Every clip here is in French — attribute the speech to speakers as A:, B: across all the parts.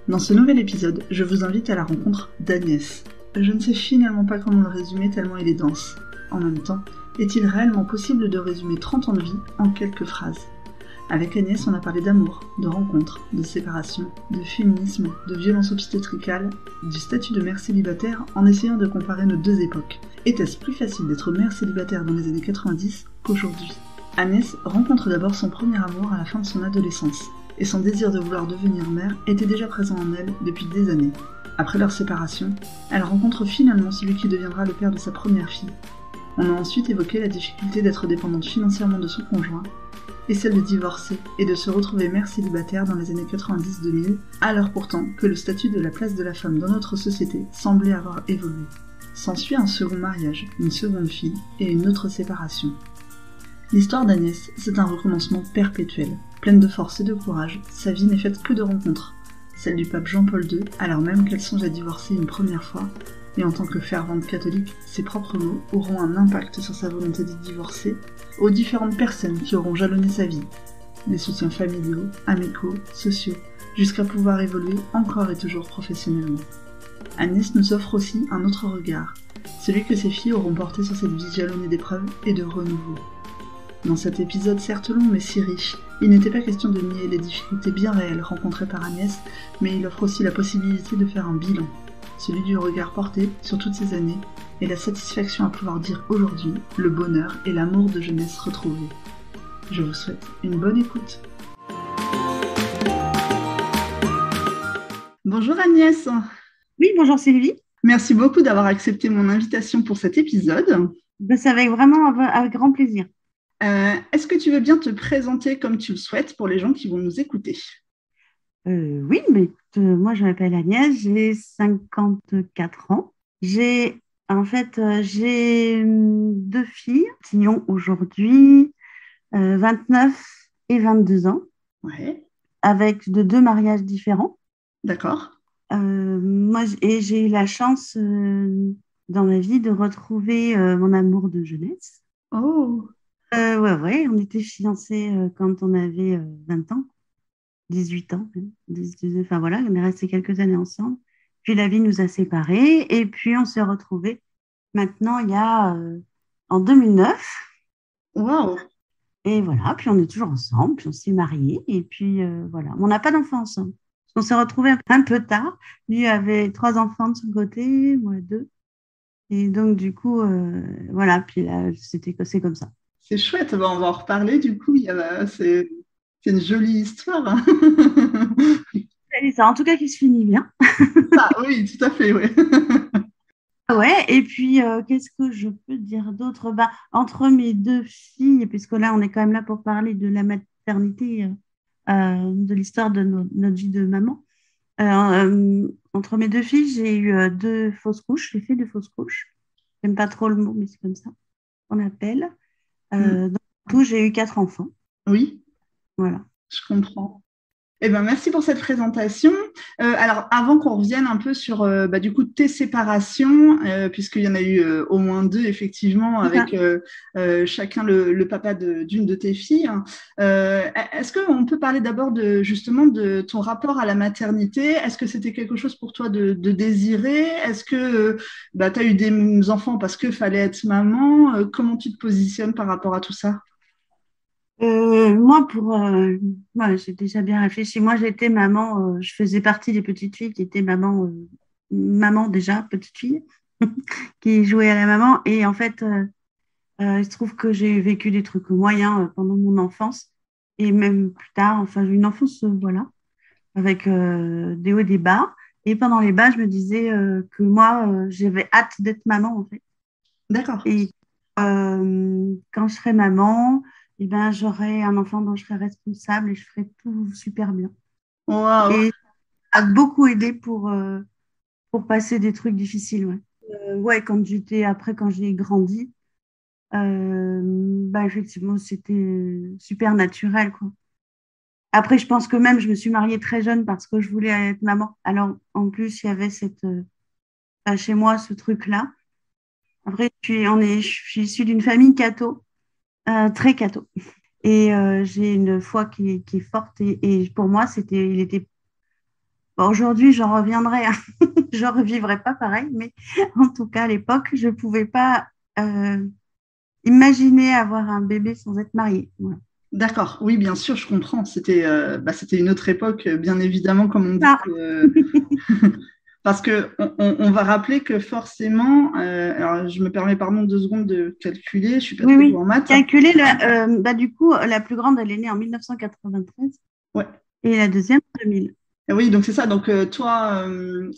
A: Dans ce nouvel épisode, je vous invite à la rencontre d'Agnès. Je ne sais finalement pas comment le résumer tellement il est dense. En même temps, est-il réellement possible de résumer 30 ans de vie en quelques phrases ? Avec Agnès, on a parlé d'amour, de rencontres, de séparation, de féminisme, de violence obstétricale, du statut de mère célibataire en essayant de comparer nos deux époques. Était-ce plus facile d'être mère célibataire dans les années 90 qu'aujourd'hui ? Agnès rencontre d'abord son premier amour à la fin de son adolescence, et son désir de vouloir devenir mère était déjà présent en elle depuis des années. Après leur séparation, elle rencontre finalement celui qui deviendra le père de sa première fille. On a ensuite évoqué la difficulté d'être dépendante financièrement de son conjoint, et celle de divorcer et de se retrouver mère célibataire dans les années 90-2000, alors pourtant que le statut de la place de la femme dans notre société semblait avoir évolué. S'ensuit un second mariage, une seconde fille et une autre séparation. L'histoire d'Agnès, c'est un recommencement perpétuel. Pleine de force et de courage, sa vie n'est faite que de rencontres. Celle du pape Jean-Paul II, alors même qu'elle songe à divorcer une première fois, et en tant que fervente catholique, ses propres mots auront un impact sur sa volonté de divorcer, aux différentes personnes qui auront jalonné sa vie. Des soutiens familiaux, amicaux, sociaux, jusqu'à pouvoir évoluer encore et toujours professionnellement. Agnès nous offre aussi un autre regard, celui que ses filles auront porté sur cette vie jalonnée d'épreuves et de renouveau. Dans cet épisode certes long mais si riche, il n'était pas question de nier les difficultés bien réelles rencontrées par Agnès, mais il offre aussi la possibilité de faire un bilan, celui du regard porté sur toutes ces années, et la satisfaction à pouvoir dire aujourd'hui le bonheur et l'amour de jeunesse retrouvés. Je vous souhaite une bonne écoute. Bonjour Agnès.
B: Oui, bonjour Sylvie.
A: Merci beaucoup d'avoir accepté mon invitation pour cet épisode.
B: C'est avec vraiment avec grand plaisir.
A: Est-ce que tu veux bien te présenter comme tu le souhaites pour les gens qui vont nous écouter ?
B: Oui, mais écoute, moi je m'appelle Agnès, j'ai 54 ans. J'ai deux filles qui ont aujourd'hui 29 et 22 ans,
A: Ouais,
B: avec de deux mariages différents.
A: d'accord.
B: J'ai eu la chance dans ma vie de retrouver mon amour de jeunesse.
A: Oh,
B: Ouais, on était fiancés quand on avait 20 ans. 18 ans, même. Enfin voilà, on est restés quelques années ensemble. Puis la vie nous a séparés et puis on s'est retrouvés maintenant en 2009.
A: waouh.
B: Et voilà, puis on est toujours ensemble, puis on s'est mariés et puis voilà. On n'a pas d'enfants ensemble. On s'est retrouvés un peu tard. Lui avait 3 enfants de son côté, moi deux. Et donc du coup, voilà, puis là, c'est comme ça.
A: C'est chouette, bah, on va en reparler du coup. C'est une jolie histoire, hein.
B: Et ça, en tout cas, qui se finit bien.
A: Ah oui, tout à fait, oui.
B: Ouais, et puis qu'est-ce que je peux dire d'autre? Bah, entre mes deux filles, puisque là on est quand même là pour parler de la maternité, de l'histoire de notre vie de maman. Entre mes deux filles, j'ai eu deux fausses couches, j'ai fait deux fausses couches. J'aime pas trop le mot, mais c'est comme ça qu'on appelle.
A: Mm.
B: Donc, en tout, j'ai eu 4 enfants.
A: Oui,
B: Voilà.
A: je comprends. Eh ben, merci pour cette présentation. Alors, avant qu'on revienne un peu sur du coup tes séparations, puisqu'il y en a eu au moins deux effectivement,
B: C'est ça.
A: avec chacun le papa d'une de tes filles. Est-ce qu'on peut parler d'abord de justement de ton rapport à la maternité? Est-ce que c'était quelque chose pour toi de désirer? Est-ce que tu as eu des enfants parce que fallait être maman? Comment tu te positionnes par rapport à tout ça?
B: Moi, j'ai déjà bien réfléchi. Moi, j'étais maman, je faisais partie des petites filles qui étaient maman déjà, petite fille, qui jouait à la maman. Et en fait, il se trouve que j'ai vécu des trucs moyens pendant mon enfance et même plus tard. Enfin, j'ai eu une enfance, voilà, avec des hauts et des bas. Et pendant les bas, je me disais que moi, j'avais hâte d'être maman, en fait.
A: D'accord.
B: Et quand je serai maman, eh ben, j'aurai un enfant dont je serai responsable et je ferai tout super bien.
A: Waouh.
B: Et ça a beaucoup aidé pour passer des trucs difficiles. Ouais, ouais quand j'ai grandi, bah, effectivement, c'était super naturel, quoi. Après, je pense que même je me suis mariée très jeune parce que je voulais être maman. Alors, en plus, il y avait chez moi ce truc-là. Après, je suis issue d'une famille catho, très catho. Et j'ai une foi qui est forte. Et pour moi, Bon, aujourd'hui, j'en reviendrai, hein. Je ne revivrai pas pareil, mais en tout cas, à l'époque, je ne pouvais pas euh, imaginer avoir un bébé sans être mariée. Voilà.
A: D'accord, oui, bien sûr, je comprends. C'était une autre époque, bien évidemment, comme on dit.
B: Ah,
A: Parce que on va rappeler que forcément, alors je me permets, pardon, 2 secondes de calculer, je suis pas
B: oui,
A: très douée
B: oui.
A: en maths.
B: Calculer, bah, du coup, la plus grande, elle est née en 1993
A: Ouais.
B: et la deuxième en 2000.
A: Oui, donc c'est ça. Donc toi,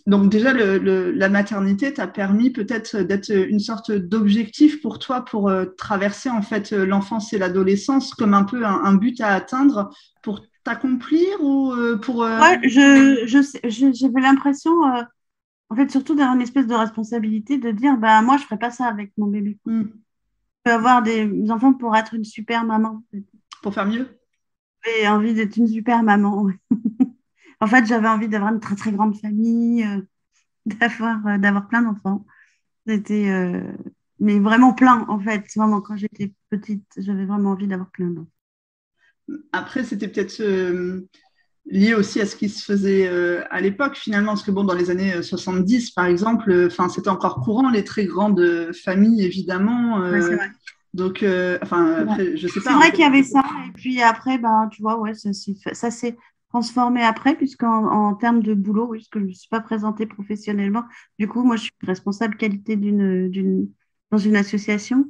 A: donc déjà la maternité t'a permis peut-être d'être une sorte d'objectif pour toi pour traverser en fait l'enfance et l'adolescence comme un peu un but à atteindre pour t'accomplir ou pour
B: Ouais, j'avais l'impression, en fait, surtout d'avoir une espèce de responsabilité de dire, bah, moi, je ne ferai pas ça avec mon bébé.
A: hmm,
B: Je peux avoir des enfants pour être une super maman.
A: pour faire mieux?
B: J'avais envie d'être une super maman. Ouais. En fait, j'avais envie d'avoir une très, très grande famille, d'avoir plein d'enfants. C'était, mais vraiment plein, en fait. Vraiment, quand j'étais petite, j'avais vraiment envie d'avoir plein d'enfants.
A: Après, c'était peut-être lié aussi à ce qui se faisait à l'époque finalement, parce que bon, dans les années 70, par exemple, enfin, c'était encore courant les très grandes familles, évidemment.
B: Ouais, c'est vrai.
A: Donc, enfin,
B: C'est vrai.
A: après, je sais
B: C'est
A: pas, hein.
B: vrai qu'il y avait ça. Et puis après, ben, tu vois, ouais, ça s'est transformé après, en termes de boulot, oui, parce que je ne me suis pas présentée professionnellement. Du coup, moi, je suis responsable qualité dans une association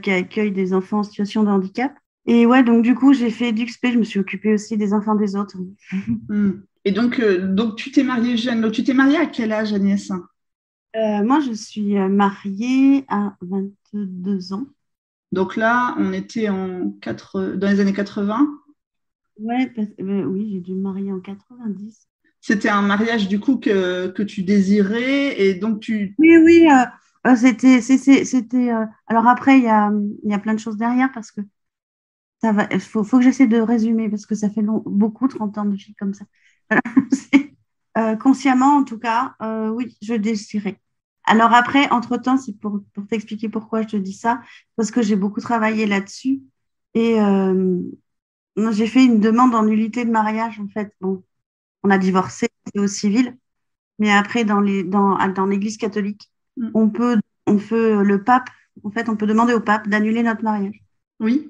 B: qui accueille des enfants en situation de handicap. Et ouais, donc du coup, j'ai fait d'XP, je me suis occupée aussi des enfants des autres.
A: Hmm. Et donc tu t'es mariée jeune. Donc, tu t'es mariée à quel âge, Agnès?
B: Moi, je suis mariée à 22 ans.
A: Donc là, on était dans les années 80.
B: Ouais, oui, j'ai dû me marier en 90.
A: C'était un mariage du coup que tu désirais et donc tu.
B: Oui, oui, c'était. Alors après, il y a plein de choses derrière parce que ça va. Faut que j'essaie de résumer parce que ça fait beaucoup, 30 ans de vie comme ça. Voilà. Consciemment, en tout cas, oui, je désirais. Alors après, entre-temps, c'est pour t'expliquer pourquoi je te dis ça, parce que j'ai beaucoup travaillé là-dessus et j'ai fait une demande en nullité de mariage, en fait. Bon, on a divorcé, c'est au civil. Mais après, dans l'Église catholique,
A: Hmm.
B: on peut, le pape, en fait, on peut demander au pape d'annuler notre mariage.
A: Oui,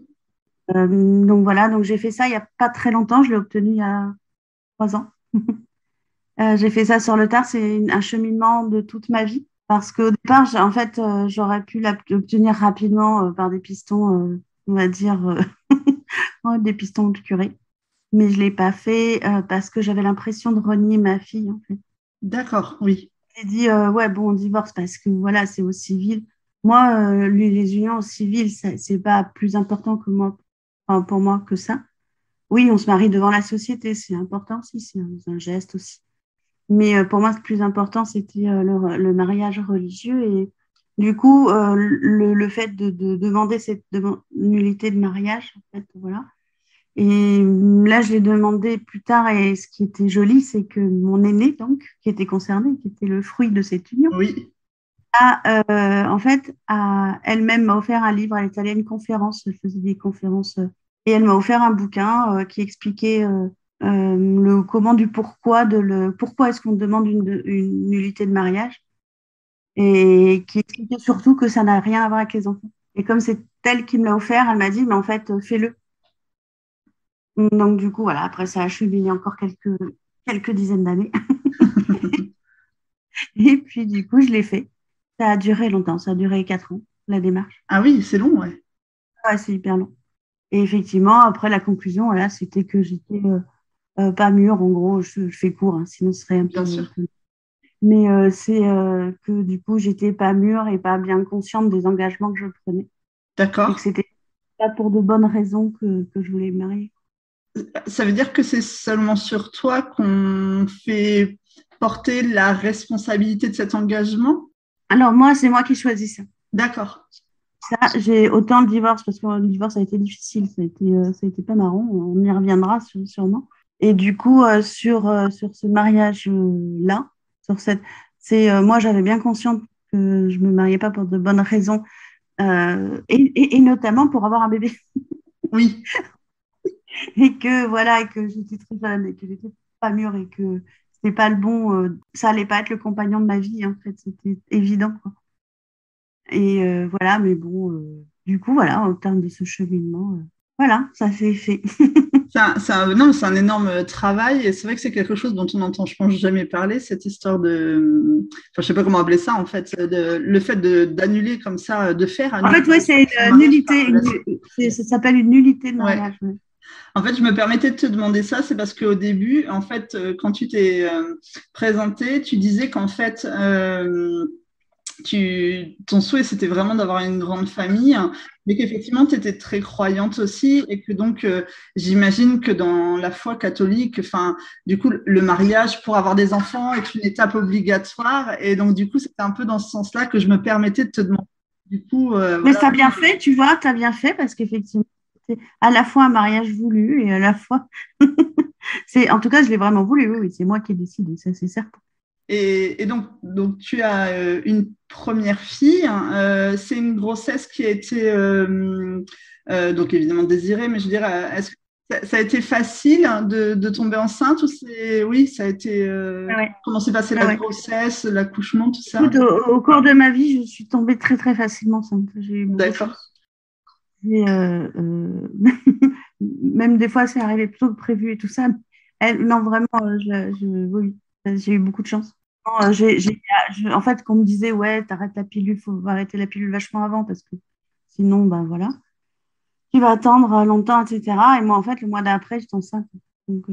B: Donc voilà, donc j'ai fait ça il n'y a pas très longtemps, je l'ai obtenu il y a 3 ans. J'ai fait ça sur le tard, c'est un cheminement de toute ma vie. Parce qu'au départ, en fait, j'aurais pu l'obtenir rapidement par des pistons, on va dire, ouais, des pistons de curé. Mais je ne l'ai pas fait parce que j'avais l'impression de renier ma fille, en fait.
A: d'accord, oui.
B: J'ai dit, ouais, bon, on divorce parce que voilà, c'est au civil. Moi, les unions au civil, c'est pas plus important que moi, enfin, pour moi que ça. Oui, on se marie devant la société, c'est important aussi, c'est un geste aussi. Mais pour moi, le plus important, c'était le mariage religieux. Et du coup, le fait de demander cette nullité de mariage, en fait, voilà. Et là, je l'ai demandé plus tard. Et ce qui était joli, c'est que mon aînée, donc, qui était concernée, qui était le fruit de cette union,
A: Oui,
B: en fait, elle-même m'a offert un livre. Elle est allée à une conférence, elle faisait des conférences, et elle m'a offert un bouquin qui expliquait le comment du pourquoi pourquoi est-ce qu'on demande une nullité de mariage et qui expliquait surtout que ça n'a rien à voir avec les enfants. Et comme c'est elle qui me l'a offert, elle m'a dit, mais en fait, fais-le. Donc du coup, voilà, après ça a cheminé encore quelques dizaines d'années. Et puis du coup, je l'ai fait. Ça a duré longtemps, ça a duré 4 ans, la démarche.
A: ah oui, c'est long, ouais,
B: Ouais, c'est hyper long. Et effectivement, après la conclusion, voilà, c'était que j'étais pas mûre. En gros, je fais court, hein, sinon ce serait
A: bien sûr.
B: un peu... Mais c'est que du coup, j'étais pas mûre et pas bien consciente des engagements que je prenais. Et que
A: D'accord.
B: c'était pas pour de bonnes raisons que je voulais me marier.
A: Ça veut dire que c'est seulement sur toi qu'on fait porter la responsabilité de cet engagement?
B: Alors moi, c'est moi qui choisis ça.
A: D'accord.
B: Ça, j'ai autant le divorce, parce que le divorce a été difficile, ça a été pas marrant, on y reviendra sûrement. Et du coup, sur ce mariage-là, moi, j'avais bien conscience que je me mariais pas pour de bonnes raisons, et notamment pour avoir un bébé.
A: Oui,
B: Et que voilà, et que j'étais très jeune, et que j'étais pas mûre, et que c'est pas le bon, ça allait pas être le compagnon de ma vie, en fait, c'était évident, quoi. Et voilà, mais bon, du coup, voilà, au terme de ce cheminement, voilà, ça s'est fait.
A: Non, c'est un énorme travail et c'est vrai que c'est quelque chose dont on n'entend, je pense, jamais parler, cette histoire enfin, je sais pas comment appeler ça en fait, le fait d'annuler comme ça, de faire
B: En
A: annuler
B: fait, ouais, c'est
A: son
B: une
A: mariage par
B: nullité,
A: relation.
B: ça s'appelle une nullité de
A: Ouais.
B: mariage. Ouais.
A: En fait, je me permettais de te demander ça, c'est parce qu'au début, en fait, quand tu t'es présenté, tu disais qu'en fait, ton souhait, c'était vraiment d'avoir une grande famille, mais qu'effectivement, tu étais très croyante aussi, et que donc, j'imagine que dans la foi catholique, enfin, du coup, le mariage pour avoir des enfants est une étape obligatoire, et donc, du coup, c'était un peu dans ce sens-là que je me permettais de te demander. Du coup,
B: Mais
A: voilà.
B: ça a bien fait, tu vois, tu as bien fait parce qu'effectivement, c'est à la fois un mariage voulu et à la fois. En tout cas, je l'ai vraiment voulu, oui, oui, c'est moi qui ai décidé, ça c'est certain.
A: Et donc, tu as une première fille. C'est une grossesse qui a été, donc évidemment désirée, mais je veux dire, est-ce que ça a été facile hein, de tomber enceinte ou oui, ça a été,
B: Ah ouais.
A: comment s'est passée
B: Ah
A: la
B: ouais.
A: grossesse, l'accouchement, tout ça?
B: Écoute, au cours de ma vie, je suis tombée très très facilement enceinte. J'ai eu beaucoup de
A: D'accord.
B: chance. Et, même des fois, c'est arrivé plus tôt que prévu et tout ça. Non, vraiment, oui, j'ai eu beaucoup de chance. Non, en fait, qu'on me disait, ouais, t'arrêtes la pilule, faut arrêter la pilule vachement avant parce que sinon, ben voilà, tu vas attendre longtemps, etc. Et moi, en fait, le mois d'après, j'étais enceinte. Donc,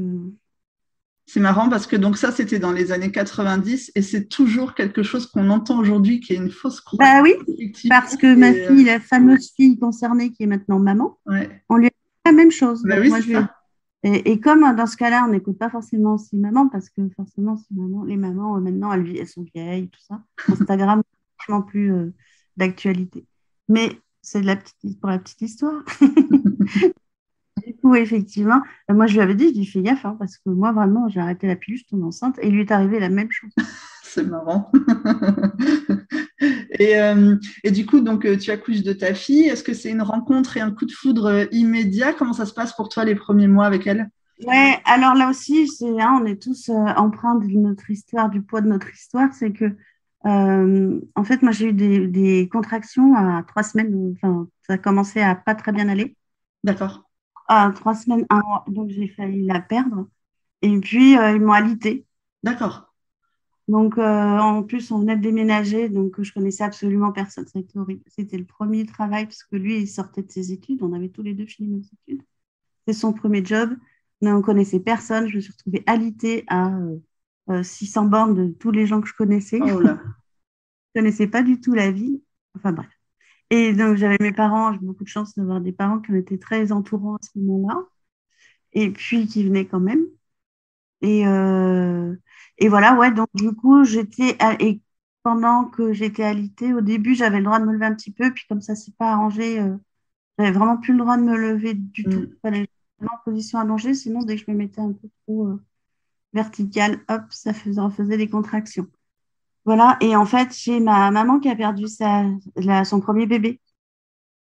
A: C'est marrant parce que donc ça, c'était dans les années 90 et c'est toujours quelque chose qu'on entend aujourd'hui qui est une fausse croyance.
B: bah oui, parce
A: Effectivement,
B: que ma fille, la fameuse fille concernée qui est maintenant maman,
A: ouais.
B: on lui a dit la même chose.
A: Bah
B: Donc,
A: oui,
B: moi,
A: c'est
B: je lui ai
A: ça.
B: Et comme dans ce cas-là, on n'écoute pas forcément ses mamans, parce que forcément, les mamans, maintenant, elles sont vieilles, tout ça. Instagram, est vachement plus d'actualité. Mais c'est pour la petite histoire. Du coup, effectivement, moi, je lui avais dit, je lui fais gaffe, hein, parce que moi, vraiment, j'ai arrêté la pilule, je tombe enceinte, et il lui est arrivé la même chose.
A: C'est marrant. Et du coup, donc, tu accouches de ta fille. Est-ce que c'est une rencontre et un coup de foudre immédiat? Comment ça se passe pour toi les premiers mois avec elle?
B: Ouais, alors là aussi, on est tous empreints de notre histoire, du poids de notre histoire. C'est que, en fait, moi, j'ai eu des contractions à 3 semaines. Enfin, ça a commencé à pas très bien aller.
A: D'accord.
B: À 3 semaines, un mois. Donc, j'ai failli la perdre. Et puis, ils m'ont alitée.
A: D'accord.
B: Donc, en plus, on venait de déménager. Donc, je connaissais absolument personne. C'était horrible. C'était le premier travail parce que lui, il sortait de ses études. On avait tous les deux fini nos études. C'est son premier job. Mais on connaissait personne. Je me suis retrouvée alitée à 600 bornes de tous les gens que je connaissais.
A: Oh là.
B: Je connaissais pas du tout la vie. Enfin bref. Et donc j'avais mes parents. J'ai beaucoup de chance d'avoir des parents qui ont été très entourants à ce moment-là. Et puis qui venaient quand même. Et, euh, et voilà, ouais. Donc du coup, et pendant que j'étais alitée, au début, j'avais le droit de me lever un petit peu. Puis comme ça s'est pas arrangé, j'avais vraiment plus le droit de me lever du tout.
A: Mm.
B: Il fallait que je me mette en position allongée. Sinon, dès que je me mettais un peu trop verticale, hop, refaisait des contractions. Voilà, et en fait, j'ai ma maman qui a perdu son premier bébé.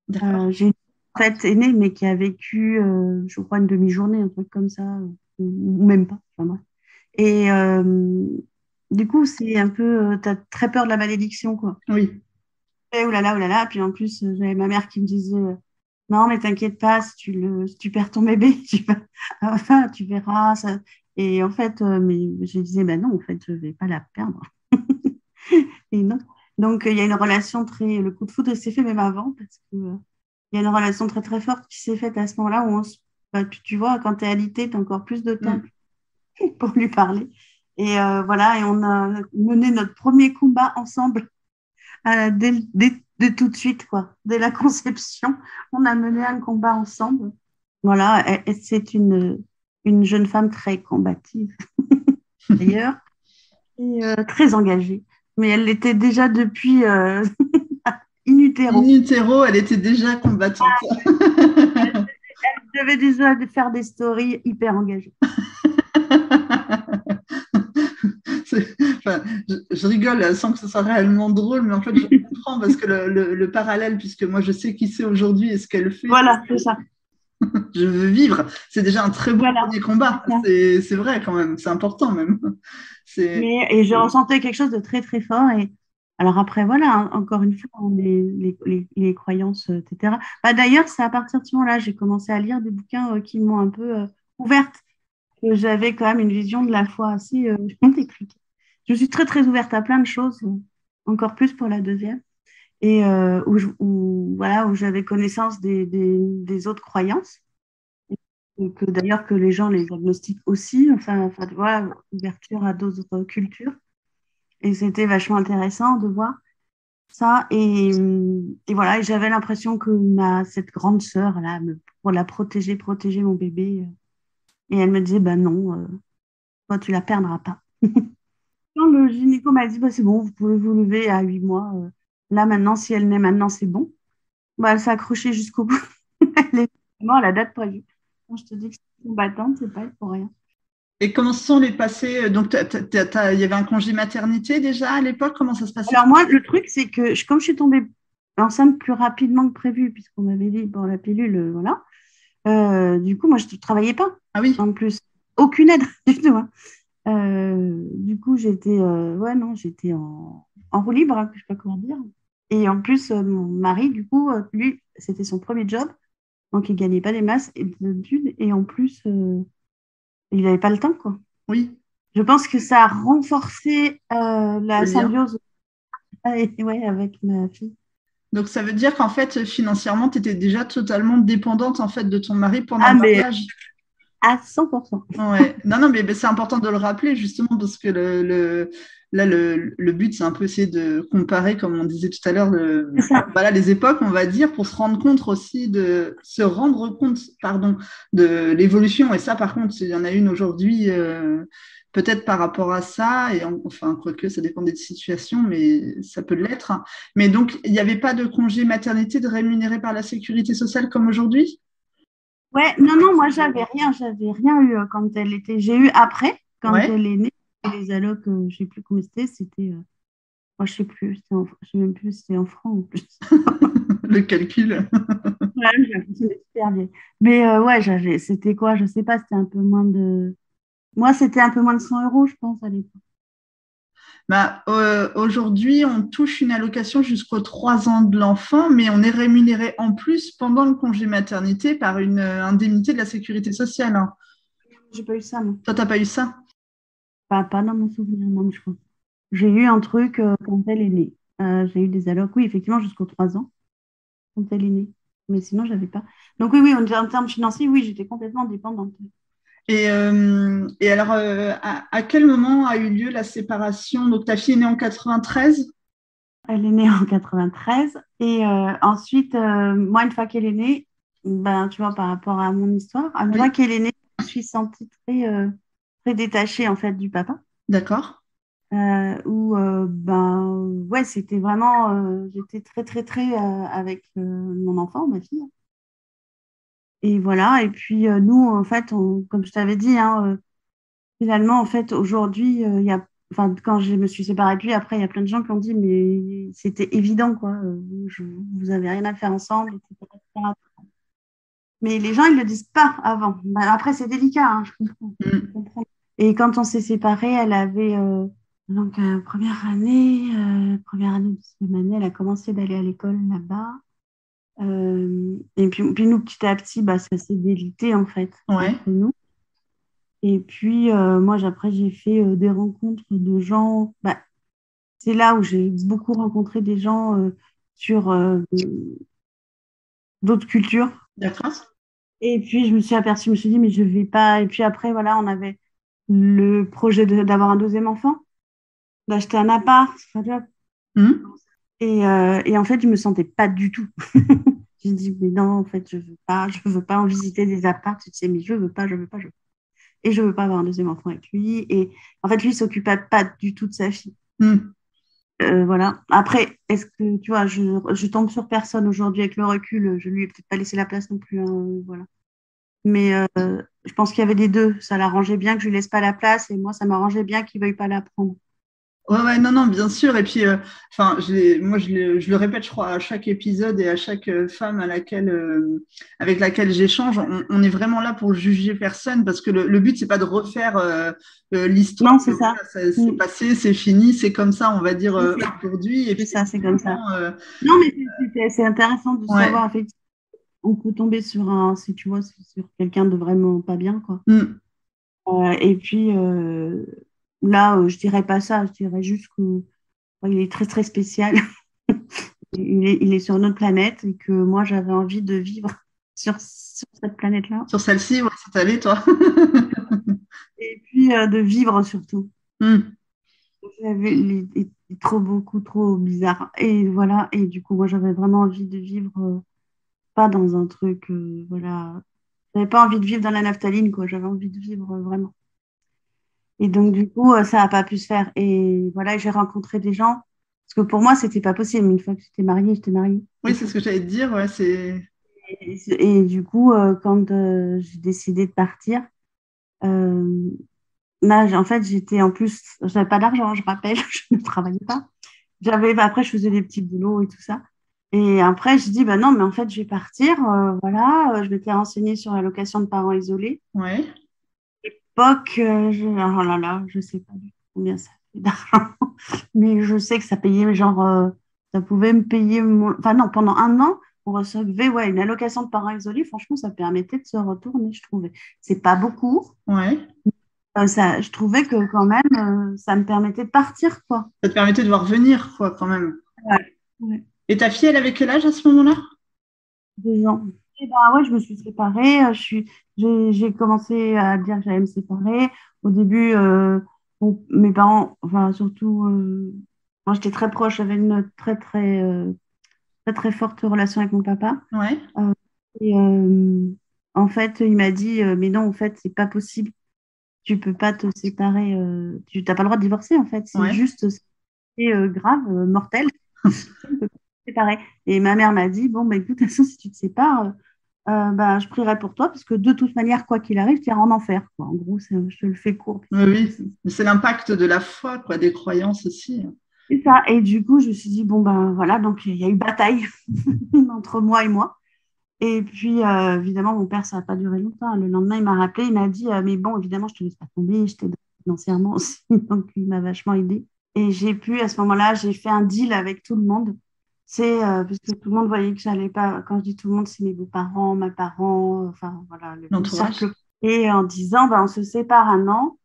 A: D'accord.
B: J'ai une tête aînée, mais qui a vécu, je crois, une demi-journée, un truc comme ça, ou même pas. Enfin, bref. Et du coup, c'est un peu, t'as très peur de la malédiction, quoi.
A: Oui.
B: Et oulala, oulala. Puis en plus, j'avais ma mère qui me disait, non, mais t'inquiète pas, si tu perds ton bébé, enfin, tu verras. Ça. Et en fait, mais je disais, ben non, en fait, je vais pas la perdre. Et non. Donc, il y a une relation le coup de foudre s'est fait même avant, parce que, il y a une relation très très forte qui s'est faite à ce moment-là où bah, tu vois, quand tu es alité, tu as encore plus de temps
A: Mm.
B: pour lui parler. Et voilà, et on a mené notre premier combat ensemble dès tout de suite, quoi. Dès la conception, on a mené un combat ensemble. Voilà, et c'est une jeune femme très combative, d'ailleurs, et très engagée. Mais elle l'était déjà depuis in
A: In
B: utero.
A: utero, elle était déjà combattante.
B: Je devais déjà faire des stories hyper engagées.
A: Enfin, je rigole sans que ce soit réellement drôle, mais en fait, je comprends parce que le parallèle, puisque moi, je sais qui c'est aujourd'hui et ce qu'elle fait.
B: Voilà, c'est ça.
A: Je veux vivre. C'est déjà un très bon
B: Voilà,
A: premier
B: c'est
A: combat.
B: ça.
A: C'est vrai quand même. C'est important même. C'est
B: Et je ressentais quelque chose de très, très fort. Et alors après, voilà, hein, encore une fois, hein, les croyances, etc. Bah, d'ailleurs, c'est à partir de ce moment-là, j'ai commencé à lire des bouquins qui m'ont un peu ouverte, que j'avais quand même une vision de la foi assez décriée. Je suis très, très ouverte à plein de choses, encore plus pour la deuxième, et voilà, où j'avais connaissance des autres croyances, et que d'ailleurs que les gens les agnostiquent aussi, enfin, tu vois, ouverture à d'autres cultures. Et c'était vachement intéressant de voir ça. Et voilà, et j'avais l'impression que cette grande sœur, là, pour la protéger mon bébé, et elle me disait, bah non, toi, tu la perdras pas. Quand le gynéco m'a dit, bah, c'est bon, vous pouvez vous lever à 8 mois. Là, maintenant, si elle naît maintenant, c'est bon. Bah, elle s'est accrochée jusqu'au bout. Elle est vraiment à la date prévue. Quand je te dis que c'est combattante, c'est pas pour rien.
A: Et comment se sont les passés? Donc, il y avait un congé maternité déjà à l'époque? Comment ça se passait?
B: Alors moi, le truc, c'est que comme je suis tombée enceinte plus rapidement que prévu, puisqu'on m'avait dit, bon, la pilule, voilà. Du coup, moi, je ne travaillais pas.
A: Ah oui,
B: En plus, aucune aide du tout, hein. Du coup, j'étais ouais, non, j'étais en roue libre, hein, je sais pas comment dire. Et en plus, mon mari, du coup, lui, c'était son premier job, donc il gagnait pas des masses d'études, et en plus, il n'avait pas le temps, quoi.
A: oui,
B: Je pense que ça a renforcé
A: le
B: la
A: lien.
B: symbiose ouais, avec ma fille.
A: Donc, ça veut dire qu'en fait, financièrement, tu étais déjà totalement dépendante en fait de ton mari pendant
B: Ah,
A: le
B: mais
A: mariage.
B: à 100%.
A: Ouais. Non, non, mais c'est important de le rappeler justement parce que là, le but, c'est un peu essayer de comparer, comme on disait tout à l'heure,
B: C'est ça.
A: voilà, les époques, on va dire, pour se rendre compte aussi se rendre compte, pardon, de l'évolution. Et ça, par contre, il y en a une aujourd'hui, peut-être par rapport à ça, enfin, quoique, ça dépend des situations, mais ça peut l'être, hein. Mais donc, il n'y avait pas de congé maternité de rémunéré par la sécurité sociale comme aujourd'hui?
B: Ouais, non, non, moi, j'avais rien eu quand elle était. J'ai eu après, quand
A: Ouais,
B: elle est née, les allocs, je sais plus comment c'était. Moi, je sais plus, je sais même plus si c'était en francs en plus.
A: le calcul.
B: Ouais, j'ai l'impression d'être super vieille. Mais ouais, c'était quoi? Je sais pas, c'était un peu moins de. Moi, c'était un peu moins de 100 euros, je pense, à l'époque.
A: Bah, aujourd'hui, on touche une allocation jusqu'aux 3 ans de l'enfant, mais on est rémunéré en plus pendant le congé maternité par une indemnité de la sécurité sociale, hein.
B: J'ai pas eu ça, moi.
A: Toi, t'as pas eu ça?
B: Pas dans mon souvenir, non, je crois. J'ai eu un truc quand elle est née. J'ai eu des allocs, oui, effectivement, jusqu'aux 3 ans, quand elle est née. Mais sinon, j'avais pas. Donc, oui, oui, en termes financiers, oui, j'étais complètement dépendante.
A: Et alors, à quel moment a eu lieu la séparation? Donc, ta fille est née en 93?
B: Elle est née en 93. Et ensuite, moi, une fois qu'elle est née, ben, tu vois, par rapport à mon histoire, une fois
A: Oui,
B: qu'elle est née, je me suis sentie très détachée, en fait, du papa.
A: d'accord.
B: Ben, ouais, c'était vraiment, j'étais très, très, très avec mon enfant, ma fille. Et voilà. Et puis, nous, en fait, comme je t'avais dit, hein, finalement, en fait, aujourd'hui, il y a, enfin, quand je me suis séparée de lui, après, il y a plein de gens qui ont dit, mais c'était évident, quoi. Vous avez rien à faire ensemble, etc., etc. Mais les gens, ils le disent pas avant. Ben, après, c'est délicat, hein, je comprends. Je
A: Mm.
B: comprends. Et quand on s'est séparés, elle avait donc première année, deuxième année, elle a commencé d'aller à l'école là-bas. Et puis nous, petit à petit, bah, ça s'est délité en fait
A: Ouais,
B: entre nous. Et puis moi, après, j'ai fait des rencontres de gens. Bah, c'est là où j'ai beaucoup rencontré des gens sur d'autres cultures.
A: d'accord.
B: Et puis je me suis aperçue, je me suis dit, mais je vais pas. Et puis après, voilà, on avait le projet d'avoir un deuxième enfant, d'acheter un appart. Enfin, tu vois.
A: Mm.
B: Et en fait, je me sentais pas du tout. J'ai dit, mais non, en fait, je veux pas en visiter des apparts. Tu sais, mais je veux pas, je veux pas. Et je veux pas avoir un deuxième enfant avec lui. Et en fait, lui, il s'occupait pas du tout de sa fille.
A: Mm.
B: Voilà. Après, est-ce que, tu vois, je tombe sur personne aujourd'hui avec le recul. Je lui ai peut-être pas laissé la place non plus, hein, voilà. Mais je pense qu'il y avait des deux. Ça l'arrangeait bien que je lui laisse pas la place. Et moi, ça m'arrangeait bien qu'il veuille pas la prendre.
A: Ouais, ouais, non, non, bien sûr. Et puis, enfin, je le répète, je crois, à chaque épisode et à chaque femme avec laquelle j'échange, on est vraiment là pour juger personne parce que le but, c'est pas de refaire l'histoire.
B: Non, c'est
A: Voilà,
B: ça.
A: c'est
B: Mm.
A: passé, c'est fini, c'est comme ça, on va dire
B: Oui,
A: aujourd'hui. Et
B: c'est
A: puis,
B: ça, c'est comme ça.
A: effectivement,
B: Non, mais c'est intéressant de
A: ouais.
B: savoir, effectivement, on peut tomber sur si tu vois, sur quelqu'un de vraiment pas bien, quoi.
A: Mm.
B: Et puis là, je dirais pas ça, je dirais juste que il est très très spécial. Il est sur notre planète et que moi j'avais envie de vivre sur cette planète-là.
A: Sur celle-ci, ouais, c'est allé, toi.
B: Et puis de vivre surtout.
A: Mm.
B: Il est trop beaucoup trop bizarre. Et voilà, et du coup moi j'avais vraiment envie de vivre pas dans un truc, voilà. J'avais pas envie de vivre dans la naphtaline, quoi. J'avais envie de vivre vraiment. Et donc, du coup, ça n'a pas pu se faire. Et voilà, j'ai rencontré des gens. Parce que pour moi, c'était pas possible. Une fois que j'étais mariée.
A: Oui, c'est ce que j'allais te dire, ouais, c'est.
B: Et du coup, quand j'ai décidé de partir, euh, là, en fait, j'étais en plus, j'avais pas d'argent, je rappelle, je ne travaillais pas. Après, je faisais des petits boulots et tout ça. Et après, je dis, bah non, mais en fait, je vais partir. Voilà, je m'étais renseignée sur la location de parents isolés.
A: Ouais.
B: L'époque, oh là là, je sais pas du tout combien ça fait d'argent. Mais je sais que ça payait, genre, ça pouvait me payer, enfin non, pendant un an, on recevait ouais, une allocation de parents isolés. Franchement, ça permettait de se retourner, je trouvais. C'est pas beaucoup.
A: Ouais.
B: Je trouvais que quand même, ça me permettait de partir, quoi.
A: Ça te permettait de voir venir, quoi, quand même.
B: Ouais. Ouais.
A: Et ta fille, elle avait quel âge à ce moment-là?
B: 2 ans. Et ben ouais, je me suis séparée. J'ai commencé à dire que j'allais me séparer. Au début, bon, mes parents, enfin surtout, moi j'étais très proche, j'avais une très très forte relation avec mon papa.
A: Ouais.
B: Euh, et en fait, il m'a dit, mais non, en fait, c'est pas possible. Tu peux pas te séparer. Tu n'as pas le droit de divorcer, en fait. C'est
A: Ouais.
B: juste, c'est grave, mortel. Tu ne peux pas te séparer. Et ma mère m'a dit, bon, bah, écoute, de toute façon, si tu te sépares, bah, je prierai pour toi, parce que de toute manière, quoi qu'il arrive, tu iras en enfer, quoi. En gros, je te le fais court.
A: Oui, oui. Mais c'est l'impact de la foi, quoi, des croyances aussi.
B: C'est ça. Et du coup, je me suis dit, bon, ben voilà, donc il y a eu bataille entre moi et moi. Et puis, évidemment, mon père, ça n'a pas duré longtemps. Le lendemain, il m'a rappelé, il m'a dit, mais bon, évidemment, je ne te laisse pas tomber, je t'aide financièrement aussi. Donc, il m'a vachement aidé. Et j'ai pu, à ce moment-là, j'ai fait un deal avec tout le monde. C'est parce que tout le monde voyait que j'allais pas. Quand je dis tout le monde, c'est mes beaux-parents, mes parents, enfin, voilà, le
A: L'entourage.
B: cercle. Et en disant, ben, on se sépare un an.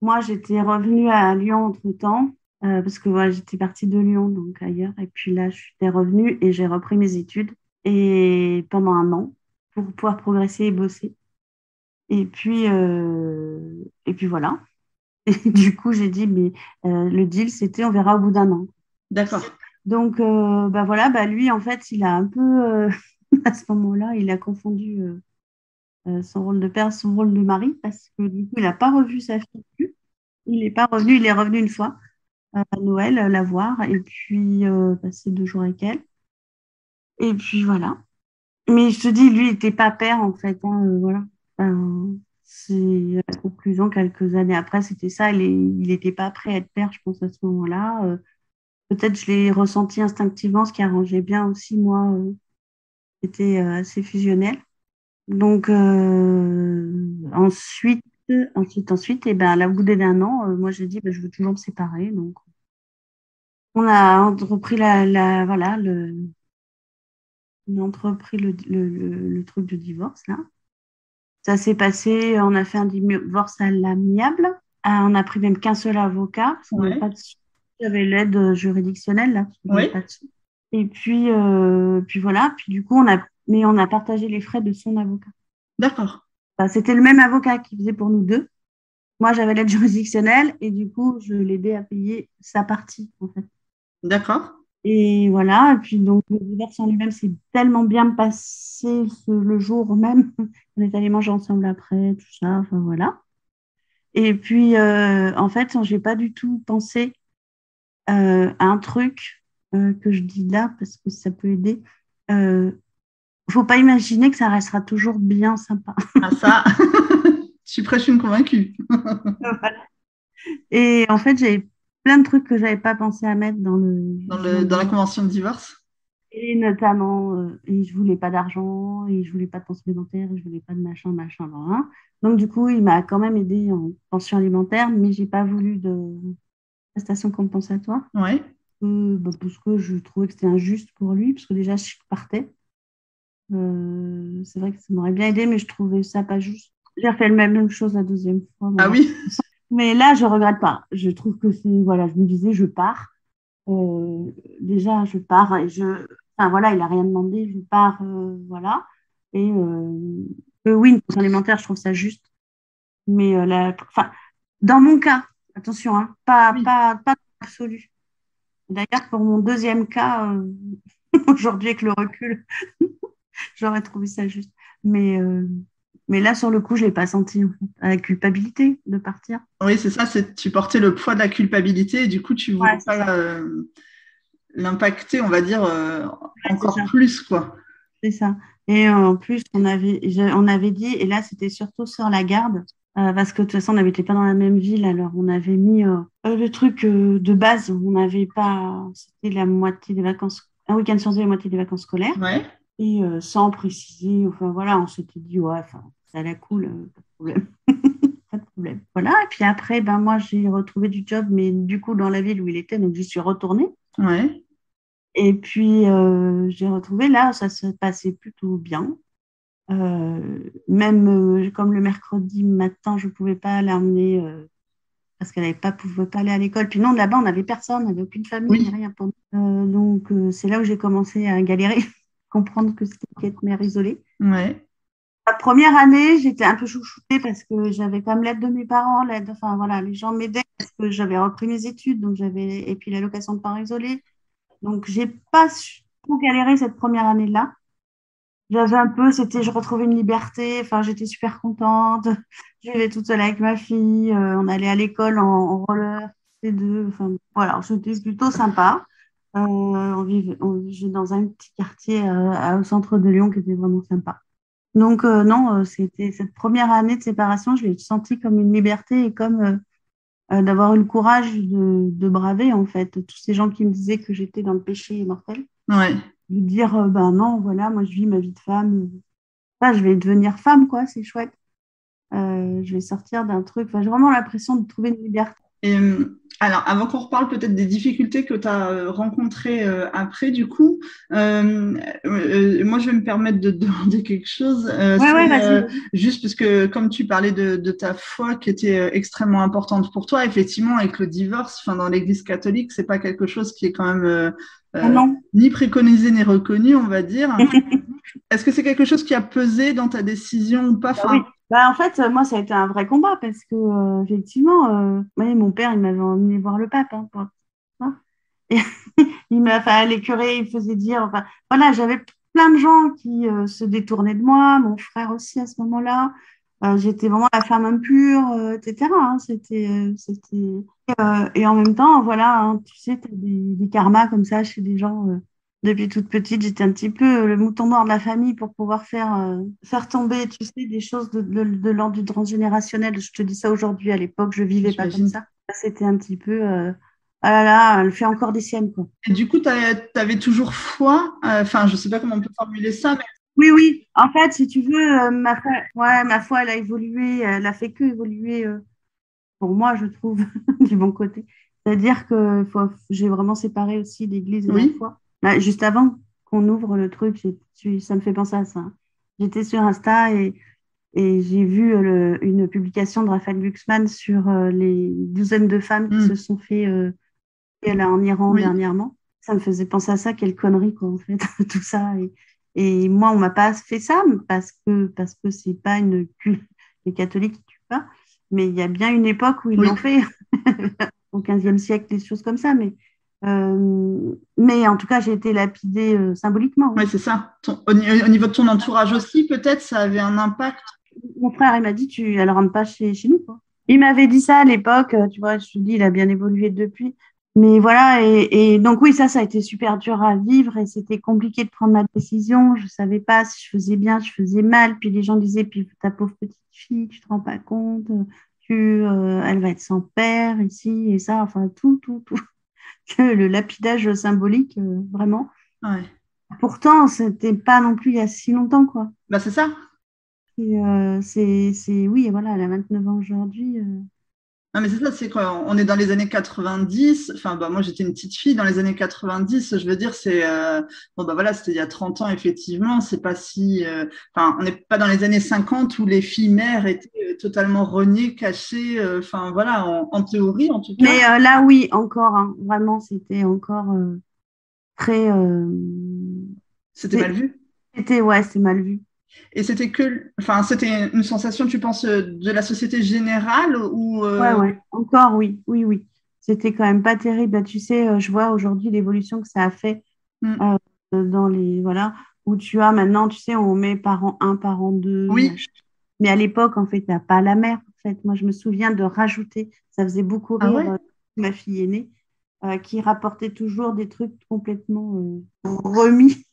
B: Moi, j'étais revenue à Lyon entre-temps, parce que ouais, j'étais partie de Lyon, donc ailleurs. Et puis là, je suis revenue et j'ai repris mes études et pendant un an pour pouvoir progresser et bosser. Et puis voilà. Et du coup, j'ai dit, mais le deal, c'était on verra au bout d'un an.
A: D'accord.
B: Donc, bah voilà, bah lui, en fait, il a un peu, à ce moment-là, il a confondu son rôle de père, son rôle de mari, parce que du coup, il n'a pas revu sa fille. Il n'est pas revenu, il est revenu une fois à Noël la voir et puis passer 2 jours avec elle. Et puis voilà. Mais je te dis, lui, il n'était pas père en fait, hein, voilà. C'est la conclusion quelques années après, c'était ça. Il n'était pas prêt à être père, je pense, à ce moment-là. Peut-être je l'ai ressenti instinctivement, ce qui arrangeait bien aussi, moi, c'était assez fusionnel. Donc ensuite, et ben, à la bout d'un an, moi j'ai dit, ben, je veux toujours me séparer. Donc on a entrepris voilà, on a entrepris le truc de divorce, là. Ça s'est passé, on a fait un divorce à l'amiable. On a pris même qu'un seul avocat, parce qu'on n'avait
A: Ouais.
B: pas de sous. J'avais l'aide juridictionnelle, là, parce que j'avais
A: Oui.
B: pas de sous. Et puis voilà, puis du coup, mais on a partagé les frais de son avocat.
A: D'accord.
B: Enfin, c'était le même avocat qui faisait pour nous deux. Moi, j'avais l'aide juridictionnelle et du coup, je l'aidais à payer sa partie, en fait.
A: D'accord.
B: Et voilà, et puis donc le divorce en lui-même s'est tellement bien passé le jour même. On est allés manger ensemble après, tout ça, enfin voilà. Et puis en fait, j'ai pas du tout pensé à un truc que je dis là parce que ça peut aider. Euh, Faut pas imaginer que ça restera toujours bien sympa.
A: Ah, ça, je suis presque une convaincue.
B: Voilà. Et en fait, j'ai plein de trucs que j'avais pas pensé à mettre dans le
A: Dans la
B: divorce.
A: convention de divorce?
B: Et notamment, et je voulais pas d'argent, et je voulais pas de pension alimentaire, et je voulais pas de machin, machin, hein. Donc, du coup, il m'a quand même aidé en pension alimentaire, mais j'ai pas voulu de prestation compensatoire,
A: Ouais.
B: parce que je trouvais que c'était injuste pour lui, parce que déjà, je partais. C'est vrai que ça m'aurait bien aidé, mais je trouvais ça pas juste. J'ai refait la même chose la deuxième fois,
A: Ah
B: voilà.
A: oui.
B: Mais là, je regrette pas. Je trouve que c'est, voilà, je me disais, je pars. Euh, déjà, je pars et enfin voilà, il a rien demandé, je pars, voilà. Et oui, une pension alimentaire, je trouve ça juste. Mais enfin, dans mon cas, attention, hein,
A: Oui.
B: pas absolu. D'ailleurs, pour mon deuxième cas, aujourd'hui, avec le recul, j'aurais trouvé ça juste. Mais, euh, mais là, sur le coup, je l'ai pas senti, en fait, la culpabilité de partir.
A: Oui, c'est ça, tu portais le poids de la culpabilité et du coup, tu voulais
B: Ouais, c'est
A: pas
B: ça.
A: l'impacter, on va dire,
B: Ouais, c'est
A: encore
B: ça.
A: plus, quoi.
B: C'est ça. Et en plus, on avait dit, et là, c'était surtout sur la garde, parce que de toute façon, on n'habitait pas dans la même ville, alors on avait mis le truc de base, on n'avait pas, c'était la moitié des vacances, un week-end sur deux, la moitié des vacances scolaires,
A: Ouais.
B: et sans préciser, enfin voilà, on s'était dit, ouais, enfin, ça la cool, pas de problème. Pas de problème. Voilà, et puis après, ben, moi, j'ai retrouvé du job, mais du coup, dans la ville où il était, donc j'y suis retournée.
A: Ouais.
B: Et puis, j'ai retrouvé là, ça se passait plutôt bien. Même comme le mercredi matin, je ne pouvais pas l'emmener parce qu'elle pouvait pas aller à l'école. Puis non, là-bas, on n'avait personne, on n'avait aucune famille, ni
A: Oui.
B: rien pour nous. Donc, c'est là où j'ai commencé à galérer, comprendre que c'était qu'être mère isolée.
A: Ouais.
B: La première année, j'étais un peu chouchoutée parce que j'avais quand même l'aide de mes parents, l'aide, enfin voilà, les gens m'aidaient parce que j'avais repris mes études, donc et puis l'allocation de parents isolés. Donc, j'ai pas trop galéré cette première année-là. J'avais un peu, je retrouvais une liberté, enfin, j'étais super contente. Je vivais toute seule avec ma fille, on allait à l'école en roller, les deux, enfin, voilà, c'était plutôt sympa. On vivait dans un petit quartier au centre de Lyon qui était vraiment sympa. Donc, non, c'était cette première année de séparation, je l'ai sentie comme une liberté et comme d'avoir eu le courage de braver, en fait, tous ces gens qui me disaient que j'étais dans le péché mortel
A: Ouais.
B: de dire ben non, voilà, moi je vis ma vie de femme. Enfin, je vais devenir femme, quoi, c'est chouette. Je vais sortir d'un truc. Enfin, j'ai vraiment l'impression de trouver une liberté.
A: Et, alors, avant qu'on reparle peut-être des difficultés que tu as rencontrées après, du coup, moi, je vais me permettre de te demander quelque chose.
B: Ouais, ouais, vas-y, vas-y.
A: Juste parce que, comme tu parlais de ta foi qui était extrêmement importante pour toi, effectivement, avec le divorce, enfin, dans l'Église catholique, c'est pas quelque chose qui est quand même
B: Ah
A: euh,
B: non.
A: ni préconisé ni reconnu, on va dire. Est-ce que c'est quelque chose qui a pesé dans ta décision ou pas?
B: Bah oui.
A: Enfin,
B: Bah, en fait, moi, ça a été un vrai combat parce que, effectivement, ouais, mon père, il m'avait emmené voir le pape, hein, hein. Et enfin, les curés, ils faisaient dire, enfin, voilà, j'avais plein de gens qui se détournaient de moi, mon frère aussi à ce moment-là. J'étais vraiment la femme impure, etc., hein. Et en même temps, voilà, hein, tu sais, tu as des karmas comme ça chez des gens. Depuis toute petite, j'étais un petit peu le mouton noir de la famille pour pouvoir faire tomber, tu sais, des choses de l'ordre du transgénérationnel. Je te dis ça aujourd'hui, à l'époque, je vivais pas comme
A: j'imagine.
B: ça. C'était un petit peu, ah là là, elle fait encore des siennes, quoi.
A: Et du coup, tu avais toujours foi, enfin, je sais pas comment on peut formuler ça, mais
B: Oui, oui. En fait, si tu veux, ma foi, elle a évolué, elle a fait que évoluer, pour moi, je trouve, du bon côté. C'est-à-dire que j'ai vraiment séparé aussi l'Église et la
A: oui,
B: foi. Bah, juste avant qu'on ouvre le truc, ça me fait penser à ça, hein. J'étais sur Insta et j'ai vu une publication de Raphaël Glucksmann sur les douzaines de femmes qui se
A: hmm,
B: sont fait là en Iran
A: oui,
B: dernièrement. Ça me faisait penser à ça, quelle connerie, quoi, en fait, tout ça. Et moi, on m'a pas fait ça parce que c'est pas une culte. Les catholiques qui tuent pas. Mais il y a bien une époque où ils
A: oui,
B: l'ont fait, au XVe siècle, des choses comme ça. Mais en tout cas, j'ai été lapidée symboliquement,
A: oui,
B: oui.
A: c'est ça. Au niveau de ton entourage aussi, peut-être, ça avait un impact.
B: Mon frère, il m'a dit, elle rentre pas chez nous, quoi. Il m'avait dit ça à l'époque, tu vois, je te dis, il a bien évolué depuis. Mais voilà, et donc oui, ça a été super dur à vivre et c'était compliqué de prendre ma décision. Je savais pas si je faisais bien, si je faisais mal. Puis les gens disaient, puis ta pauvre petite fille, tu te rends pas compte, Elle va être sans père ici et ça, enfin tout. Le lapidage symbolique, vraiment.
A: Ouais.
B: Pourtant, c'était pas non plus il y a si longtemps, quoi.
A: Bah, c'est ça.
B: Oui, voilà, elle a 29 ans aujourd'hui.
A: Non, mais c'est ça, c'est quoi? On est dans les années 90. Enfin, bah, moi, j'étais une petite fille dans les années 90. Je veux dire, bon, bah voilà, c'était il y a 30 ans, effectivement. C'est pas si. Enfin, on n'est pas dans les années 50 où les filles mères étaient totalement reniées, cachées. Enfin, voilà, en théorie, en tout cas.
B: Mais là, oui, encore, hein, vraiment, c'était encore très.
A: C'était mal
B: C'est-
A: vu.
B: ouais, c'est mal vu.
A: Et enfin, c'était une sensation, tu penses, de la société générale ou
B: Ouais, encore, oui. C'était quand même pas terrible. Bah, tu sais, je vois aujourd'hui l'évolution que ça a fait
A: hmm,
B: euh, dans les. Voilà, où tu as maintenant, tu sais, on met parent un parent 2
A: oui.
B: machin. Mais à l'époque, en fait, t'as pas la mère. En fait, moi, je me souviens de rajouter, ça faisait beaucoup
A: Ah
B: rire
A: ouais?
B: ma fille aînée, qui rapportait toujours des trucs complètement remis.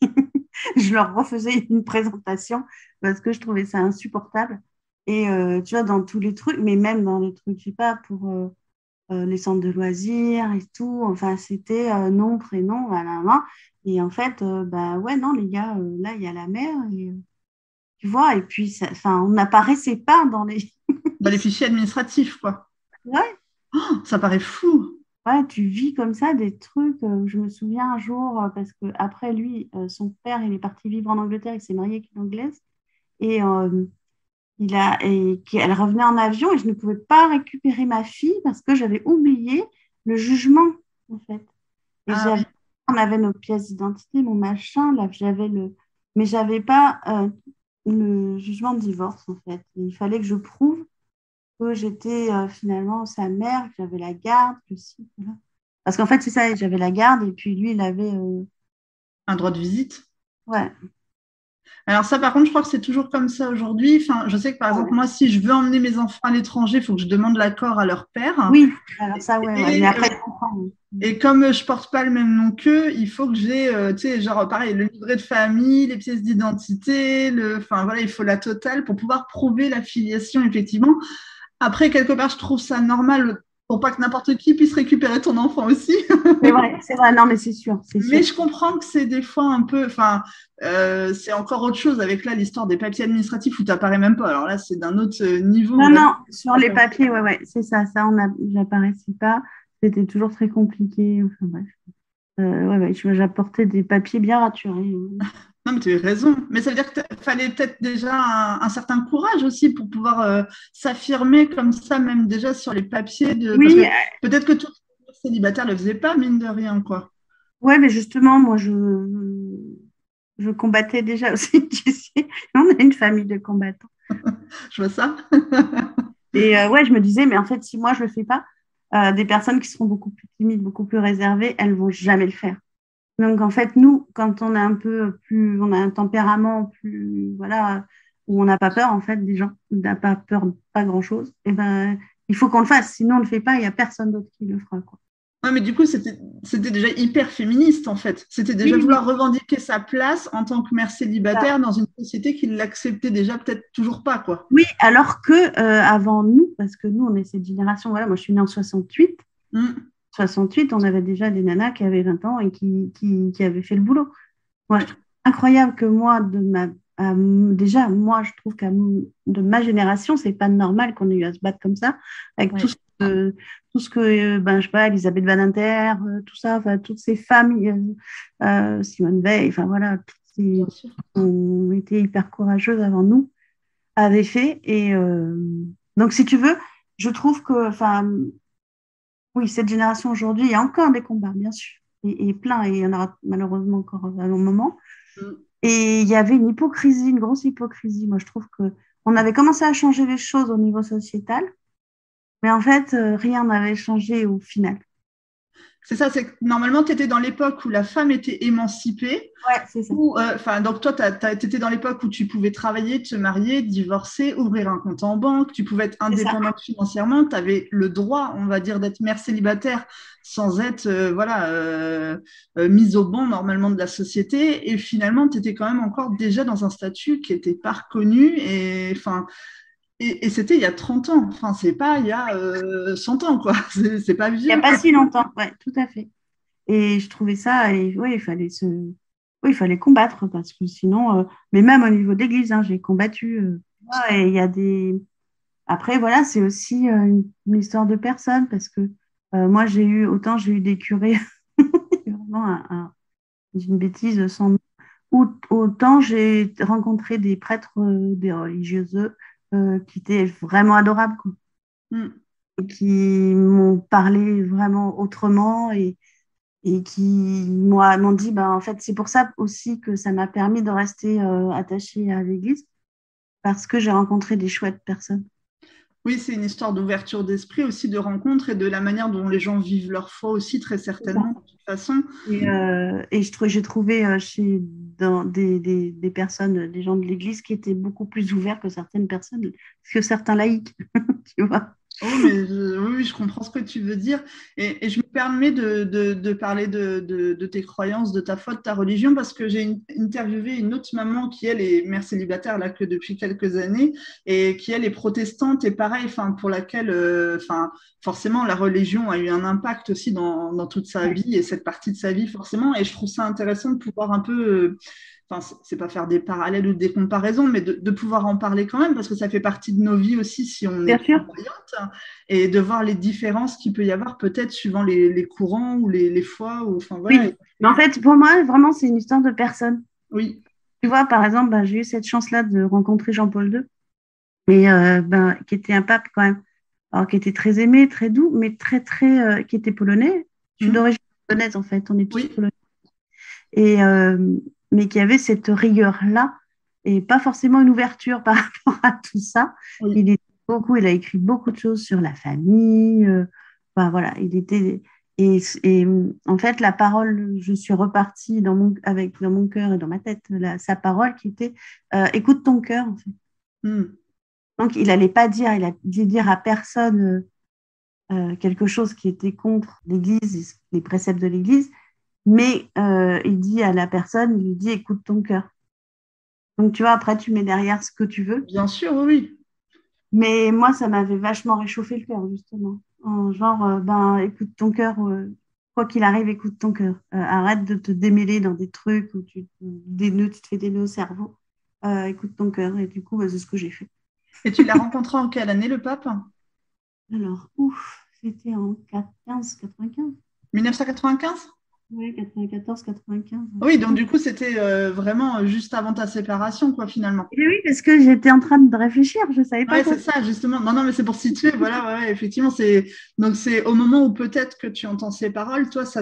B: Je leur refaisais une présentation parce que je trouvais ça insupportable. Et tu vois, dans tous les trucs, mais même dans les trucs, je sais pas, pour les centres de loisirs et tout, enfin, c'était nom, prénom, voilà, voilà. Et en fait, bah ouais, non, les gars, là, il y a la mère, et, tu vois, et puis, enfin, on n'apparaissait pas dans les.
A: Dans les fichiers administratifs, quoi.
B: Ouais,
A: Oh, ça paraît fou.
B: ouais, tu vis comme ça des trucs. Je me souviens un jour, parce que après lui, son père, il est parti vivre en Angleterre, il s'est marié avec une Anglaise. Et elle revenait en avion et je ne pouvais pas récupérer ma fille parce que j'avais oublié le jugement, en fait. Et
A: Ah oui.
B: on avait nos pièces d'identité, mon machin, là, mais j'avais pas le jugement de divorce, en fait. Et il fallait que je prouve que j'étais finalement sa mère, que j'avais la garde, que si, voilà. Parce qu'en fait, c'est ça, j'avais la garde et puis lui, il avait,
A: Un droit de visite.
B: ouais,
A: Alors ça, par contre, je crois que c'est toujours comme ça aujourd'hui. Enfin, je sais que, par exemple,
B: ouais.
A: moi, si je veux emmener mes enfants à l'étranger, il faut que je demande l'accord à leur père.
B: Oui, alors ça, ouais. Mais
A: Et,
B: après, je comprends.
A: et comme je porte pas le même nom qu'eux, il faut que j'ai, tu sais, genre, pareil, le livret de famille, les pièces d'identité, enfin, voilà, il faut la totale pour pouvoir prouver la filiation, effectivement. Après, quelque part, je trouve ça normal pour pas que n'importe qui puisse récupérer ton enfant aussi.
B: C'est vrai, non, mais c'est sûr, c'est
A: Mais
B: sûr.
A: je comprends que c'est des fois un peu, enfin, c'est encore autre chose avec là l'histoire des papiers administratifs où tu n'apparais même pas. Alors là, c'est d'un autre niveau, on
B: Non,
A: va dire.
B: non, sur les papiers, ouais, c'est ça, j'apparaissais pas. C'était toujours très compliqué. Enfin bref. J'apportais des papiers bien raturés.
A: Non, mais tu as raison. Mais ça veut dire qu'il fallait peut-être déjà un certain courage aussi pour pouvoir s'affirmer comme ça, même déjà sur les papiers parce que
B: Oui,
A: peut-être que tous les célibataires ne le faisaient pas, mine de rien, quoi.
B: ouais, mais justement, moi, je combattais déjà aussi, tu sais. On a une famille de combattants.
A: Je vois ça.
B: Et ouais, je me disais, mais en fait, si moi, je le fais pas, des personnes qui seront beaucoup plus timides, beaucoup plus réservées, elles vont jamais le faire. Donc, en fait, nous, quand on est un peu plus, on a un tempérament plus, voilà, où on n'a pas peur, en fait, des gens, on n'a pas peur de pas grand-chose, et ben, il faut qu'on le fasse. Sinon, on ne le fait pas, il n'y a personne d'autre qui le fera, quoi.
A: Ouais, mais du coup, c'était déjà hyper féministe, en fait. C'était déjà
B: Oui,
A: vouloir revendiquer sa place en tant que mère célibataire dans une société qui l'acceptait déjà peut-être toujours pas, quoi.
B: oui, alors que avant nous, parce que nous, on est cette génération, voilà, moi, je suis née en 68.
A: Mm.
B: 68, on avait déjà des nanas qui avaient 20 ans et qui avaient fait le boulot. Moi, je
A: Ouais,
B: trouve incroyable que moi, déjà, moi, je trouve de ma génération, c'est pas normal qu'on ait eu à se battre comme ça, avec
A: ouais,
B: tout ce que ben, je sais pas, Elisabeth Badinter, tout ça, enfin, toutes ces femmes, Simone Veil, enfin voilà, toutes ces
A: bien sûr.
B: ont été hyper courageuses avant nous, avaient fait. Et donc, si tu veux, je trouve que, enfin, oui, cette génération aujourd'hui, il y a encore des combats, bien sûr, et plein, et il y en aura malheureusement encore à un long moment.
A: Mm.
B: Et il y avait une hypocrisie, une grosse hypocrisie. Moi, je trouve que on avait commencé à changer les choses au niveau sociétal, mais en fait, rien n'avait changé au final.
A: C'est ça, c'est que normalement, tu étais dans l'époque où la femme était émancipée.
B: Ouais, c'est ça.
A: Donc toi, tu étais dans l'époque où tu pouvais travailler, te marier, divorcer, ouvrir un compte en banque, tu pouvais être
B: C'est ça.
A: indépendante financièrement, tu avais le droit, on va dire, d'être mère célibataire sans être voilà, mise au banc normalement de la société. Et finalement, tu étais quand même encore déjà dans un statut qui n'était pas reconnu. Et, enfin, Et c'était il y a 30 ans. Enfin, c'est pas il y a 100 ans, quoi. C'est pas
B: Il n'y a
A: vieux.
B: pas si longtemps, ouais, tout à fait. Et je trouvais ça, et ouais, il fallait combattre parce que sinon, mais même au niveau de l'Église, hein, j'ai combattu. Ouais, et il y a des. Après, voilà, c'est aussi une histoire de personnes parce que moi, j'ai eu des curés, vraiment une bêtise sans nom. Autant j'ai rencontré des prêtres, des religieuses qui étaient vraiment adorables, quoi,
A: Mm.
B: et qui m'ont parlé vraiment autrement et qui m'ont dit, bah, en fait, c'est pour ça aussi que ça m'a permis de rester attachée à l'Église parce que j'ai rencontré des chouettes personnes.
A: Oui, c'est une histoire d'ouverture d'esprit aussi, de rencontre et de la manière dont les gens vivent leur foi aussi, très certainement, de toute façon.
B: J'ai trouvé dans des personnes, des gens de l'Église qui étaient beaucoup plus ouverts que certaines personnes, que certains laïcs, tu vois.
A: Oh, mais oui, oui, je comprends ce que tu veux dire. Et je me permets de parler de tes croyances, de ta foi, de ta religion, parce que j'ai interviewé une autre maman qui, elle, est mère célibataire là que depuis quelques années, et qui, elle, est protestante, et pareil, enfin, pour laquelle, enfin, forcément, la religion a eu un impact aussi dans toute sa
B: Ouais.
A: vie, et cette partie de sa vie, forcément. Et je trouve ça intéressant de pouvoir un peu enfin, c'est pas faire des parallèles ou des comparaisons, mais de pouvoir en parler quand même, parce que ça fait partie de nos vies aussi si on
B: Bien
A: n'est pas
B: sûr.
A: croyante, et de voir les différences qu'il peut y avoir peut-être suivant les courants ou les fois, ou enfin voilà.
B: Oui. Mais en fait, pour moi, vraiment, c'est une histoire de personne.
A: Oui.
B: Tu vois, par exemple, ben, j'ai eu cette chance-là de rencontrer Jean-Paul II, mais ben, qui était un pape quand même, alors qui était très aimé, très doux, mais qui était polonais. Je suis
A: Hmm.
B: d'origine polonaise, en fait, on est tous
A: Oui.
B: polonais. Et, mais qui avait cette rigueur-là et pas forcément une ouverture par rapport à tout ça.
A: Oui.
B: Il a écrit beaucoup de choses sur la famille. Enfin, voilà, et en fait, la parole, je suis repartie dans mon cœur et dans ma tête, sa parole qui était écoute ton cœur, en fait.
A: Hmm.
B: Donc, il a dit dire à personne quelque chose qui était contre l'Église, les préceptes de l'Église, mais il dit à la personne, il lui dit écoute ton cœur. Donc, tu vois, après, tu mets derrière ce que tu veux.
A: Bien sûr, oui.
B: Mais moi, ça m'avait vachement réchauffé le cœur, justement. En genre, ben, écoute ton cœur, quoi qu'il arrive, écoute ton cœur. Arrête de te démêler dans des trucs où tu te fais des nœuds au cerveau. Écoute ton cœur. Et du coup, ben, c'est ce que j'ai fait.
A: Et tu l'as rencontré en quelle année, le pape?
B: Alors, ouf, c'était en 95.
A: 1995?
B: Ouais, 94, 95.
A: Oui, donc du coup, c'était vraiment juste avant ta séparation, quoi, finalement.
B: Et oui, parce que j'étais en train de réfléchir, je ne savais pas
A: Ouais,
B: quoi
A: c'est
B: faire.
A: ça, justement. Non, non, mais c'est pour situer, voilà, ouais, ouais, effectivement, c'est donc c'est au moment où peut-être que tu entends ces paroles, toi, ça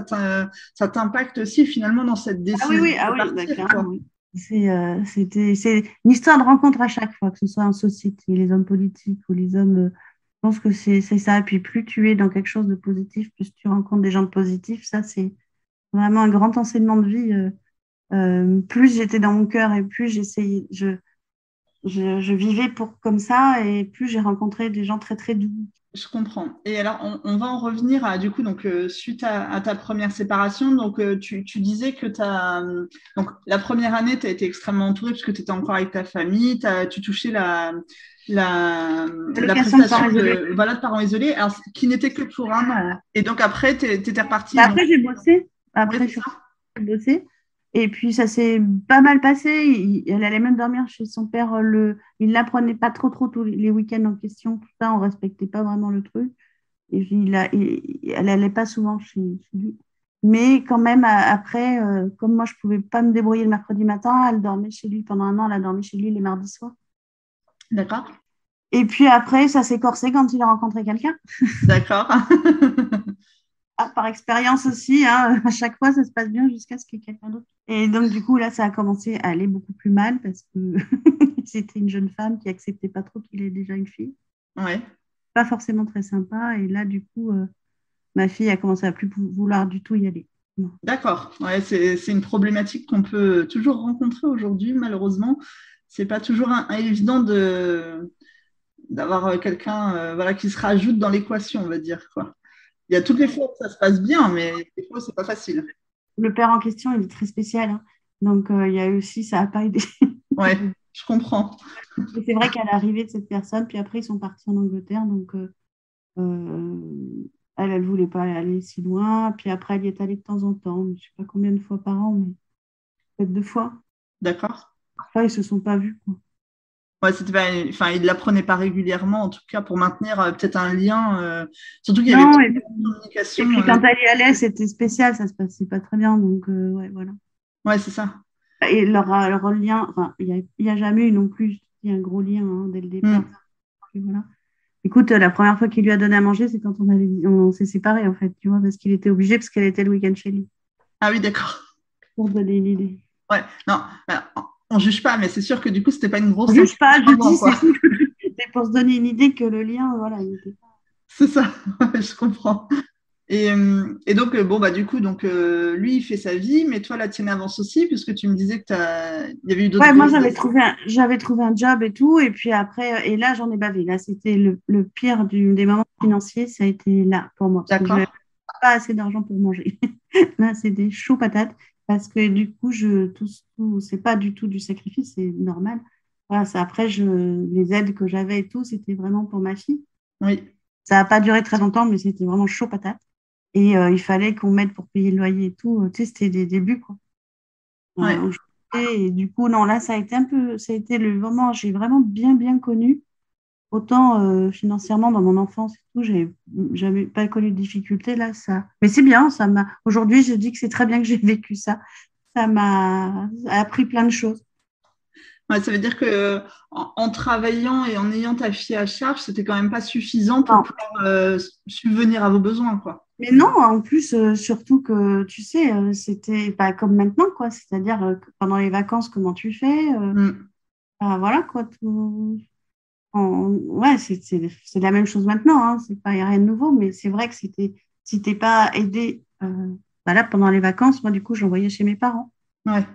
A: t'impacte aussi finalement dans cette décision
B: Ah
A: de
B: oui, bah,
A: partir,
B: clairement,
A: quoi.
B: oui. C'est une histoire de rencontre à chaque fois, que ce soit en société, les hommes politiques ou les hommes. Je pense que c'est ça. Et puis plus tu es dans quelque chose de positif, plus tu rencontres des gens positifs. Ça, c'est vraiment un grand enseignement de vie. Plus j'étais dans mon cœur et plus j'essayais, je vivais pour comme ça et plus j'ai rencontré des gens très très doux.
A: Je comprends. Et alors, on va en revenir à, du coup, donc, suite à ta première séparation, donc, tu disais que donc, la première année, tu as été extrêmement entourée parce que tu étais encore avec ta famille, tu touchais la
B: Allocation de
A: prestation
B: parents isolés.
A: voilà, de parents isolés, alors, qui n'était que pour un an. Et donc, après, tu étais reparti.
B: Bah,
A: Donc,
B: après, j'ai bossé.
A: oui,
B: Après,
A: c'est
B: je suis
A: ça.
B: bossé. Et puis, ça s'est pas mal passé. Elle allait même dormir chez son père. Il la prenait pas trop tous les week-ends en question. Tout ça, on respectait pas vraiment le truc. Et puis, elle allait pas souvent chez lui. Mais quand même, après, comme moi, je pouvais pas me débrouiller le mercredi matin, elle dormait chez lui pendant un an. Elle a dormi chez lui les mardis soirs.
A: D'accord.
B: Et puis après, ça s'est corsé quand il a rencontré quelqu'un.
A: D'accord.
B: Ah, par expérience aussi, hein, à chaque fois, ça se passe bien jusqu'à ce qu'il y ait quelqu'un d'autre. Et donc, du coup, là, ça a commencé à aller beaucoup plus mal parce que c'était une jeune femme qui acceptait pas trop qu'il ait déjà une fille.
A: Ouais.
B: Pas forcément très sympa. Et là, du coup, ma fille a commencé à plus vouloir du tout y aller. Non.
A: D'accord. Ouais, c'est une problématique qu'on peut toujours rencontrer aujourd'hui, malheureusement. C'est pas toujours évident d'avoir quelqu'un voilà, qui se rajoute dans l'équation, on va dire, quoi. Il y a toutes les fois où ça se passe bien, mais des fois, c'est pas facile.
B: Le père en question, il est très spécial, hein. Donc, il y a aussi, ça n'a pas aidé.
A: Ouais. je comprends.
B: Et c'est vrai qu'à l'arrivée de cette personne, puis après, ils sont partis en Angleterre, donc elle, elle voulait pas aller si loin. Puis après, elle y est allée de temps en temps, je sais pas combien de fois par an, mais peut-être 2 fois.
A: D'accord.
B: Enfin, ils se sont pas vus, quoi.
A: Ouais, c'était pas, enfin, il l'apprenait pas régulièrement, en tout cas, pour maintenir peut-être un lien. Surtout qu'il y avait pas
B: Non,
A: de
B: et
A: communication.
B: puis quand elle y allait, c'était spécial, ça se passait pas très bien, donc ouais, voilà.
A: Ouais, c'est ça.
B: Et leur lien, enfin, il y a jamais eu non plus, il y a un gros lien hein, dès le départ.
A: Hmm.
B: Et voilà. Écoute, la première fois qu'il lui a donné à manger, c'est quand on s'est séparés, en fait, tu vois, parce qu'il était obligé, parce qu'elle était le week-end chez lui,
A: Ah oui, d'accord.
B: pour donner une idée.
A: Ouais, non, bah, on juge pas, mais c'est sûr que du coup, c'était pas une grosse
B: Je juge pas, je
A: avant,
B: dis,
A: quoi.
B: c'est pour se donner une idée que le lien, voilà, il était pas.
A: C'est ça, ouais, je comprends. Et donc, bon, bah, du coup, donc, lui, il fait sa vie, mais toi, la tienne avance aussi, puisque tu me disais il y avait eu d'autres
B: Ouais, moi,
A: grosses.
B: j'avais trouvé un job et tout, et puis après, et là, j'en ai bavé. Là, c'était le pire des moments financiers, ça a été là pour moi, parce que je n'avais
A: D'accord.
B: pas assez d'argent pour manger. Là, c'est des choux patates, parce que du coup, c'est pas du tout du sacrifice, c'est normal. Voilà, après, les aides que j'avais et tout, c'était vraiment pour ma fille.
A: Oui,
B: Ça n'a pas duré très longtemps, mais c'était vraiment chaud patate. Et il fallait qu'on m'aide pour payer le loyer et tout. Tu sais, c'était des débuts, quoi.
A: ouais.
B: On jouait, et du coup, non, là, ça a été le moment, j'ai vraiment bien, bien connu. Autant financièrement, dans mon enfance et tout, j'ai jamais pas connu de difficultés, là, ça. Mais c'est bien, Aujourd'hui, je dis que c'est très bien que j'ai vécu ça. Ça m'a appris plein de choses.
A: Ouais, ça veut dire que en travaillant et en ayant ta fille à charge, c'était quand même pas suffisant pour
B: Non.
A: pouvoir subvenir à vos besoins, quoi.
B: Mais non, en plus, surtout que, tu sais, c'était pas comme maintenant, quoi. C'est-à-dire que pendant les vacances, comment tu fais?
A: Mm.
B: Voilà, quoi. Ouais, c'est la même chose maintenant, hein. C'est pas, y a rien de nouveau, mais c'est vrai que si t'es pas aidé, bah là, pendant les vacances, moi, du coup, j'envoyais chez mes parents.
A: Ouais,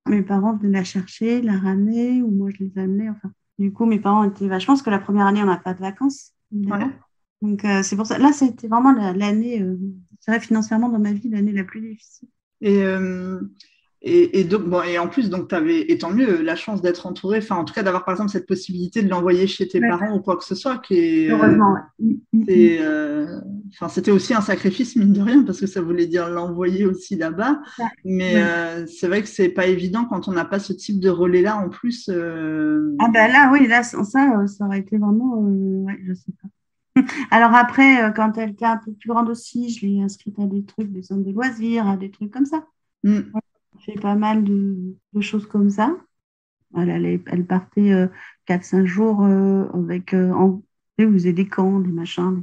B: Mes parents venaient la chercher, la ramener, ou moi, je les amenais, enfin. Du coup, mes parents étaient vachement, parce que la première année, on n'a pas de vacances,
A: ouais.
B: évidemment. Donc, c'est pour ça. Là, c'était vraiment l'année, je dirais financièrement dans ma vie, l'année la plus difficile.
A: Et, euh, et donc, bon, et en plus, donc, tu avais, et tant mieux, la chance d'être entouré, enfin, en tout cas, d'avoir par exemple cette possibilité de l'envoyer chez tes
B: Ouais.
A: parents ou quoi que ce soit, qui est,
B: Heureusement, ouais.
A: c'est, enfin, c'était aussi un sacrifice, mine de rien, parce que ça voulait dire l'envoyer aussi là-bas.
B: C'est ça.
A: Mais
B: Ouais.
A: c'est vrai que c'est pas évident quand on n'a pas ce type de relais-là en plus.
B: Ah ben là, oui, là, ça aurait été vraiment, ouais, je sais pas. Alors après, quand elle était un peu plus grande aussi, je l'ai inscrite à des trucs, des centres de loisirs, à des trucs comme ça.
A: Hmm.
B: J'ai fait pas mal de choses comme ça. Elle partait 4-5 jours tu sais, vous faisiez des camps, des machins.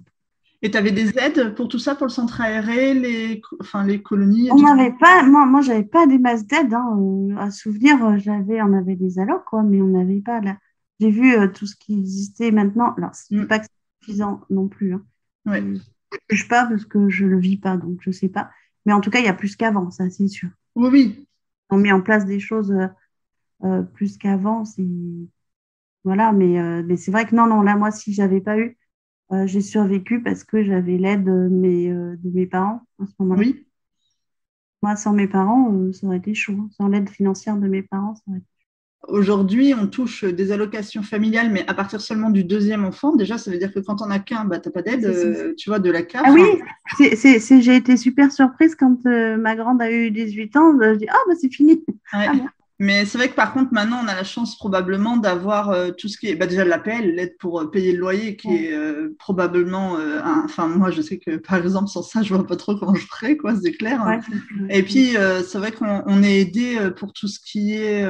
A: Et tu avais des aides pour tout ça, pour le centre aéré, enfin, les colonies et
B: On
A: tout ça?
B: n'avait pas, moi, j'avais pas des masses d'aide, hein, à souvenir, on avait des allocs, quoi, mais on n'avait pas là. J'ai vu tout ce qui existait maintenant. Alors, je dis
A: Hmm.
B: pas que c'est suffisant non plus, hein.
A: Ouais.
B: Je ne juge pas parce que je le vis pas, donc je sais pas. Mais en tout cas, il y a plus qu'avant, ça, c'est sûr.
A: Oui, oui.
B: On met en place des choses plus qu'avant, voilà. Mais c'est vrai que non, non, là, moi, si j'avais pas eu, j'ai survécu parce que j'avais l'aide de mes parents à ce moment-là.
A: Oui.
B: Moi, sans mes parents, ça aurait été chaud, hein. Sans l'aide financière de mes parents, ça aurait été.
A: Aujourd'hui, on touche des allocations familiales, mais à partir seulement du deuxième enfant. Déjà, ça veut dire que quand on a qu'un, bah, tu n'as pas d'aide,
B: C'est ça.
A: tu vois, de la
B: Ah
A: CAF.
B: oui, j'ai été super surprise quand ma grande a eu 18 ans. Je dis, ah, bah, c'est fini.
A: Ouais.
B: Ah bon?
A: Mais c'est vrai que par contre, maintenant, on a la chance probablement d'avoir tout ce qui est, bah, déjà l'APL, l'aide pour payer le loyer, qui
B: Ouais.
A: est probablement, enfin, moi, je sais que par exemple, sans ça, je vois pas trop comment je ferais, quoi, c'est clair.
B: Ouais, c'est ça, ouais.
A: Et puis, c'est vrai qu'on est aidé pour tout ce qui est,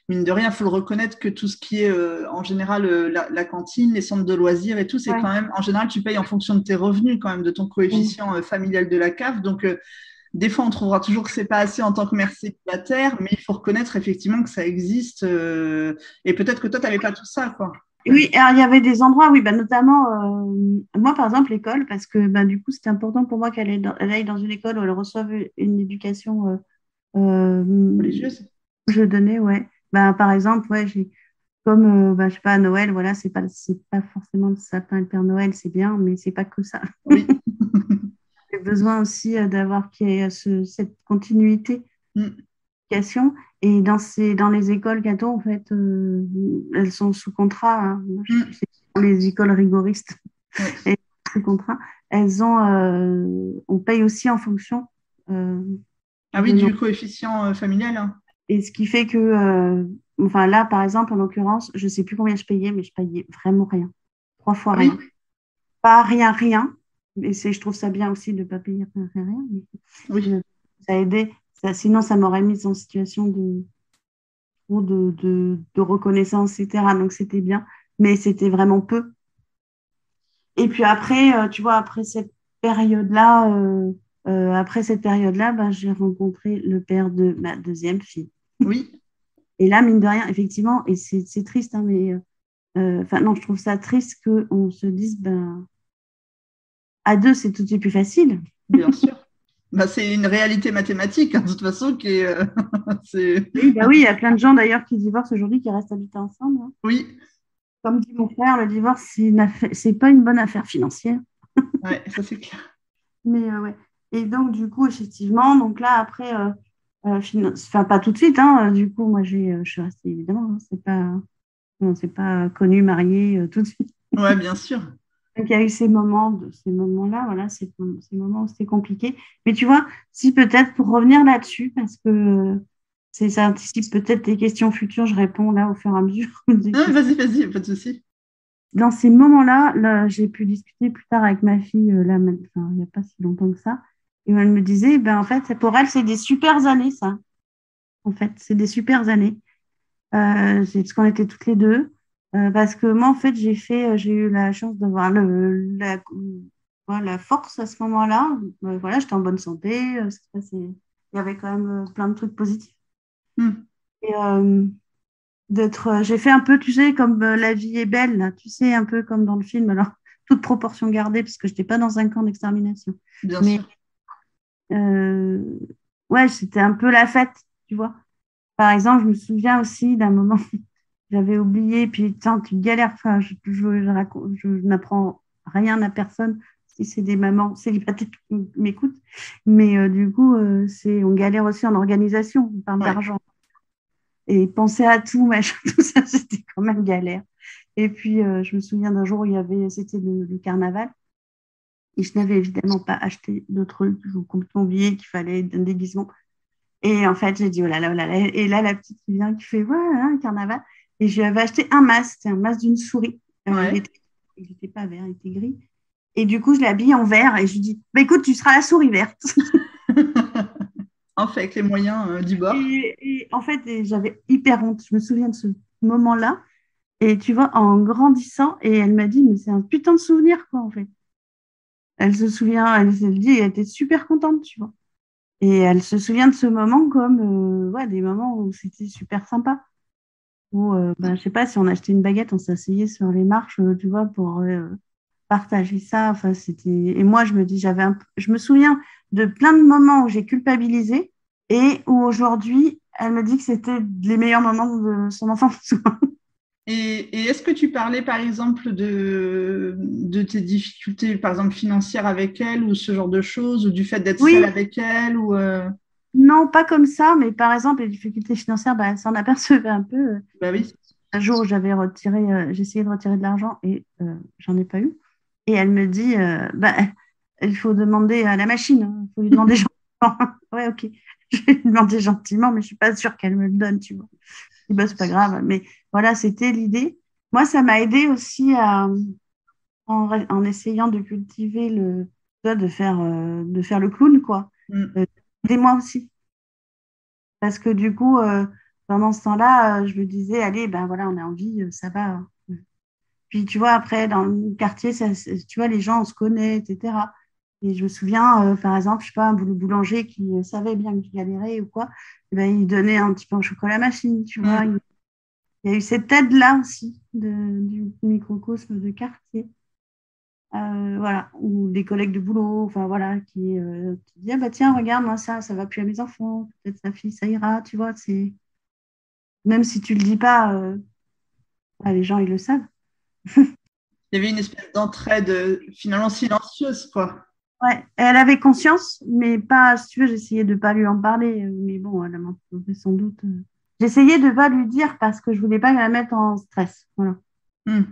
A: mine de rien, il faut le reconnaître que tout ce qui est, en général, la cantine, les centres de loisirs et tout, c'est
B: Ouais.
A: quand même, en général, tu payes en fonction de tes revenus, quand même, de ton
B: Mm.
A: coefficient familial de la CAF. Donc, des fois, on trouvera toujours que c'est pas assez en tant que mère célibataire, mais il faut reconnaître effectivement que ça existe. Et peut-être que toi, tu n'avais pas tout ça, quoi.
B: Oui, alors il y avait des endroits, oui, bah, notamment, moi par exemple, l'école, parce que bah, du coup, c'était important pour moi elle aille dans une école où elle reçoive une éducation
A: Religieuse.
B: je donnais, ouais. Bah, par exemple, ouais, comme, bah, je sais pas, à Noël, voilà, c'est pas forcément le sapin et le Père Noël, c'est bien, mais c'est pas que ça.
A: Oui.
B: J'ai besoin aussi d'avoir qu'il y ait cette continuité
A: Mm.
B: d'éducation. Et dans les écoles catho, en fait, elles sont sous contrat, hein. Moi,
A: Mm.
B: c'est dans les écoles rigoristes
A: Oui.
B: et sous contrat. On paye aussi en fonction
A: Ah oui,
B: de nos.
A: du coefficient familial, hein.
B: Et ce qui fait que, enfin là, par exemple, en l'occurrence, je ne sais plus combien je payais, mais je payais vraiment rien. 3 fois
A: Ah oui,
B: rien. Pas rien, rien. Et je trouve ça bien aussi de ne pas payer rien, rien.
A: oui,
B: Mais ça a aidé. Sinon, ça m'aurait mise en situation de reconnaissance, etc. Donc, c'était bien. Mais c'était vraiment peu. Et puis après, tu vois, après cette période-là, ben, j'ai rencontré le père de ma deuxième fille.
A: oui,
B: Et là, mine de rien, effectivement, et c'est triste, hein, mais enfin, non, je trouve ça triste qu'on se dise, ben, à deux, c'est tout de suite plus facile.
A: bien sûr. Bah, c'est une réalité mathématique, hein, de toute façon, qui est, c'est...
B: Oui, bah oui, il y a plein de gens d'ailleurs qui divorcent aujourd'hui, qui restent habités ensemble, hein.
A: Oui,
B: Comme dit mon frère, le divorce, c'est pas une bonne affaire financière.
A: ouais, ça c'est clair.
B: Mais ouais. Et donc, du coup, effectivement, donc là, après, enfin, pas tout de suite, hein, du coup, moi, je suis restée, évidemment, hein, on s'est pas connus, mariés tout de suite.
A: Ouais, bien sûr.
B: Donc, il y a eu ces moments-là, voilà, ces moments où c'était compliqué. Mais tu vois, si peut-être pour revenir là-dessus, parce que ça anticipe peut-être tes questions futures, je réponds là au fur et à mesure des
A: Non,
B: questions.
A: vas-y, vas-y, pas de souci.
B: Dans ces moments-là, là, j'ai pu discuter plus tard avec ma fille, là, enfin, il n'y a pas si longtemps que ça, et elle me disait, ben, en fait, pour elle, c'est des super années, ça. En fait, c'est des super années. C'est parce qu'on était toutes les deux. Parce que moi, en fait, j'ai eu la chance d'avoir la force à ce moment-là. Voilà, j'étais en bonne santé. Il y avait quand même plein de trucs positifs.
A: Hmm.
B: Et j'ai fait un peu, tu sais, comme La vie est belle, là, tu sais, un peu comme dans le film. Alors, toute proportion gardée, parce que je n'étais pas dans un camp d'extermination.
A: Bien
B: Mais
A: sûr.
B: euh, ouais, c'était un peu la fête, tu vois. Par exemple, je me souviens aussi d'un moment. J'avais oublié, puis tiens, tu galères. Enfin, je n'apprends rien à personne si c'est des mamans célibataires qui m'écoutent. Mais du coup, on galère aussi en organisation, on parle
A: Ouais.
B: d'argent. Et penser à tout, machin, tout ça, c'était quand même galère. Et puis, je me souviens d'un jour où c'était le carnaval. Et je n'avais évidemment pas acheté de trucs. J'ai complètement oublié qu'il fallait un déguisement. Et en fait, j'ai dit, oh là là, oh là là. Et là, la petite qui vient, qui fait, voilà, un carnaval. Et je lui avais acheté un masque, c'était un masque d'une souris.
A: Ouais.
B: Il était pas vert, il était gris. Et du coup, je l'ai habillé en vert et je lui dis, bah, écoute, tu seras la souris verte.
A: En fait, avec les moyens du bord.
B: Et en fait, j'avais hyper honte. Je me souviens de ce moment-là. Et tu vois, en grandissant, et elle m'a dit, mais c'est un putain de souvenir, quoi, en fait. Elle se souvient, elle se dit, elle était super contente, tu vois. Et elle se souvient de ce moment comme ouais, des moments où c'était super sympa. Où, ben, je sais pas, si on achetait une baguette, on s'asseyait sur les marches, tu vois, pour partager ça. Enfin, c'était. Et moi, je me souviens de plein de moments où j'ai culpabilisé et où aujourd'hui, elle me dit que c'était les meilleurs moments de son enfance.
A: Et est-ce que tu parlais, par exemple, de tes difficultés, par exemple, financières avec elle ou ce genre de choses, ou du fait d'être seule
B: Oui,
A: avec elle ou
B: non, pas comme ça, mais par exemple, les difficultés financières, ben, elle s'en apercevait un peu.
A: Bah oui,
B: Un jour où j'ai essayé de retirer de l'argent et j'en ai pas eu. Et elle me dit, bah, il faut demander à la machine, hein. Il faut lui demander gentiment. Ouais, ok. Je vais lui demander gentiment, mais je suis pas sûre qu'elle me le donne, tu vois. Et bah, c'est pas grave. Mais voilà, c'était l'idée. Moi, ça m'a aidé aussi en essayant de cultiver tu vois, de faire le clown, quoi.
A: mm,
B: Aidez-moi aussi. Parce que du coup, pendant ce temps-là, je me disais, allez, ben voilà, on est en vie, ça va, hein. Puis tu vois, après, dans le quartier, tu vois, les gens, on se connaît, etc. Et je me souviens, par exemple, je sais pas, un boulanger qui savait bien que je galérais ou quoi, eh ben, il donnait un petit peu au chocolat machine, tu vois.
A: mm.
B: Il y a eu cette aide-là aussi du microcosme de quartier. Voilà, ou des collègues de boulot, enfin voilà, qui disent, ah, bah tiens, regarde, moi ça va plus à mes enfants, peut-être sa fille, ça ira, tu vois, même si tu le dis pas, bah, les gens, ils le savent.
A: Il y avait une espèce d'entraide finalement silencieuse, quoi.
B: Ouais, elle avait conscience, mais pas, si tu veux, j'essayais de pas lui en parler. Mais bon, elle m'a sans doute. J'essayais de pas lui dire parce que je voulais pas la mettre en stress. Voilà.
A: Hmm.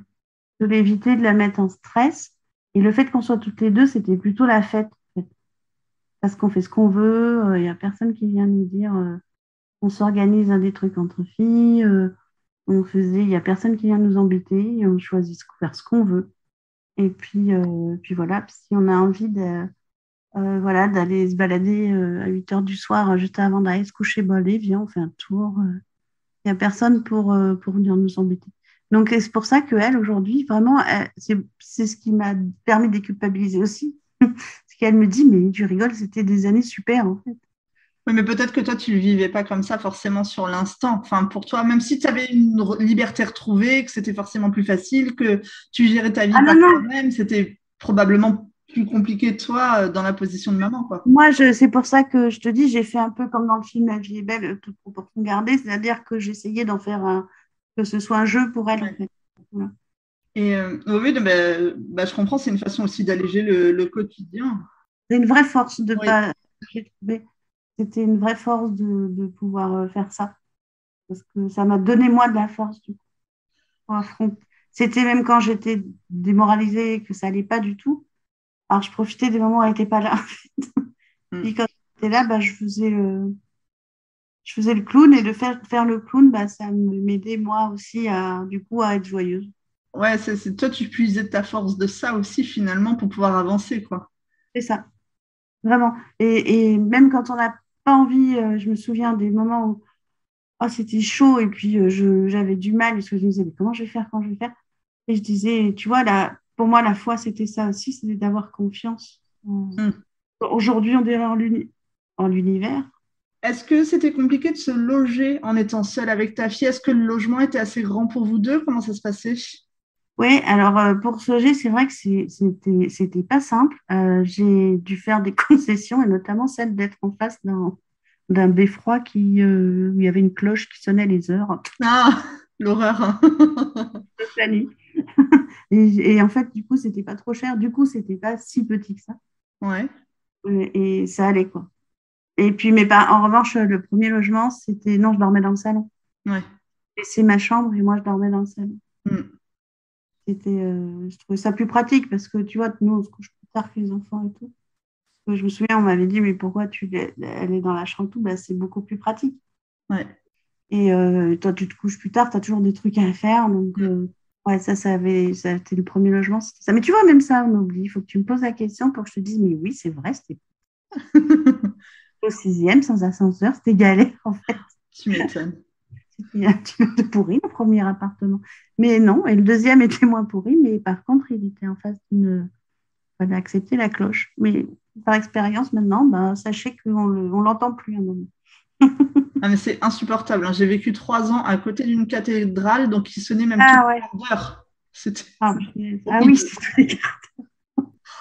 B: Je voulais éviter de la mettre en stress. Et le fait qu'on soit toutes les deux, c'était plutôt la fête, en fait. Parce qu'on fait ce qu'on veut. Il y a personne qui vient nous dire on s'organise des trucs entre filles. Il y a personne qui vient nous embêter. Et on choisit de faire ce qu'on veut. Et puis voilà, si on a envie voilà, d'aller se balader à 8 heures du soir, juste avant d'aller se coucher, bon, allez, viens, on fait un tour. Il n'y a personne pour venir nous embêter. Donc, et c'est pour ça qu'elle, aujourd'hui, vraiment, c'est ce qui m'a permis de déculpabiliser aussi. Parce qu'elle me dit, mais tu rigoles, c'était des années super, en fait.
A: Oui, mais peut-être que toi, tu ne le vivais pas comme ça forcément sur l'instant. Enfin, pour toi, même si tu avais une liberté retrouvée, que c'était forcément plus facile, que tu gérais ta vie
B: Ah
A: par
B: non, non,
A: toi-même, c'était probablement plus compliqué, toi, dans la position de maman, quoi.
B: moi, c'est pour ça que je te dis, j'ai fait un peu comme dans le film La vie est belle, toute proportion gardée, c'est-à-dire que j'essayais d'en faire que ce soit un jeu pour elle, en
A: Ouais.
B: fait. Voilà.
A: Et oui, je comprends, c'est une façon aussi d'alléger le quotidien.
B: C'est une vraie force de
A: Oui,
B: pas. J'ai trouvé, c'était une vraie force de pouvoir faire ça. Parce que ça m'a donné, moi, de la force, du coup, pour affronter. C'était même quand j'étais démoralisée, que ça allait pas du tout. Alors, je profitais des moments où elle n'était pas là.
A: mm.
B: Puis quand elle était là, bah, je faisais le clown et de faire le clown, bah, ça m'aidait moi aussi du coup, à être joyeuse.
A: Ouais, toi, tu puisais de ta force de ça aussi, finalement, pour pouvoir avancer, quoi.
B: C'est ça, vraiment. Et même quand on n'a pas envie, je me souviens des moments où oh, c'était chaud et puis j'avais du mal parce que je me disais, mais comment je vais faire, comment je vais faire? Et je disais, tu vois, pour moi, la foi, c'était ça aussi, c'était d'avoir confiance.
A: Mm.
B: Aujourd'hui, on dirait en l'univers.
A: Est-ce que c'était compliqué de se loger en étant seule avec ta fille? Est-ce que le logement était assez grand pour vous deux? Comment ça se passait?
B: Oui, alors pour ce jet, c'est vrai que c'était pas simple. J'ai dû faire des concessions et notamment celle d'être en face d'un beffroi où il y avait une cloche qui sonnait les heures
A: Ah, l'horreur, hein.
B: de la nuit. Et en fait, du coup, c'était pas trop cher. Du coup, c'était pas si petit que ça.
A: Ouais,
B: Et ça allait, quoi. Et puis, mais pas, en revanche, le premier logement, c'était, non, je dormais dans le salon.
A: ouais.
B: Et c'est ma chambre et moi, je dormais dans le salon.
A: Mm.
B: Je trouvais ça plus pratique parce que, tu vois, nous, on se couche plus tard que les enfants et tout. Je me souviens, on m'avait dit, mais pourquoi elle est dans la chambre tout? Bah, c'est beaucoup plus pratique.
A: Ouais.
B: Et toi, tu te couches plus tard, tu as toujours des trucs à faire. Donc,
A: Mm.
B: ouais, ça a été le premier logement, c'était ça. Mais tu vois, même ça, on oublie. Il faut que tu me poses la question pour que je te dise, mais oui, c'est vrai, c'était au sixième, sans ascenseur, c'était galère, en fait.
A: Tu m'étonnes.
B: C'était un petit peu pourri, le premier appartement. Mais non, et le deuxième était moins pourri, mais par contre, il était en face d'une. Il fallait accepter la cloche. Mais par expérience, maintenant, ben, sachez on l'entend plus un moment.
A: Ah, mais c'est insupportable, hein. J'ai vécu 3 ans à côté d'une cathédrale, donc il sonnait même toutes
B: Ah
A: les
B: ouais.
A: quarts d'heure. C'était
B: Ah, ah oui,
A: horrible.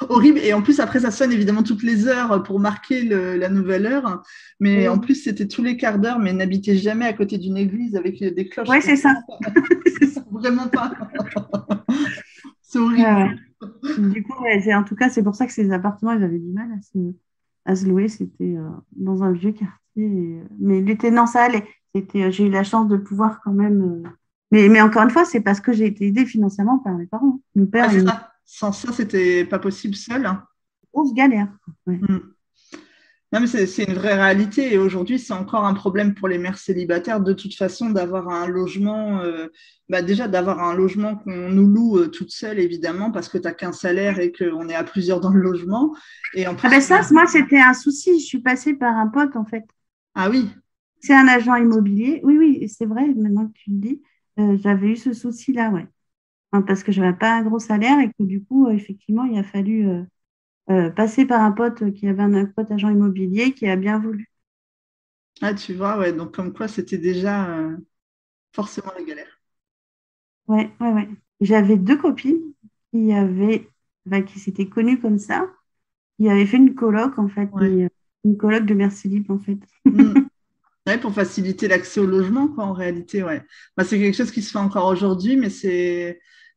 A: Horrible. Et en plus, après, ça sonne évidemment toutes les heures pour marquer la nouvelle heure. Mais en
B: oui.
A: plus, c'était tous les quarts d'heure, mais n'habitez jamais à côté d'une église avec des cloches.
B: Ouais, c'est ça. C'est ça.
A: Vraiment pas. C'est
B: Ouais,
A: horrible.
B: ouais. Du coup, ouais, en tout cas, c'est pour ça que ces appartements, ils avaient du mal à se louer. C'était dans un vieux quartier. Mais il était, non, ça allait. J'ai eu la chance de pouvoir quand même. Mais encore une fois, c'est parce que j'ai été aidée financièrement par mes parents. Mon
A: Ouais,
B: père, il y
A: c'est
B: a une
A: ça. Sans ça, c'était pas possible seul, hein.
B: grosse galère. Ouais.
A: Mm. Non, mais c'est une vraie réalité. Et aujourd'hui, c'est encore un problème pour les mères célibataires, de toute façon, d'avoir un logement, déjà d'avoir un logement qu'on nous loue toute seule, évidemment, parce que tu n'as qu'un salaire et qu'on est à plusieurs dans le logement. Et en
B: Ah
A: plus,
B: ben ça, moi, c'était un souci. Je suis passée par un pote, en fait.
A: ah oui,
B: C'est un agent immobilier. Oui, oui, c'est vrai, maintenant que tu le dis. J'avais eu ce souci-là, ouais. Hein, parce que je n'avais pas un gros salaire et que du coup, effectivement, il a fallu passer par un pote qui avait un pote agent immobilier qui a bien voulu.
A: ah, tu vois, ouais, donc comme quoi c'était déjà forcément la galère.
B: Ouais, ouais, ouais. J'avais deux copines qui s'étaient connues comme ça, qui avaient fait une coloc, en fait,
A: Ouais.
B: mais une coloc de Merci Libre, en fait.
A: Mm. Ouais, pour faciliter l'accès au logement, quoi, en réalité, ouais. Bah, c'est quelque chose qui se fait encore aujourd'hui, mais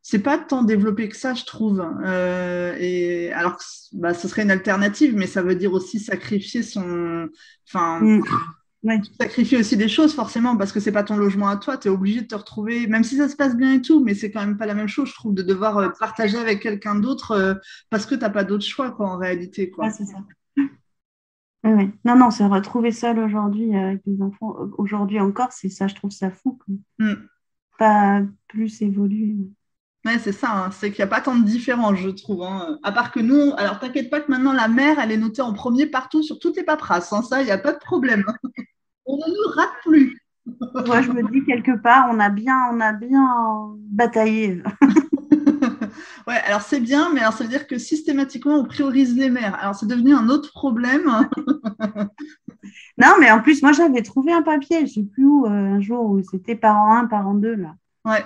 A: c'est pas tant développé que ça, je trouve. Et alors que bah, ce serait une alternative, mais ça veut dire aussi sacrifier son, enfin,
B: Mm. Ouais,
A: sacrifier aussi des choses forcément parce que c'est pas ton logement à toi. Tu es obligé de te retrouver, même si ça se passe bien et tout, mais c'est quand même pas la même chose, je trouve, de devoir partager avec quelqu'un d'autre parce que t'as pas d'autre choix, quoi, en réalité,
B: ouais,
A: quoi.
B: c'est ça. Ouais, ouais. Non, non, se retrouver seul aujourd'hui avec des enfants, aujourd'hui encore, c'est ça, je trouve ça fou, quoi.
A: Mm.
B: Pas plus évolué.
A: Ouais, c'est ça, hein. C'est qu'il n'y a pas tant de différence, je trouve, hein. À part que nous, alors t'inquiète pas que maintenant la mère, elle est notée en premier partout sur toutes les paperasses, hein. Ça, il n'y a pas de problème. On ne nous rate plus.
B: Tu vois, je me dis quelque part, on a bien bataillé.
A: Ouais, alors c'est bien, mais alors ça veut dire que systématiquement, on priorise les mères. Alors c'est devenu un autre problème.
B: Non, mais en plus, moi, j'avais trouvé un papier, je sais plus où, un jour où c'était parent un, parent 2 là.
A: Ouais,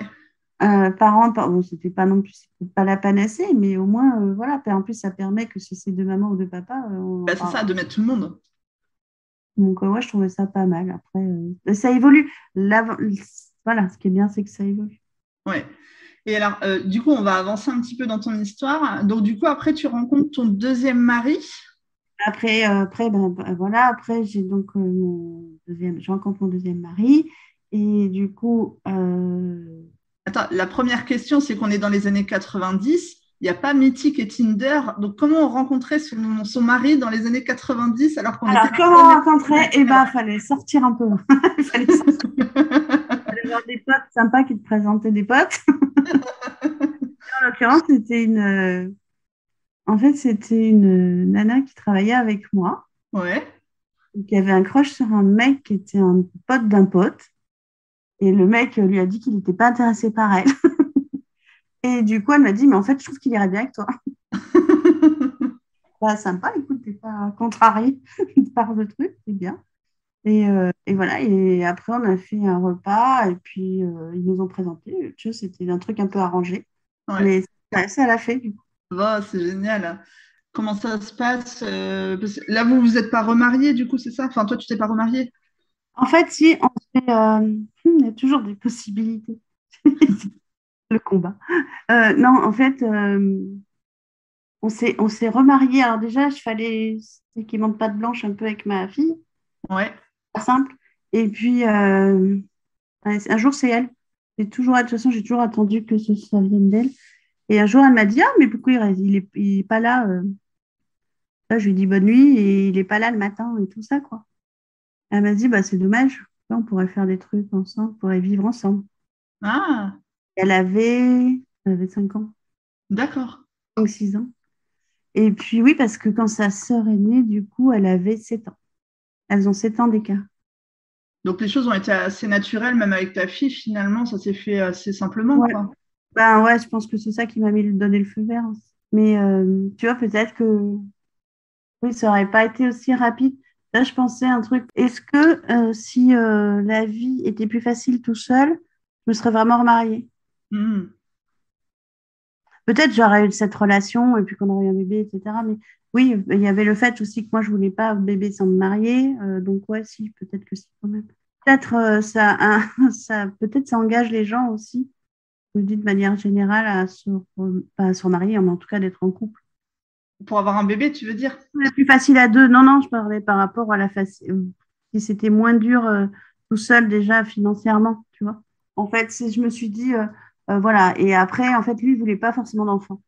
B: Bon, c'était pas non plus, c'était pas la panacée, mais au moins, voilà. Puis en plus, ça permet que si c'est deux mamans ou deux papas,
A: bah, c'est ça, de mettre tout le monde.
B: donc, ouais, je trouvais ça pas mal. Après, ça évolue. Voilà, ce qui est bien, c'est que ça évolue.
A: Ouais. Et alors, du coup, on va avancer un petit peu dans ton histoire. Donc, du coup, après, tu rencontres ton deuxième mari.
B: Après, voilà, après, j'ai donc je rencontre mon deuxième mari. Et du coup,
A: Attends, la première question, c'est qu'on est dans les années 90. Il n'y a pas Mythique et Tinder. Donc, comment on rencontrait son mari dans les années 90 alors qu'on était
B: alors,
A: dans
B: comment
A: les
B: on
A: années
B: rencontrait? Eh ben,
A: 1900?
B: fallait sortir un peu. Il fallait sortir. Fallait avoir des potes sympas qui te présentaient des potes. En l'occurrence, en fait, c'était une nana qui travaillait avec moi,
A: Ouais,
B: qui avait un crush sur un mec qui était un pote d'un pote. Et le mec lui a dit qu'il n'était pas intéressé par elle. Et du coup, elle m'a dit, mais en fait, je trouve qu'il irait bien avec toi. Bah, sympa, écoute, t'es pas contrarié par le truc, c'est bien. Et voilà, et après, on a fait un repas, et puis ils nous ont présenté. Tu vois, c'était un truc un peu arrangé.
A: ouais.
B: Mais ça l'a fait, du coup.
A: Va, c'est génial. Comment ça se passe? Parce que là, vous vous êtes pas remariés, du coup, c'est ça? Enfin, toi, tu t'es pas remarié?
B: En fait, si, il y a toujours des possibilités. Le combat. Non, en fait, on s'est remariés. Alors déjà, il fallait qu'il monte pas de blanche un peu avec ma fille,
A: Ouais.
B: pas simple. Et puis, ouais, un jour, c'est elle. De toute façon, j'ai toujours attendu que ça vienne d'elle. Et un jour, elle m'a dit, ah, mais pourquoi il est pas là Là, je lui dis bonne nuit et il est pas là le matin et tout ça, quoi. Elle m'a dit, bah, c'est dommage. Là, on pourrait faire des trucs ensemble, on pourrait vivre ensemble.
A: Ah,
B: Elle avait 5 ans,
A: d'accord.
B: 5 6 ans. Et puis, oui, parce que quand sa sœur est née, du coup, elle avait 7 ans. Elles ont 7 ans d'écart.
A: Donc, les choses ont été assez naturelles, même avec ta fille, finalement, ça s'est fait assez simplement,
B: Ouais.
A: quoi.
B: Ben ouais, je pense que c'est ça qui m'a donné le feu vert. Mais tu vois, peut-être que oui, ça aurait pas été aussi rapide. Là, je pensais un truc. Est-ce que si la vie était plus facile tout seul, je me serais vraiment remariée?
A: Hmm.
B: Peut-être j'aurais eu cette relation et puis qu'on aurait eu un bébé, etc. Mais oui, il y avait le fait aussi que moi, je voulais pas un bébé sans me marier. Donc ouais, si, peut-être que si quand même. Peut-être peut-être ça engage les gens aussi, je dis de manière générale, pas à se remarier, mais en tout cas d'être en couple.
A: Pour avoir un bébé, tu veux dire?
B: C'est plus facile à deux. Non, non, je parlais par rapport à si c'était moins dur tout seul déjà financièrement, tu vois. En fait, je me suis dit, voilà. Et après, en fait, lui, il voulait pas forcément d'enfant.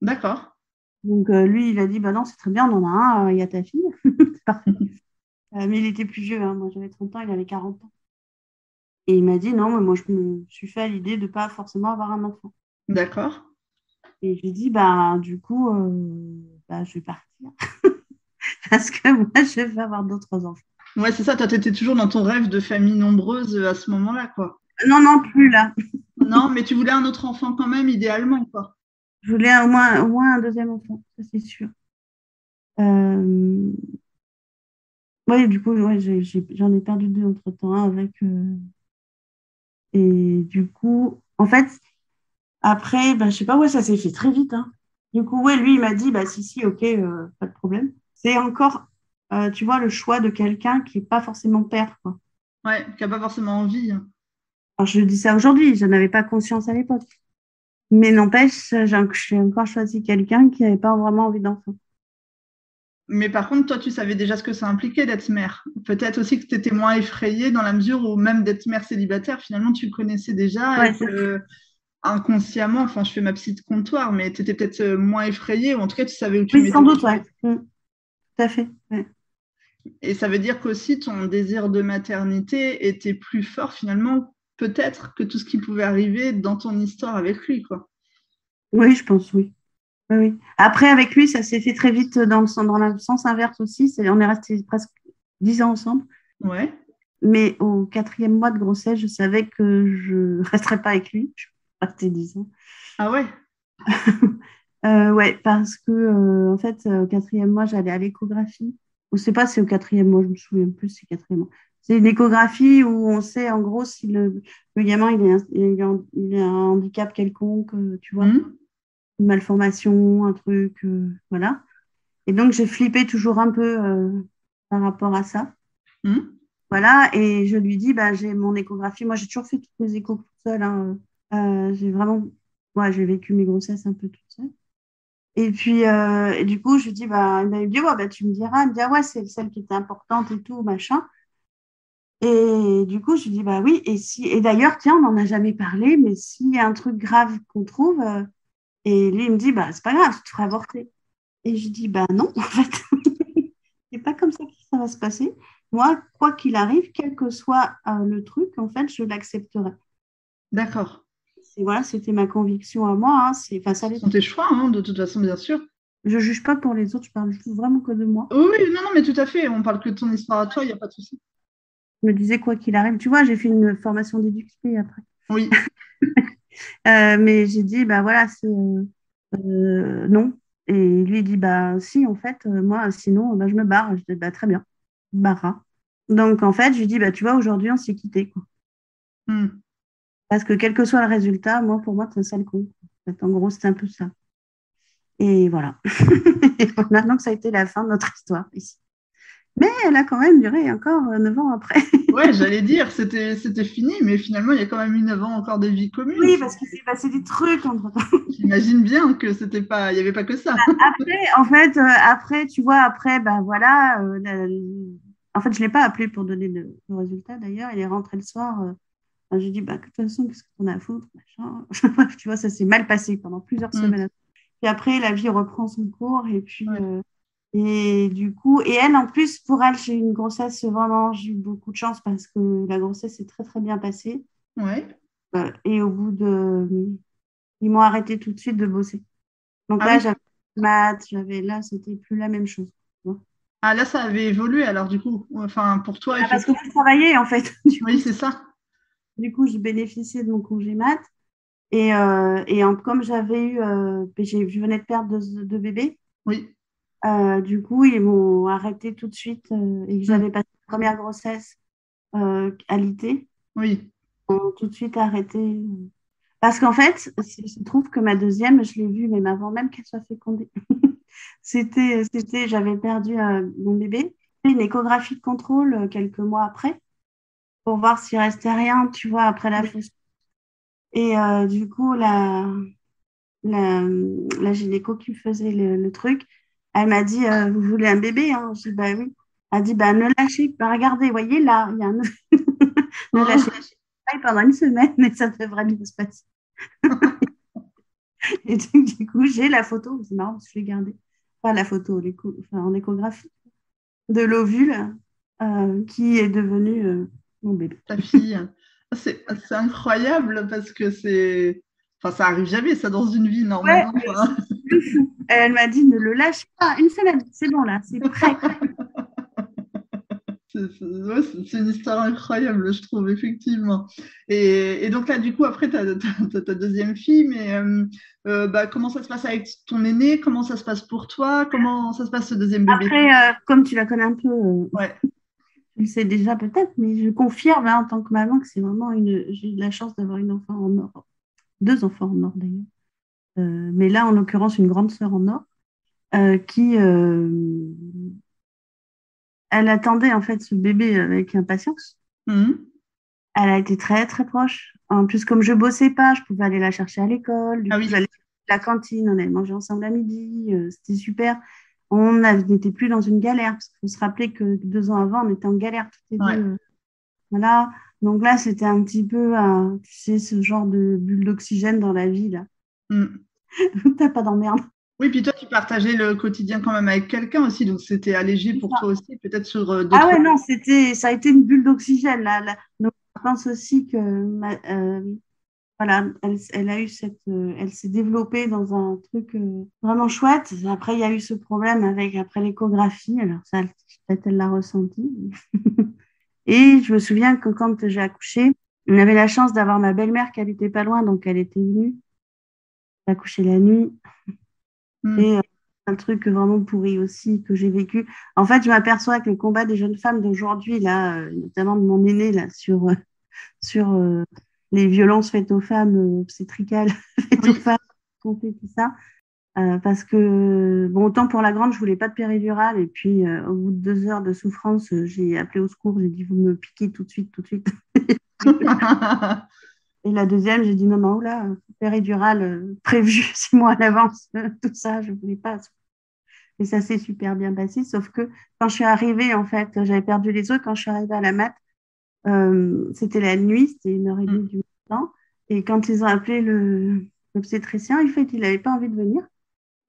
A: D'accord.
B: Donc, lui, il a dit, bah non, c'est très bien, on en a un, il y a ta fille. C'est parfait. Mais il était plus vieux, hein. Moi, j'avais 30 ans, il avait 40 ans. Et il m'a dit, non, mais moi, je me suis fait à l'idée de pas forcément avoir un enfant.
A: D'accord.
B: Et je lui ai dit, bah, du coup, bah, je vais partir. Parce que moi, je vais avoir d'autres enfants.
A: Ouais, c'est ça, toi, t'étais toujours dans ton rêve de famille nombreuse à ce moment-là, quoi.
B: Non, non, plus là.
A: Non, mais tu voulais un autre enfant quand même, idéalement, quoi.
B: Je voulais au moins un deuxième enfant, ça c'est sûr. Euh, ouais, du coup, ouais, j'en ai perdu deux entre-temps, hein, et du coup, en fait, après, bah, je sais pas, ouais, ça s'est fait très vite, hein. Du coup, ouais, lui, il m'a dit, bah si, si, ok, pas de problème. C'est encore, tu vois, le choix de quelqu'un qui n'est pas forcément père, quoi.
A: Ouais, qui n'a pas forcément envie, hein.
B: Alors, je dis ça aujourd'hui, je n'avais pas conscience à l'époque. Mais n'empêche, j'ai encore choisi quelqu'un qui n'avait pas vraiment envie d'enfant.
A: Mais par contre, toi, tu savais déjà ce que ça impliquait d'être mère. Peut-être aussi que tu étais moins effrayée dans la mesure où même d'être mère célibataire, finalement, tu le connaissais déjà et
B: Ouais,
A: que inconsciemment, enfin, je fais ma petite comptoir, mais tu étais peut-être moins effrayée ou en tout cas, tu savais où tu
B: oui, sans
A: mettais les
B: doute, ouais.
A: pieds.
B: Tout à fait. Ouais.
A: Et ça veut dire qu'aussi ton désir de maternité était plus fort finalement, peut-être, que tout ce qui pouvait arriver dans ton histoire avec lui, quoi.
B: Oui, je pense, oui. Oui, oui. Après, avec lui, ça s'est fait très vite dans le sens inverse aussi. On est resté presque 10 ans ensemble.
A: Ouais.
B: Mais au 4e mois de grossesse, je savais que je ne resterais pas avec lui. Je suis restée 10 ans.
A: Ah ouais.
B: Ouais, parce que en fait, au 4e mois, j'allais à l'échographie. Je ne sais pas si c'est au 4e mois, je me souviens plus, c'est 4e mois. C'est une échographie où on sait en gros si le gamin il a un handicap quelconque, tu vois,
A: Hmm.
B: une malformation, un truc, voilà. Et donc, j'ai flippé toujours un peu par rapport à ça.
A: Hmm.
B: Voilà, et je lui dis, bah, j'ai mon échographie. Moi, j'ai toujours fait toutes mes échos toute seule, hein. J'ai vraiment, ouais, j'ai vécu mes grossesses un peu toute seule. Et puis, et du coup, je lui dis, bah, il m'a dit, ouais, bah, tu me diras. Il me dit, ah ouais, c'est celle qui était importante et tout, machin. Et du coup, je lui dis, bah oui, et d'ailleurs, tiens, on n'en a jamais parlé, mais s'il y a un truc grave qu'on trouve, et lui, il me dit, bah, c'est pas grave, tu te feras avorter. Et je dis, bah non, en fait, c'est pas comme ça que ça va se passer. Moi, quoi qu'il arrive, quel que soit le truc, en fait, je l'accepterai.
A: D'accord.
B: Voilà, c'était ma conviction à moi, hein. Enfin, ça
A: Ce
B: l'est.
A: sont tes choix, hein, de toute façon, bien sûr.
B: Je juge pas pour les autres, je parle vraiment que de moi.
A: Oui, oui, non, non, mais tout à fait. On parle que de ton histoire à toi, il n'y a pas de souci.
B: Je me disais, quoi qu'il arrive, tu vois, j'ai fait une formation d'EduxP après.
A: Oui.
B: Mais j'ai dit, bah voilà, c'est non. Et lui, il dit, bah si, en fait, moi, sinon, bah, je me barre. Je dis, bah très bien, barra. Donc, en fait, je lui dis, bah tu vois, aujourd'hui, on s'est quitté, quoi.
A: Hmm.
B: Parce que quel que soit le résultat, moi, pour moi, c'est un sale coup. En fait, en gros, c'est un peu ça. Et voilà. Et voilà, donc, ça a été la fin de notre histoire ici. Mais elle a quand même duré encore 9 ans après.
A: Ouais, j'allais dire, c'était fini, mais finalement, il y a quand même eu 9 ans encore de vie commune.
B: Oui, parce qu'il s'est passé des trucs entre-temps.
A: J'imagine bien que c'était pas, il n'y avait pas que ça.
B: Après, en fait, après, tu vois, après, ben voilà. En fait, je ne l'ai pas appelé pour donner le résultat d'ailleurs. Il est rentré le soir. Enfin, j'ai dit, bah, de toute façon, qu'est-ce qu'on a à foutre, machin. Bref, tu vois, ça s'est mal passé pendant plusieurs
A: Hmm.
B: semaines. Puis après, la vie reprend son cours. Et puis, et du coup, et elle, en plus, pour elle, j'ai eu une grossesse, vraiment, j'ai eu beaucoup de chance parce que la grossesse s'est très, très bien passée.
A: Ouais.
B: Et au bout de. Ils m'ont arrêté tout de suite de bosser. Donc
A: Ah
B: là,
A: oui.
B: j'avais maths, là, c'était plus la même chose. Tu vois.
A: Ah là, ça avait évolué alors du coup. Enfin, pour toi,
B: Ah, parce que
A: effectivement.
B: je travaillais en fait.
A: Oui, c'est ça.
B: Du coup, je bénéficiais de mon congé maths. Comme j'avais eu, je venais de perdre deux bébés,
A: Oui.
B: du coup, ils m'ont arrêté tout de suite et que
A: Hmm.
B: j'avais passé la première grossesse à l'IT.
A: Oui.
B: Ils m'ont tout de suite arrêté. Parce qu'en fait, il se trouve que ma deuxième, je l'ai vue même avant même qu'elle soit fécondée. J'avais perdu mon bébé. Fait une échographie de contrôle quelques mois après pour voir s'il restait rien, tu vois, après la
A: Oui.
B: fausse. Et du coup, la, la gynéco qui faisait le truc, elle m'a dit, vous voulez un bébé, hein? Je dis, bah oui. Elle dit, bah ne lâchez pas, regardez, voyez là, il y a un... ne lâchez
A: Oh.
B: pas pendant une semaine et ça devrait bien se passer. Et donc, du coup, j'ai la photo, c'est marrant parce que je l'ai gardée. Pas la photo, enfin, en échographie, de l'ovule qui est devenu mon bébé.
A: Ta fille. Ah, c'est incroyable parce que c'est. Enfin, ça arrive jamais, ça, dans une vie,
B: Ouais,
A: normalement.
B: mais
A: Enfin,
B: c'est fou. Elle m'a dit, ne le lâche pas, une semaine, c'est bon là, c'est prêt.
A: ouais, c'est une histoire incroyable, je trouve, effectivement. Et donc là, du coup, après, tu as ta deuxième fille, mais bah, comment ça se passe avec ton aîné? Comment ça se passe pour toi? Comment ça se passe ce deuxième bébé?
B: Après, comme tu la connais un peu,
A: Ouais.
B: tu le sais déjà peut-être, mais je confirme hein, en tant que maman que c'est vraiment j'ai eu de la chance d'avoir une enfant en or, deux enfants en or d'ailleurs. Mais là, en l'occurrence, une grande sœur en or qui, elle attendait en fait ce bébé avec impatience.
A: Mhm.
B: Elle a été très très proche. En plus, comme je bossais pas, je pouvais aller la chercher à l'école. Du
A: Ah
B: coup,
A: oui,
B: j'allais à la cantine, on allait manger ensemble à midi. C'était super. N'était plus dans une galère. Parce qu'il faut se rappeler que 2 ans avant, on était en galère toutes les deux.
A: ouais.
B: Voilà. Donc là, c'était un petit peu, tu sais, ce genre de bulle d'oxygène dans la vie, là.
A: Mm.
B: T'as pas d'emmerde.
A: Oui, puis toi, tu partageais le quotidien quand même avec quelqu'un aussi, donc c'était allégé pour toi aussi, peut-être sur
B: Ah
A: d'autres.
B: ouais, non, ça a été une bulle d'oxygène, là. Donc, je pense aussi que, voilà, elle a eu elle s'est développée dans un truc vraiment chouette. Après, il y a eu ce problème après l'échographie. Alors ça, peut-être elle l'a ressenti. Et je me souviens que quand j'ai accouché, on avait la chance d'avoir ma belle-mère qui habitait pas loin, donc elle était venue accoucher la nuit.
A: Mm.
B: Et un truc vraiment pourri aussi que j'ai vécu. En fait, je m'aperçois que le combat des jeunes femmes d'aujourd'hui, là, notamment de mon aîné, là, sur les violences faites aux femmes, obstétricales, faites aux
A: Oui.
B: femmes, qu'on fait tout ça. Parce que, bon, autant pour la grande, je voulais pas de péridurale. Et puis, au bout de 2 heures de souffrance, j'ai appelé au secours. J'ai dit, vous me piquez tout de suite, tout de suite. Et la deuxième, j'ai dit, non, non, là, péridurale prévue 6 mois à l'avance. Tout ça, je voulais pas. Et ça s'est super bien passé. Sauf que quand je suis arrivée, en fait, j'avais perdu les os. Quand je suis arrivée à la mat, c'était la nuit, c'était 1h30 du matin. Et quand ils ont appelé l'obstétricien, il fait qu'il n'avait pas envie de venir.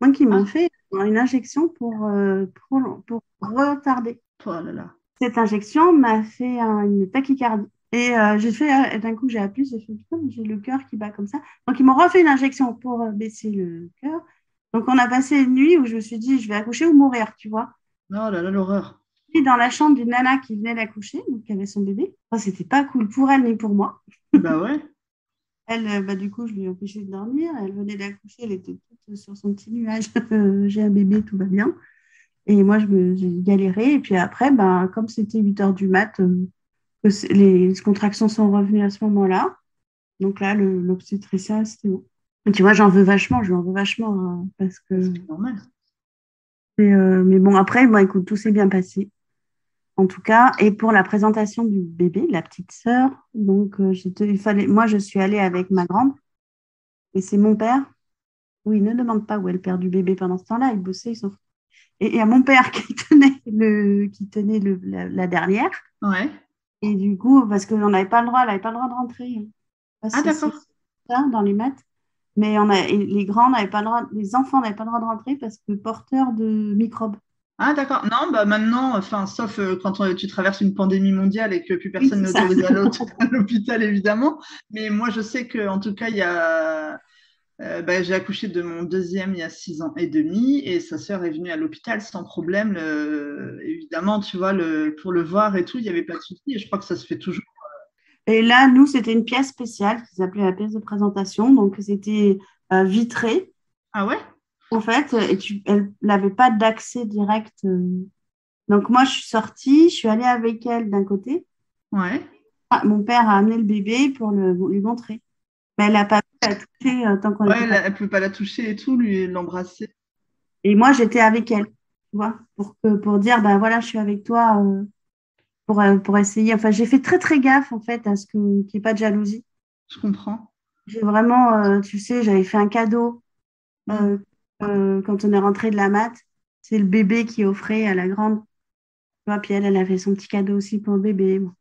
B: Donc, ils m'ont
A: Ah,
B: fait une injection pour retarder.
A: oh là là.
B: Cette injection m'a fait une tachycardie. Et d'un coup, j'ai appuyé, j'ai fait, putain, j'ai le cœur qui bat comme ça. Donc, ils m'ont refait une injection pour baisser le cœur. Donc, on a passé une nuit où je me suis dit, je vais accoucher ou mourir, tu vois.
A: Oh là là, l'horreur.
B: Puis, dans la chambre d'une nana qui venait d'accoucher, donc qui avait son bébé. Enfin, c'était pas cool pour elle ni pour moi.
A: Bah ouais.
B: Elle, bah, du coup, je lui ai empêché de dormir. Elle venait d'accoucher, elle était toute sur son petit nuage. J'ai un bébé, tout va bien. Et moi, j'ai galéré. Et puis après, ben, comme c'était 8 heures du mat, les contractions sont revenues à ce moment-là. Donc là, l'obstétricien, c'était bon. Et tu vois, je lui en veux vachement, hein, parce
A: Bah,
B: que.
A: c'est normal.
B: Mais bon, après, bon, écoute, tout s'est bien passé, en tout cas. Et pour la présentation du bébé, de la petite sœur, donc moi, je suis allée avec ma grande, et c'est mon père. Oui, ne demande pas où est le père du bébé pendant ce temps-là, il bossait, il s'en fout. Et à mon père qui tenait la dernière.
A: Ouais.
B: Et du coup, parce qu'on n'avait pas le droit, elle n'avait pas le droit de rentrer, hein. Pas
A: Ah
B: c'est
A: d'accord.
B: ça, dans les maths. Mais et les grands n'avaient pas le droit, les enfants n'avaient pas le droit de rentrer parce que porteurs de microbes.
A: Ah d'accord. Non, bah maintenant, enfin, sauf quand tu traverses une pandémie mondiale et que plus
B: Oui,
A: personne
B: c'est
A: n'est
B: ça.
A: autorisé à l'hôpital, évidemment. Mais moi, je sais qu'en tout cas, il y a bah, j'ai accouché de mon deuxième il y a 6 ans et demi et sa sœur est venue à l'hôpital sans problème. Évidemment, tu vois, pour le voir et tout, il n'y avait pas de souci. Et je crois que ça se fait toujours.
B: Et là, nous, c'était une pièce spéciale qui s'appelait la pièce de présentation. Donc, c'était vitré,
A: Ah ouais?
B: en fait, et elle n'avait pas d'accès direct. Donc, moi, je suis sortie, je suis allée avec elle d'un côté.
A: Ouais.
B: Ah, mon père a amené le bébé pour lui montrer. Mais elle n'a pas pu la toucher tant qu'on
A: Ouais,
B: n'était pas.
A: elle ne peut pas la toucher et tout, lui l'embrasser.
B: Et moi, j'étais avec elle, tu vois, pour dire, ben voilà, je suis avec toi pour essayer. Enfin, j'ai fait très, très gaffe, en fait, à qu'il n'y ait pas de jalousie.
A: Je comprends.
B: J'ai vraiment, tu sais, j'avais fait un cadeau
A: Hmm.
B: euh, quand on est rentré de la mat. C'est le bébé qui offrait à la grande. Tu vois, puis elle a fait son petit cadeau aussi pour le bébé. Bon.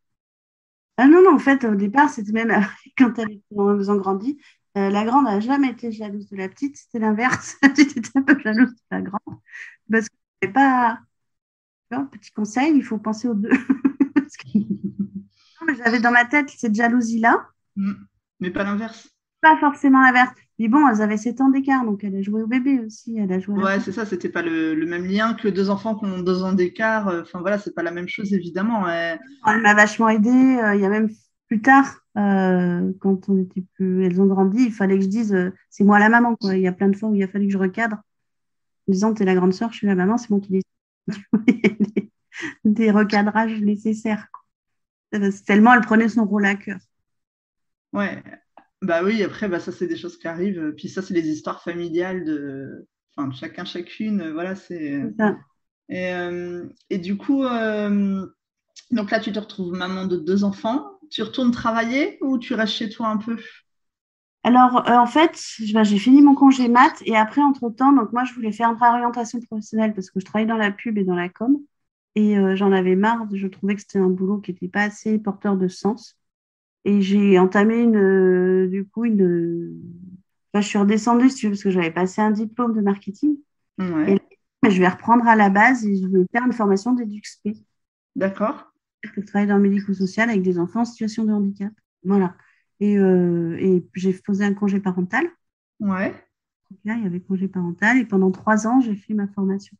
B: Ah non, non, en fait, au départ, c'était même quand elles ont grandi. La grande n'a jamais été jalouse de la petite, c'était l'inverse. J'étais un peu jalouse de la grande. Parce que c'est pas, tu vois, petit conseil, il faut penser aux deux. Parce que non, mais j'avais dans ma tête cette jalousie-là,
A: Hmm. Mais pas l'inverse.
B: pas forcément l'inverse. Mais bon, elles avaient 7 ans d'écart, donc elle a joué au bébé aussi, elle a joué à la
A: Ouais,
B: poupée.
A: c'est ça, c'était pas le même lien que deux enfants qui ont 2 ans d'écart. Enfin voilà, c'est pas la même chose, évidemment. Ouais.
B: Elle m'a vachement aidée. Il y a même plus tard, quand on était plus, elles ont grandi, il fallait que je dise, c'est moi la maman, quoi. Il y a plein de fois où il a fallu que je recadre, en disant, t'es la grande sœur, je suis la maman, c'est moi qui décide. Des recadrages nécessaires, quoi. Tellement elle prenait son rôle à cœur.
A: Ouais. Bah oui, après, bah, ça, c'est des choses qui arrivent. Puis ça, c'est les histoires familiales enfin, de chacun, chacune. Voilà, c'est.
B: C'est ça.
A: Et du coup, donc là, tu te retrouves maman de 2 enfants. Tu retournes travailler ou tu restes chez toi un peu?
B: Alors, en fait, j'ai fini mon congé mat et après, entre-temps, donc moi, je voulais faire une réorientation professionnelle parce que je travaillais dans la pub et dans la com et j'en avais marre. Je trouvais que c'était un boulot qui n'était pas assez porteur de sens. Et j'ai entamé du coup, enfin, je suis redescendue, si tu veux, parce que j'avais passé un diplôme de marketing. Et
A: Ouais,
B: là, je vais reprendre à la base et je vais faire une formation d'EduxP.
A: d'accord.
B: Je travaille dans le médico-social avec des enfants en situation de handicap. Voilà. Et j'ai posé un congé parental.
A: Ouais.
B: Donc là, il y avait congé parental et pendant 3 ans, j'ai fait ma formation.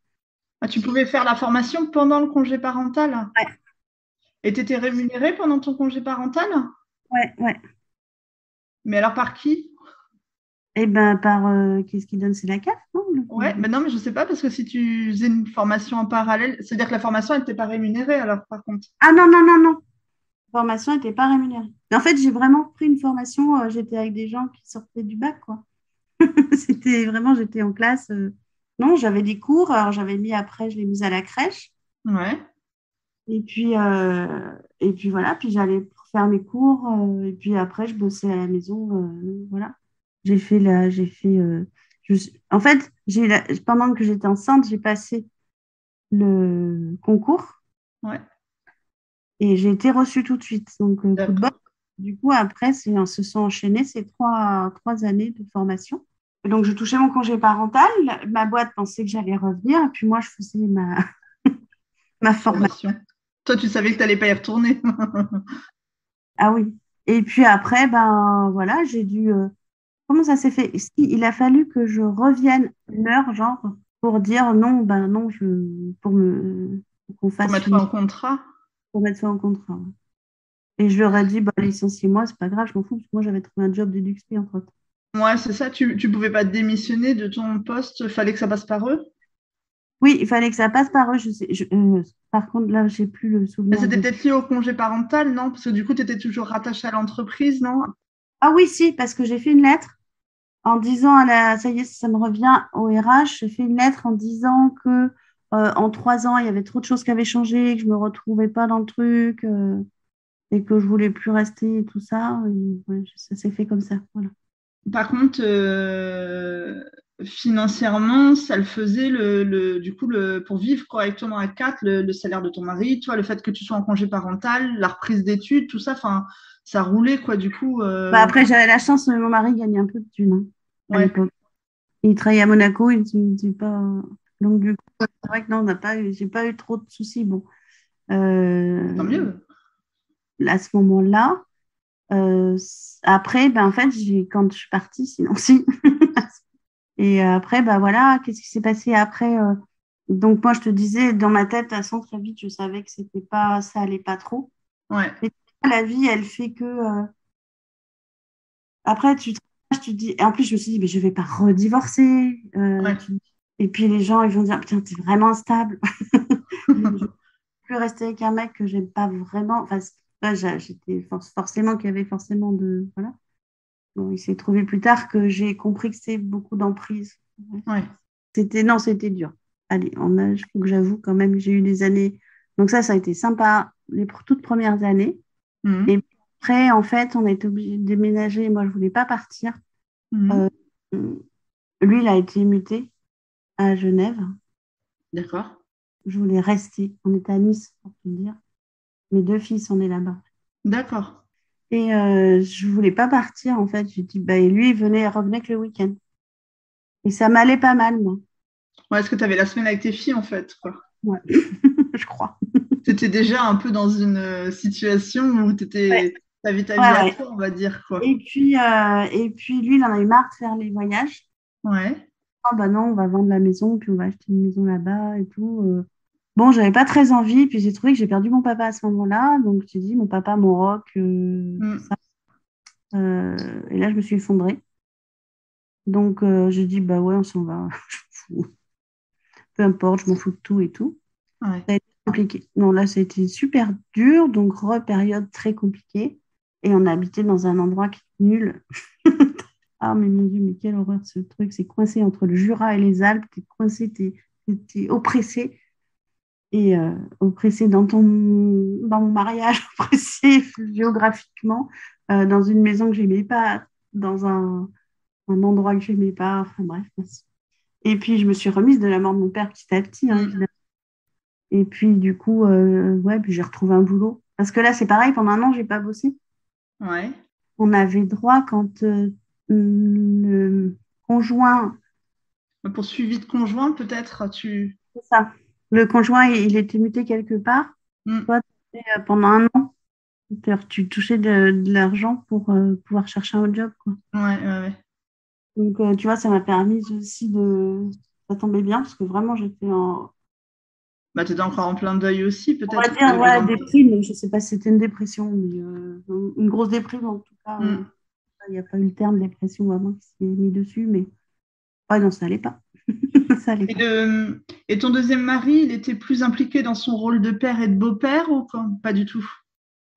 A: Ah, tu pouvais faire la formation pendant le congé parental?
B: Ouais,
A: Et tu étais rémunérée pendant ton congé parental?
B: ouais, ouais.
A: Mais alors par qui?
B: Et ben par qu'est-ce qui donne, c'est la CAF, non, le
A: Ouais,
B: congé.
A: mais non, mais je sais pas, parce que si tu faisais une formation en parallèle, c'est-à-dire que la formation, elle n'était pas rémunérée alors par contre.
B: Ah non, non, non, non. La formation n'était pas rémunérée. Mais en fait, j'ai vraiment pris une formation, j'étais avec des gens qui sortaient du bac, quoi. C'était vraiment, j'étais en classe. Non, j'avais des cours, alors j'avais mis après, je l'ai mise à la crèche.
A: Ouais,
B: Et puis voilà, puis j'allais pour faire mes cours, et puis après, je bossais à la maison, voilà. J'ai fait, en fait, pendant que j'étais enceinte, j'ai passé le concours
A: ouais,
B: et j'ai été reçue tout de suite. Donc, coup de bol.
A: d'accord.
B: Du coup, après, se sont enchaînés ces 3 années de formation. Et donc, je touchais mon congé parental. Ma boîte pensait que j'allais revenir. Et puis, moi, je faisais ma formation.
A: Formation. Toi, tu savais que tu n'allais pas y retourner.
B: Ah oui. Et puis après, ben voilà, j'ai dû. Comment ça s'est fait? Il a fallu que je revienne une heure, genre, pour dire non, ben non, pour qu'on
A: Pour
B: fasse
A: mettre fin au contrat.
B: pour mettre ça en contrat. Ouais. Et je leur ai dit, bah, licenciez-moi, c'est pas grave, je m'en fous, parce que moi, j'avais trouvé un job d'EduxP entre-temps.
A: Ouais, c'est ça. Tu pouvais pas démissionner de ton poste. Fallait que ça passe par eux.
B: Oui, il fallait que ça passe par eux. Par contre, là, j'ai plus le
A: Mais
B: souvenir
A: c'était
B: de.
A: peut-être lié au congé parental, non? Parce que du coup, tu étais toujours rattaché à l'entreprise, non?
B: Ah oui, si, parce que j'ai fait une lettre en disant ça y est, ça me revient au RH, j'ai fait une lettre en disant que en 3 ans, il y avait trop de choses qui avaient changé, que je me retrouvais pas dans le truc et que je voulais plus rester et tout ça. Et, ouais, ça s'est fait comme ça. Voilà.
A: Par contre, financièrement, ça le faisait du coup, pour vivre correctement à quatre, le salaire de ton mari, toi, le fait que tu sois en congé parental, la reprise d'études, tout ça, enfin, ça roulait, quoi, du coup.
B: Bah, après, j'avais la chance, mon mari gagnait un peu de thunes, hein, à
A: Ouais,
B: l'époque. Il travaillait à Monaco, il n'était pas. Donc, du coup, c'est vrai que non, j'ai pas eu trop de soucis. Bon,
A: tant
B: euh,
A: mieux.
B: à ce moment-là. Après, ben, en fait, quand je suis partie, sinon, si. Et après, bah voilà, qu'est-ce qui s'est passé après donc moi, je te disais, dans ma tête, de toute façon, très vite, je savais que c'était pas, ça allait pas trop.
A: Ouais,
B: Mais la vie, elle fait que après, tu te dis, et en plus, je me suis dit, mais je vais pas redivorcer.
A: ouais.
B: Et puis les gens, ils vont dire, putain, t'es vraiment instable. Je ne veux plus rester avec un mec que j'aime pas vraiment. Enfin, ouais, j'étais forcément qu'il y avait forcément de, voilà. Bon, il s'est trouvé plus tard que j'ai compris que c'est beaucoup d'emprise. Ouais.
A: Ouais.
B: Non, c'était dur. Allez, en âge, faut que j'avoue quand même, j'ai eu des années. Donc ça a été sympa les toutes premières années. Et
A: Mhm.
B: après, en fait, on a été obligé de déménager. Moi, je voulais pas partir.
A: Mhm.
B: Euh, Lui, il a été muté à Genève.
A: D'accord.
B: Je voulais rester. On était à Nice, pour te dire. Mes 2 fils, on est là-bas.
A: D'accord.
B: Et je voulais pas partir, en fait. J'ai dit, bah, et lui, revenait que le week-end. Et ça m'allait pas mal, moi.
A: Ouais, est-ce que tu avais la semaine avec tes filles, en fait, quoi?
B: Ouais, je crois.
A: Tu étais déjà un peu dans une situation où
B: Ouais,
A: t'avais ta vie
B: ouais,
A: à
B: ouais.
A: toi, on va dire, quoi.
B: Et puis, lui, il en a eu marre de faire les voyages.
A: Ouais.
B: Ah bah non, on va vendre la maison, puis on va acheter une maison là-bas et tout. Bon, j'avais pas très envie, puis j'ai trouvé que j'ai perdu mon papa à ce moment-là. Donc j'ai dit, mon papa, mon rock, tout
A: Mhm.
B: ça. Et là, je me suis effondrée. Donc j'ai dit, bah ouais, on s'en va. Je m'en fous. Peu importe, je m'en fous de tout et tout.
A: Ouais.
B: Ça a été compliqué. Non, là, ça a été super dur, donc période très compliquée. Et on a habité dans un endroit qui est nul. Ah, mais mon Dieu, mais quelle horreur ce truc. C'est coincé entre le Jura et les Alpes. T'es coincé, t'es oppressé. Et dans mon mariage précis, géographiquement, dans une maison que j'aimais pas, dans un endroit que j'aimais pas, enfin bref. Et puis, je me suis remise de la mort de mon père petit à petit, hein,
A: Mm.
B: évidemment. Et puis, du coup, ouais, puis j'ai retrouvé un boulot. Parce que là, c'est pareil, pendant un an, j'ai pas bossé.
A: Ouais.
B: On avait droit, quand le conjoint,
A: Pour suivi de conjoint, peut-être,
B: c'est ça, le conjoint, il était muté quelque part.
A: Mm.
B: Toi, pendant un an, tu touchais de l'argent pour pouvoir chercher un autre job, quoi.
A: Ouais, ouais, ouais.
B: Donc, tu vois, ça m'a permis aussi de... Ça tombait bien, parce que vraiment, j'étais en...
A: Bah, t'étais encore en plein deuil aussi,
B: On va
A: peut-être.
B: dire, ouais, déprime. Je sais pas si c'était une dépression, mais une grosse déprime, en tout cas.
A: Mm.
B: Il n'y a pas eu le terme dépression vraiment qui s'est mis dessus, mais ouais, non, ça allait pas. Ça allait
A: Et,
B: pas.
A: et ton deuxième mari, il était plus impliqué dans son rôle de père et de beau-père ou quoi? Pas du tout.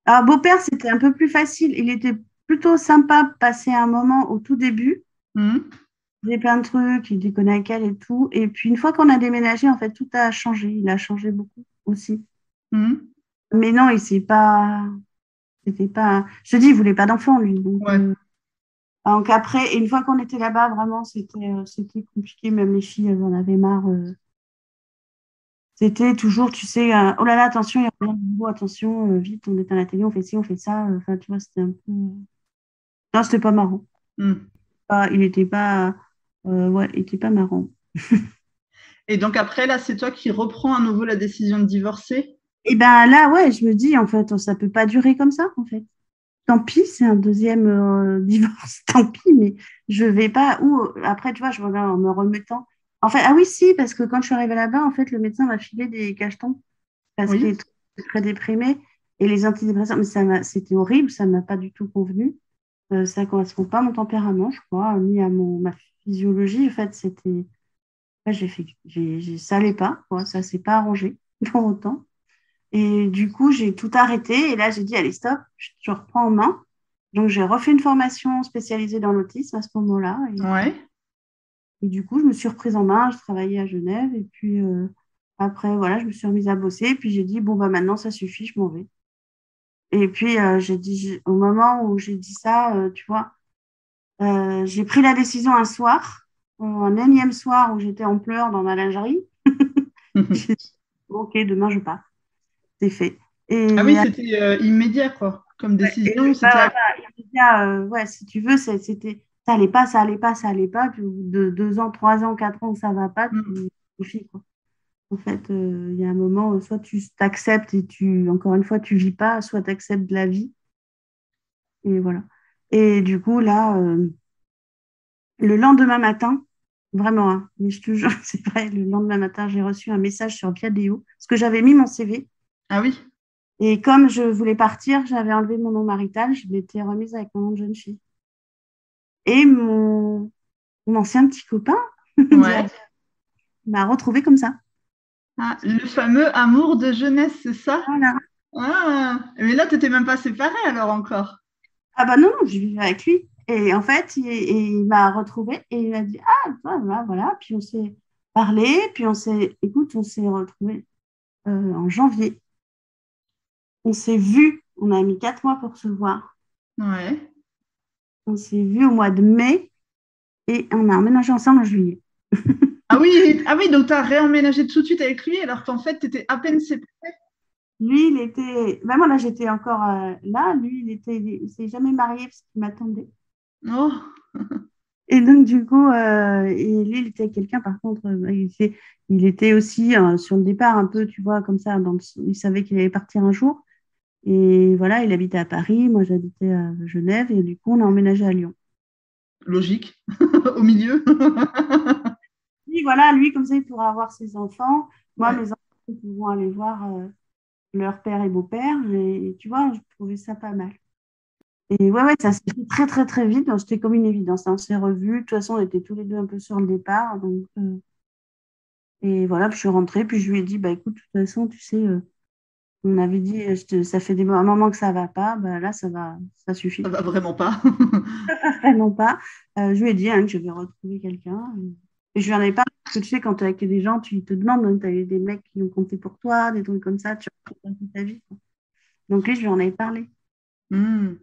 B: Alors, beau-père, c'était un peu plus facile. Il était plutôt sympa de passer un moment au tout début.
A: Mm.
B: Il faisait plein de trucs, il déconnait avec elle et tout. Et puis, une fois qu'on a déménagé, en fait, tout a changé. Il a changé beaucoup aussi.
A: Mm.
B: Mais non, il s'est pas. C'était pas. Je te dis, il voulait pas d'enfant, lui.
A: Ouais.
B: Donc après, une fois qu'on était là-bas, vraiment, c'était compliqué. Même les filles, elles en avaient marre. C'était toujours, tu sais, oh là là, attention, il y a plein de boulot, attention, vite, on éteint la télé, on fait ci, on fait ça. Enfin, tu vois, c'était un peu. Non, c'était pas marrant.
A: Mm.
B: Il était pas. Ouais, il était pas marrant.
A: Et donc après, là, c'est toi qui reprends à nouveau la décision de divorcer?
B: Et ben là, ouais, je me dis, en fait, ça peut pas durer comme ça, en fait. Tant pis, c'est un deuxième divorce, tant pis, mais je vais pas. Ou après, tu vois, je reviens en me remettant. En fait, ah oui, si, parce que quand je suis arrivée là-bas, en fait, le médecin m'a filé des cachetons parce qu'il
A: Oui.
B: est très déprimé. Et les antidépresseurs, mais c'était horrible, ça m'a pas du tout convenu. Ça correspond pas à mon tempérament, je crois, ni à ma physiologie. En fait, c'était. Ouais, ça allait pas, quoi, ça s'est pas arrangé pour autant. Et du coup, j'ai tout arrêté. Et là, j'ai dit, allez, stop, je reprends en main. Donc, j'ai refait une formation spécialisée dans l'autisme à ce moment-là.
A: Ouais.
B: Et du coup, je me suis reprise en main. Je travaillais à Genève. Et puis, après, voilà, je me suis remise à bosser. Et puis, j'ai dit, bon, bah, maintenant, ça suffit, je m'en vais. Et puis, au moment où j'ai dit ça, tu vois, j'ai pris la décision un soir, un énième soir où j'étais en pleurs dans ma lingerie. J'ai dit, bon, ok, demain, je pars. C'est fait.
A: Ah oui,
B: Et
A: c'était immédiat, quoi. Comme décision,
B: bah,
A: c'était...
B: immédiat, ouais, si tu veux, c'était, ça allait pas, ça allait pas, ça allait pas. Puis au bout de 2 ans, 3 ans, 4 ans, ça va pas,
A: Mm.
B: tu suffit, quoi. En fait, il y a un moment, soit tu t'acceptes et encore une fois, tu vis pas, soit tu acceptes la vie. Et voilà. Et du coup, là, le lendemain matin, vraiment, hein, mais je te jure, c'est vrai, le lendemain matin, j'ai reçu un message sur Viadeo, parce que j'avais mis mon CV.
A: Ah oui.
B: Et comme je voulais partir, j'avais enlevé mon nom marital, je m'étais remise avec mon nom de jeune fille. Et mon ancien petit copain,
A: Ouais.
B: direct, m'a retrouvé comme ça.
A: Ah, le fameux amour de jeunesse, c'est ça?
B: Voilà.
A: Ah, mais là, t'étais même pas séparés alors encore.
B: Ah bah non, non, je vivais avec lui. Et en fait, il m'a retrouvé et il m'a dit, ah, voilà, voilà. Puis on s'est parlé, puis écoute, on s'est retrouvé en janvier. On s'est vu, on a mis 4 mois pour se voir.
A: Ouais.
B: On s'est vu au mois de mai et on a emménagé ensemble en juillet.
A: Ah oui, donc t'as réemménagé tout de suite avec lui alors qu'en fait, t'étais à peine séparés.
B: Lui, il était, même moi là, j'étais encore là. Lui, il s'est jamais marié parce qu'il m'attendait.
A: Oh,
B: Et donc, du coup, et lui, il était quelqu'un, par contre, il était aussi sur le départ un peu, tu vois, comme ça, il savait qu'il allait partir un jour. Et voilà, il habitait à Paris, moi j'habitais à Genève, et du coup, on a emménagé à Lyon.
A: logique. Au milieu.
B: Puis voilà, lui, comme ça, il pourra avoir ses enfants. Moi,
A: Ouais.
B: mes enfants ils pourront aller voir leur père et beau-père. Et tu vois, je trouvais ça pas mal. Et ouais, ouais, ça s'est fait très, très, très vite. Donc, c'était comme une évidence, hein. On s'est revus. De toute façon, on était tous les deux un peu sur le départ. Donc, et voilà, puis je suis rentrée, puis je lui ai dit, bah écoute, de toute façon, tu sais, on avait dit, ça fait un moment que ça va pas, bah là, ça
A: Ça
B: suffit.
A: va vraiment pas.
B: Vraiment pas. Je lui ai dit hein, que je vais retrouver quelqu'un. Et je lui en avais parlé, parce que tu sais, quand tu es avec des gens, tu te demandes, tu as eu des mecs qui ont compté pour toi, des trucs comme ça, tu racontes un peu ta vie, quoi. Donc lui, je lui en avais parlé.
A: Hmm.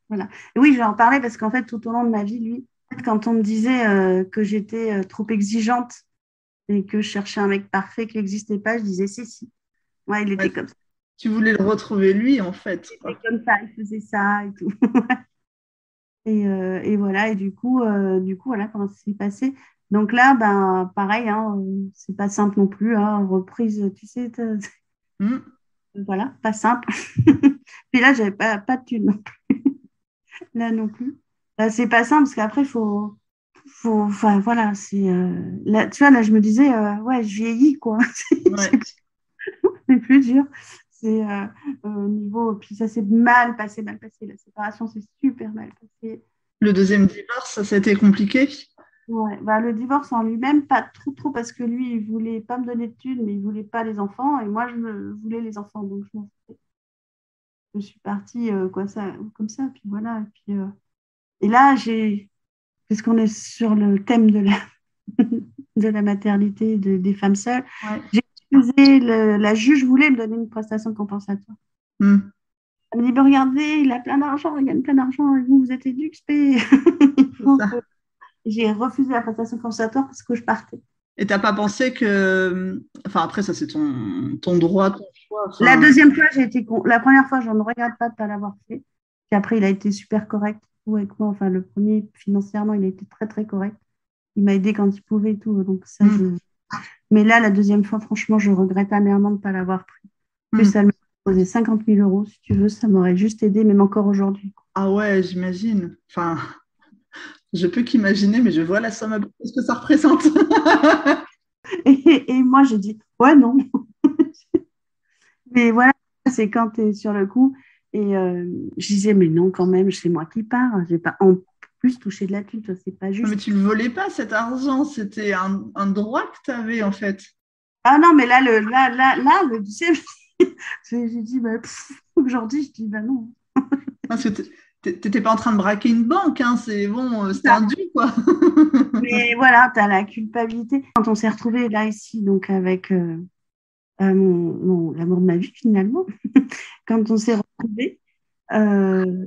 B: Voilà. Et oui, je lui en parlais parce qu'en fait, tout au long de ma vie, lui, quand on me disait que j'étais trop exigeante et que je cherchais un mec parfait qui n'existait pas, je disais si, si. Ouais, il
A: Ouais,
B: était comme ça.
A: tu voulais le retrouver lui, en fait,
B: Il était
A: quoi.
B: comme ça, il faisait ça et tout. Et voilà, et du coup, voilà comment ça s'est passé. Donc là, ben, pareil, hein, c'est pas simple non plus, hein, reprise, tu sais,
A: Hmm.
B: voilà, pas simple. Puis là, j'avais pas de thune, là non plus. Là, c'est pas simple parce qu'après, enfin, voilà, là, tu vois, là, je me disais, ouais, je vieillis, quoi.
A: Ouais.
B: C'est plus dur. C'est au niveau, puis ça s'est mal passé. La séparation s'est super mal passée.
A: Le deuxième divorce, ça a été compliqué.
B: Ouais, bah, le divorce en lui-même, pas trop, trop, parce que lui, il voulait pas me donner de thunes, mais il voulait pas les enfants, et moi, voulais les enfants, donc je suis partie quoi, ça, comme ça, puis voilà. Et là, puisqu'on est sur le thème de la maternité des femmes seules,
A: Ouais.
B: j'ai accusé la juge voulait me donner une prestation compensatoire.
A: Hmm.
B: Elle me dit, bah, regardez, il a plein d'argent, il gagne plein d'argent, et vous êtes éduqués.
A: C'est ça.
B: J'ai refusé la prestation compensatoire parce que je partais.
A: Et t'as pas pensé que... Enfin, après, ça, c'est ton droit, ton choix.
B: La
A: Enfin,
B: deuxième fois, la première fois, je ne regarde pas de ne pas l'avoir fait. Puis après, il a été super correct avec moi. Enfin, le premier, financièrement, il a été très, très correct. Il m'a aidé quand il pouvait et tout. Donc, ça,
A: hmm.
B: Mais là, la deuxième fois, franchement, je regrette amèrement de ne pas l'avoir pris. En plus,
A: Hmm.
B: elle m'a posé 50 000 euros, si tu veux. Ça m'aurait juste aidé, même encore aujourd'hui.
A: Ah ouais, j'imagine. Enfin, je peux qu'imaginer, mais je vois la somme à peu près ce que ça représente.
B: Et moi, j'ai dit, ouais, non. Mais voilà, c'est quand tu es sur le coup. Et je disais, mais non, quand même, c'est moi qui pars. Je vais pas en plus toucher de la thune, ça, c'est pas
A: Non, mais
B: juste.
A: tu ne le volais pas, cet argent. C'était un droit que tu avais, en fait.
B: Ah non, mais là, le deuxième, j'ai dit, bah, aujourd'hui, je dis, bah non.
A: Parce que t'étais pas en train de braquer une banque, hein. C'est bon,
B: C'est
A: c'était
B: ça.
A: un dû, quoi.
B: Mais voilà, tu as la culpabilité. Quand on s'est retrouvés là, ici, donc avec l'amour de ma vie, finalement, quand on s'est retrouvés, euh,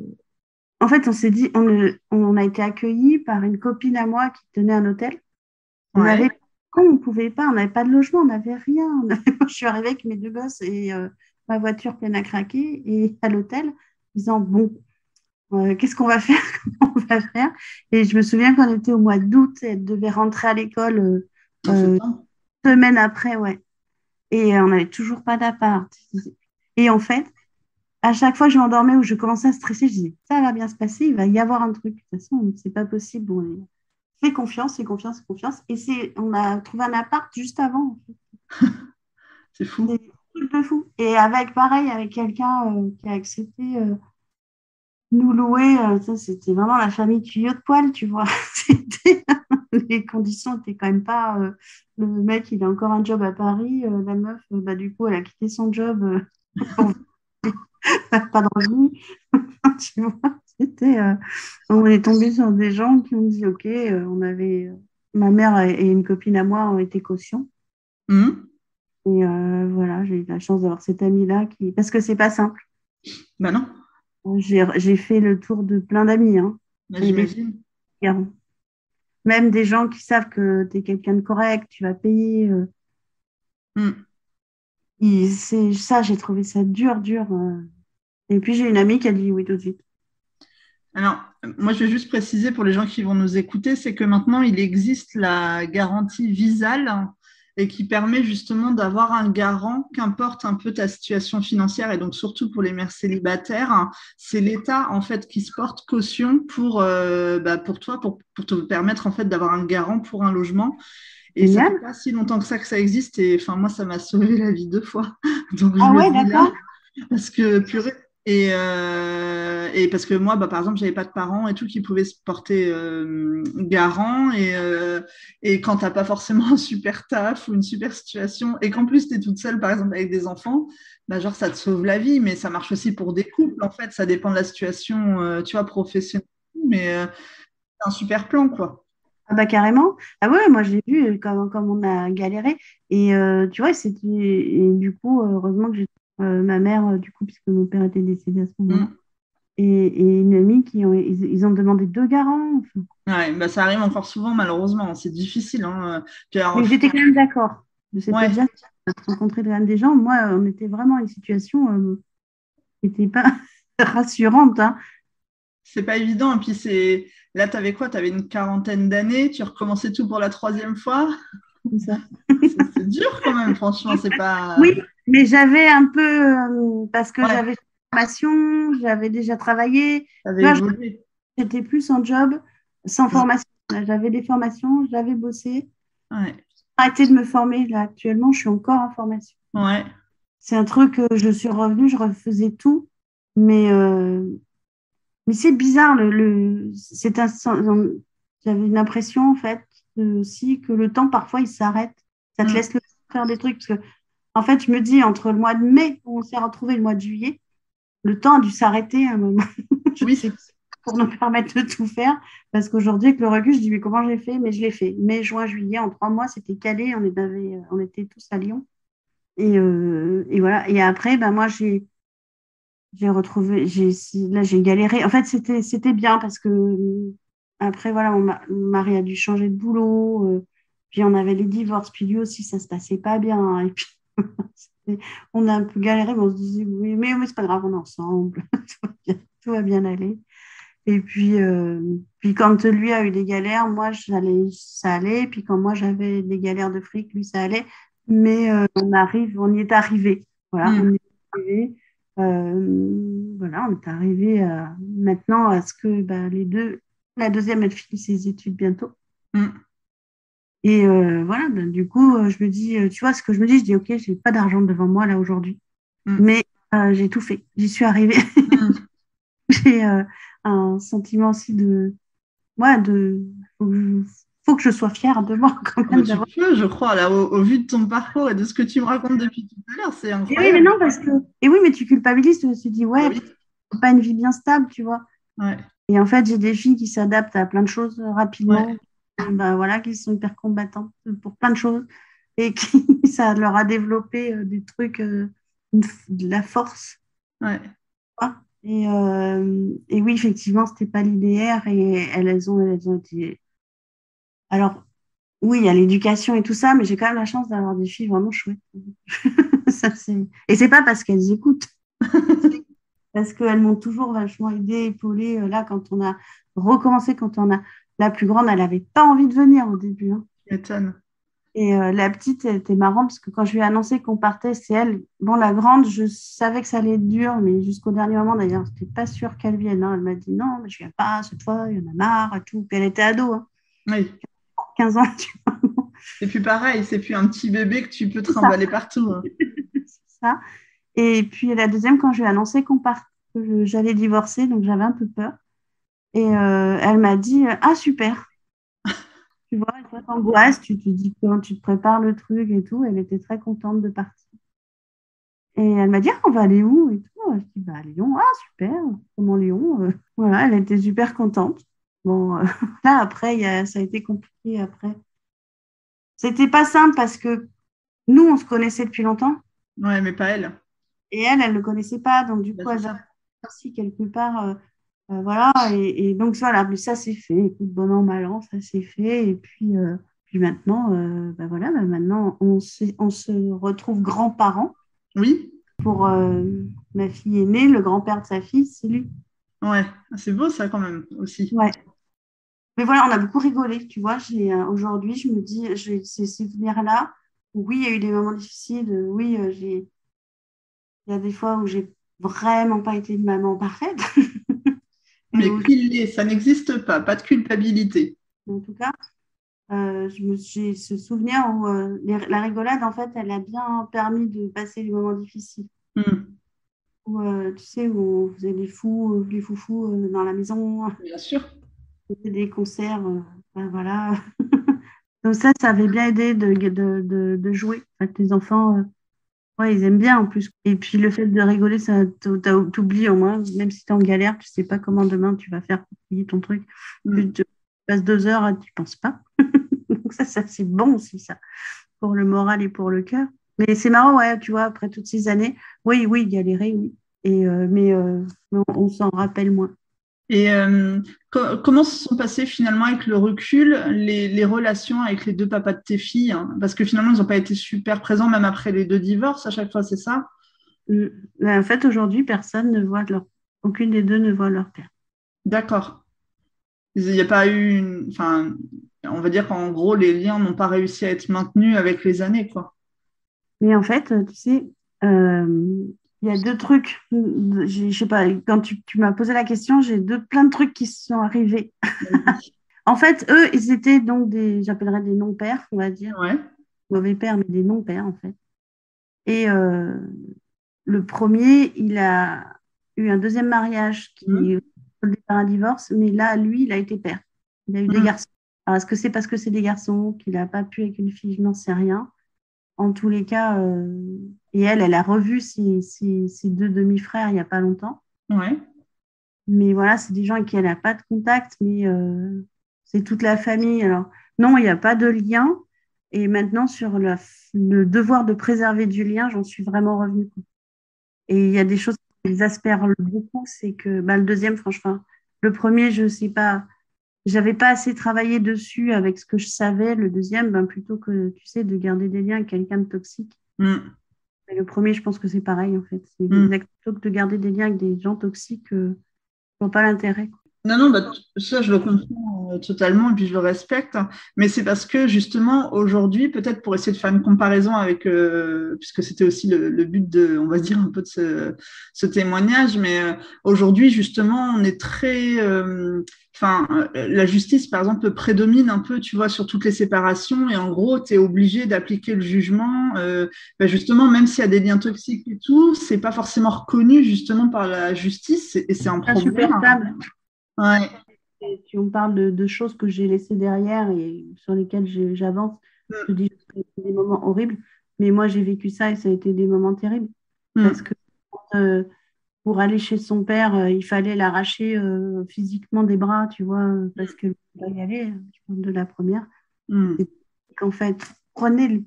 B: en fait, on s'est dit, on a été accueillis par une copine à moi qui tenait un hôtel. On avait,
A: Ouais.
B: on pouvait pas, on n'avait pas de logement, on n'avait rien. Je suis arrivée avec mes deux gosses et ma voiture pleine à craquer et à l'hôtel, disant, bon, qu'est-ce qu'on va faire? Comment on va faire? Et je me souviens qu'on était au mois d'août, elle devait rentrer à l'école
A: En septembre.
B: semaine après, ouais. Et on n'avait toujours pas d'appart. Et en fait, à chaque fois que je m'endormais ou je commençais à stresser, je disais, ça va bien se passer, il va y avoir un truc. De toute façon, c'est pas possible. Bon, fais confiance, fais confiance, fais confiance. Et on a trouvé un appart juste avant.
A: C'est
B: C'est
A: fou.
B: un truc de fou. Et avec, pareil, avec quelqu'un qui a accepté nous louer, ça, c'était vraiment la famille tuyau de poil, tu vois. C'était- Les conditions n'étaient quand même pas. Le mec, il a encore un job à Paris. La meuf, bah, du coup, elle a quitté son job pour pas de revenus. Tu vois, on est tombé sur des gens qui ont dit, OK, ma mère et une copine à moi ont été caution.
A: Mhm.
B: Et voilà, j'ai eu la chance d'avoir cette amie-là parce que c'est pas simple.
A: Bah non,
B: J'ai fait le tour de plein d'amis, hein,
A: bah,
B: et des
A: j'imagine.
B: garants. Même des gens qui savent que tu es quelqu'un de correct, tu vas payer.
A: Mhm.
B: C'est ça, j'ai trouvé ça dur, dur. Et puis j'ai une amie qui a dit oui tout de suite.
A: Alors, moi, je vais juste préciser pour les gens qui vont nous écouter, c'est que maintenant, il existe la garantie Visale et qui permet justement d'avoir un garant, qu'importe un peu ta situation financière, et donc surtout pour les mères célibataires, c'est l'État en fait qui se porte caution pour toi, pour te permettre en fait d'avoir un garant pour un logement. Et ça fait
B: Génial.
A: pas si longtemps que ça existe, et enfin moi, ça m'a sauvé la vie deux fois. Donc je
B: Ah
A: le
B: ouais,
A: dis là.
B: d'accord.
A: Parce que purée. Et parce que moi, bah, par exemple, j'avais pas de parents et tout qui pouvaient se porter garant. Et quand t'as pas forcément un super taf ou une super situation, et qu'en plus tu es toute seule, par exemple, avec des enfants, bah, genre ça te sauve la vie. Mais ça marche aussi pour des couples, en fait. Ça dépend de la situation, tu vois, professionnelle. Mais c'est un super plan, quoi.
B: Ah bah carrément. Ah ouais, moi j'ai vu comme on a galéré. Et tu vois, et du coup, heureusement que j'ai ma mère, du coup, puisque mon père était décédé à ce moment-là,
A: Mm.
B: et une amie ils ont demandé deux garants. Enfin.
A: Ouais, bah ça arrive encore souvent, malheureusement. C'est difficile, hein. Puis alors,
B: Mais ils étaient quand même d'accord. C'était
A: ouais,
B: déjà rencontrer quand même des gens. Moi, on était vraiment une situation qui n'était pas rassurante, hein.
A: c'est pas évident. Et puis c'est là, t'avais quoi? T'avais une quarantaine d'années, tu recommençais tout pour la troisième fois.
B: C'est ça.
A: C'est dur quand même, franchement, c'est pas.
B: Oui, mais j'avais un peu, parce que
A: Ouais,
B: j'avais fait une formation, j'avais déjà travaillé.
A: t'avais
B: Tu vois,
A: évolué.
B: j'étais plus en job, sans
A: Mm.
B: formation. J'avais des formations, j'avais bossé.
A: Ouais,
B: Arrêté de me former. Là, actuellement, je suis encore en formation.
A: ouais.
B: C'est un truc, je suis revenue, je refaisais tout. Mais, euh, mais c'est bizarre. J'avais une impression, en fait, aussi que le temps, parfois, il s'arrête. Ça te
A: Mm.
B: laisse le temps de faire des trucs. Parce que, en fait, je me dis, entre le mois de mai, où on s'est retrouvé le mois de juillet, le temps a dû s'arrêter à un moment. Je
A: Oui,
B: sais pas, pour nous permettre de tout faire. Parce qu'aujourd'hui, avec le recul, je dis, mais comment j'ai fait? Mais je l'ai fait. Mai, juin, juillet, en 3 mois, c'était calé. On était tous à Lyon. Et voilà. Et après, ben, moi, j'ai retrouvé, là, j'ai galéré. En fait, c'était bien parce que après, voilà, mon mari a dû changer de boulot. Puis on avait les divorces. Puis lui aussi, ça se passait pas bien. Et puis, on a un peu galéré, mais on se disait, oui, mais c'est pas grave, on est ensemble. Tout va bien aller. Et puis quand lui a eu des galères, ça allait. Puis quand moi j'avais des galères de fric, lui, ça allait. Mais on y est arrivé. Voilà, on y
A: Mm.
B: est arrivé. Voilà, on est arrivé maintenant à ce que bah, la deuxième, elle finit ses études bientôt.
A: Mm.
B: Et voilà, ben, du coup, je me dis, tu vois, ce que je me dis, je dis, OK, j'ai pas d'argent devant moi là aujourd'hui,
A: Mm.
B: mais j'ai tout fait. J'y suis arrivée.
A: Mm.
B: J'ai un sentiment aussi ouais, faut faut que je sois fière de moi quand
A: Ah bah,
B: même
A: tu
B: d'avoir.
A: peux, je crois, là, au vu de ton parcours et de ce que tu me racontes depuis tout à l'heure, c'est
B: Et oui, mais
A: incroyable.
B: non, et oui, mais tu culpabilises, tu te dis,
A: Bah
B: ouais,
A: oui,
B: c'est pas une vie bien stable, tu vois.
A: ouais,
B: Et en fait, j'ai des filles qui s'adaptent à plein de choses
A: ouais,
B: rapidement, bah, voilà, qui sont hyper combattantes pour plein de choses et qui, ça leur a développé des trucs, de la force,
A: ouais.
B: quoi. Et oui, effectivement, c'était pas l'idéal et elles ont été. Alors, oui, il y a l'éducation et tout ça, mais j'ai quand même la chance d'avoir des filles vraiment chouettes. Ça, et c'est pas parce qu'elles écoutent, parce qu'elles m'ont toujours vachement aidée, épaulée. Là, quand on a recommencé, la plus grande, elle n'avait pas envie de venir au début, hein.
A: Tu m'étonnes.
B: Et la petite, elle était marrante parce que quand je lui ai annoncé qu'on partait, c'est elle. Bon, la grande, je savais que ça allait être dur, mais jusqu'au dernier moment, d'ailleurs, je n'étais pas sûre qu'elle vienne, hein. Elle m'a dit non, mais je viens pas cette fois, il y en a marre et tout. Puis elle était ado, hein,
A: Oui.
B: 15 ans, tu vois.
A: C'est plus pareil, c'est plus un petit bébé que tu peux
B: C'est ça.
A: trimballer partout, hein.
B: C'est ça. Et puis la deuxième, quand je lui ai annoncé que j'allais divorcer, donc j'avais un peu peur. Et elle m'a dit, ah super, tu vois, toi t'angoisses, tu te dis comment tu te prépares le truc et tout. Elle était très contente de partir. Et elle m'a dit, ah, on va aller où et tout. Je dis, bah à Lyon, ah super, comment Lyon? Voilà, elle était super contente. Bon, là après, ça a été compliqué après. C'était pas simple parce que nous, on se connaissait depuis longtemps.
A: Ouais, mais pas elle.
B: Et elle ne le connaissait pas. Donc, du
A: Bah,
B: coup,
A: c'est
B: elle a
A: ça.
B: aussi quelque part. Voilà. Et donc, voilà, mais ça s'est fait. Écoute, bon an, mal an, ça s'est fait. Et puis maintenant, bah, voilà, bah, maintenant, on se retrouve grands-parents.
A: Oui,
B: Pour ma fille aînée, le grand-père de sa fille, c'est lui.
A: ouais, c'est beau ça quand même aussi.
B: Ouais. Mais voilà, on a beaucoup rigolé, tu vois. Aujourd'hui, je me dis, j'ai ces souvenirs-là. Oui, il y a eu des moments difficiles. Oui, il y a des fois où j'ai vraiment pas été une maman parfaite. Et
A: Mais
B: où,
A: qu'il l'est, ça n'existe pas, pas de culpabilité.
B: en tout cas, j'ai ce souvenir où la rigolade, en fait, elle a bien permis de passer les moments difficiles.
A: Hmm,
B: Où, tu sais, où on faisait les foufous dans la maison, on
A: bien sûr.
B: faisait des concerts, ben voilà. Donc ça avait bien aidé de jouer. En fait, les enfants, ouais, ils aiment bien en plus. Et puis le fait de rigoler, ça t'oublies au moins, même si tu es en galère, tu sais pas comment demain tu vas faire pour payer ton truc.
A: Hmm.
B: passes 2 heures, tu ne penses pas. Donc ça c'est bon aussi, ça, pour le moral et pour le cœur. Mais c'est marrant, ouais, tu vois, après toutes ces années, oui, oui, galérer, oui. Mais on s'en rappelle moins.
A: Et comment se sont passées finalement avec le recul les relations avec les deux papas de tes filles, hein? Parce que finalement, ils n'ont pas été super présents même après les deux divorces à chaque fois, c'est ça?
B: Mm. Mais en fait, aujourd'hui, personne ne voit aucune des deux ne voit leur père.
A: D'accord. Il n'y a pas eu enfin, on va dire qu'en gros, les liens n'ont pas réussi à être maintenus avec les années, quoi.
B: Mais en fait, tu sais, il y a deux trucs. Je sais pas, quand tu m'as posé la question, j'ai plein de trucs qui se sont arrivés. En fait, eux, ils étaient donc j'appellerais des non-pères, on va dire.
A: Ouais.
B: Mauvais pères, mais des non-pères, en fait. Et le premier, il a eu un deuxième mariage qui
A: Mhm.
B: est soldé par un divorce, mais là, lui, il a été père. Il a eu des
A: Mhm.
B: garçons. Alors, est-ce que c'est parce que c'est des garçons qu'il n'a pas pu avec une fille? Je n'en sais rien. En tous les cas, et elle a revu ses deux demi-frères il n'y a pas longtemps.
A: Ouais.
B: Mais voilà, c'est des gens avec qui elle n'a pas de contact, mais c'est toute la famille. Alors, non, il n'y a pas de lien. Et maintenant, sur le devoir de préserver du lien, j'en suis vraiment revenue, quoi. Et il y a des choses qui exaspèrent beaucoup, c'est que bah, le deuxième, franchement, le premier, je ne sais pas, j'avais pas assez travaillé dessus avec ce que je savais. Le deuxième, ben, plutôt que, tu sais, de garder des liens avec quelqu'un de toxique.
A: Mhm.
B: Et le premier, je pense que c'est pareil, en fait. C'est
A: Mhm.
B: plutôt que de garder des liens avec des gens toxiques, je vois pas l'intérêt, quoi.
A: Non, non, bah, ça, je le comprends totalement et puis je le respecte, hein. Mais c'est parce que justement, aujourd'hui, peut-être pour essayer de faire une comparaison avec, puisque c'était aussi le but de, on va dire, un peu de ce témoignage, mais aujourd'hui, justement, on est très, enfin, la justice, par exemple, prédomine un peu, tu vois, sur toutes les séparations et en gros, tu es obligé d'appliquer le jugement, bah, justement, même s'il y a des liens toxiques et tout, c'est pas forcément reconnu justement par la justice et c'est un problème.
B: Insupportable.
A: Ouais.
B: Et on parle de choses que j'ai laissées derrière et sur lesquelles j'avance. Je te dis que c'est des moments horribles, mais moi j'ai vécu ça et ça a été des moments terribles. Parce
A: Mm.
B: que euh, pour aller chez son père, il fallait l'arracher physiquement des bras, tu vois, parce qu'elle ne pouvait pas y aller. Je parle de la première.
A: Mm.
B: Et qu'en fait, prenez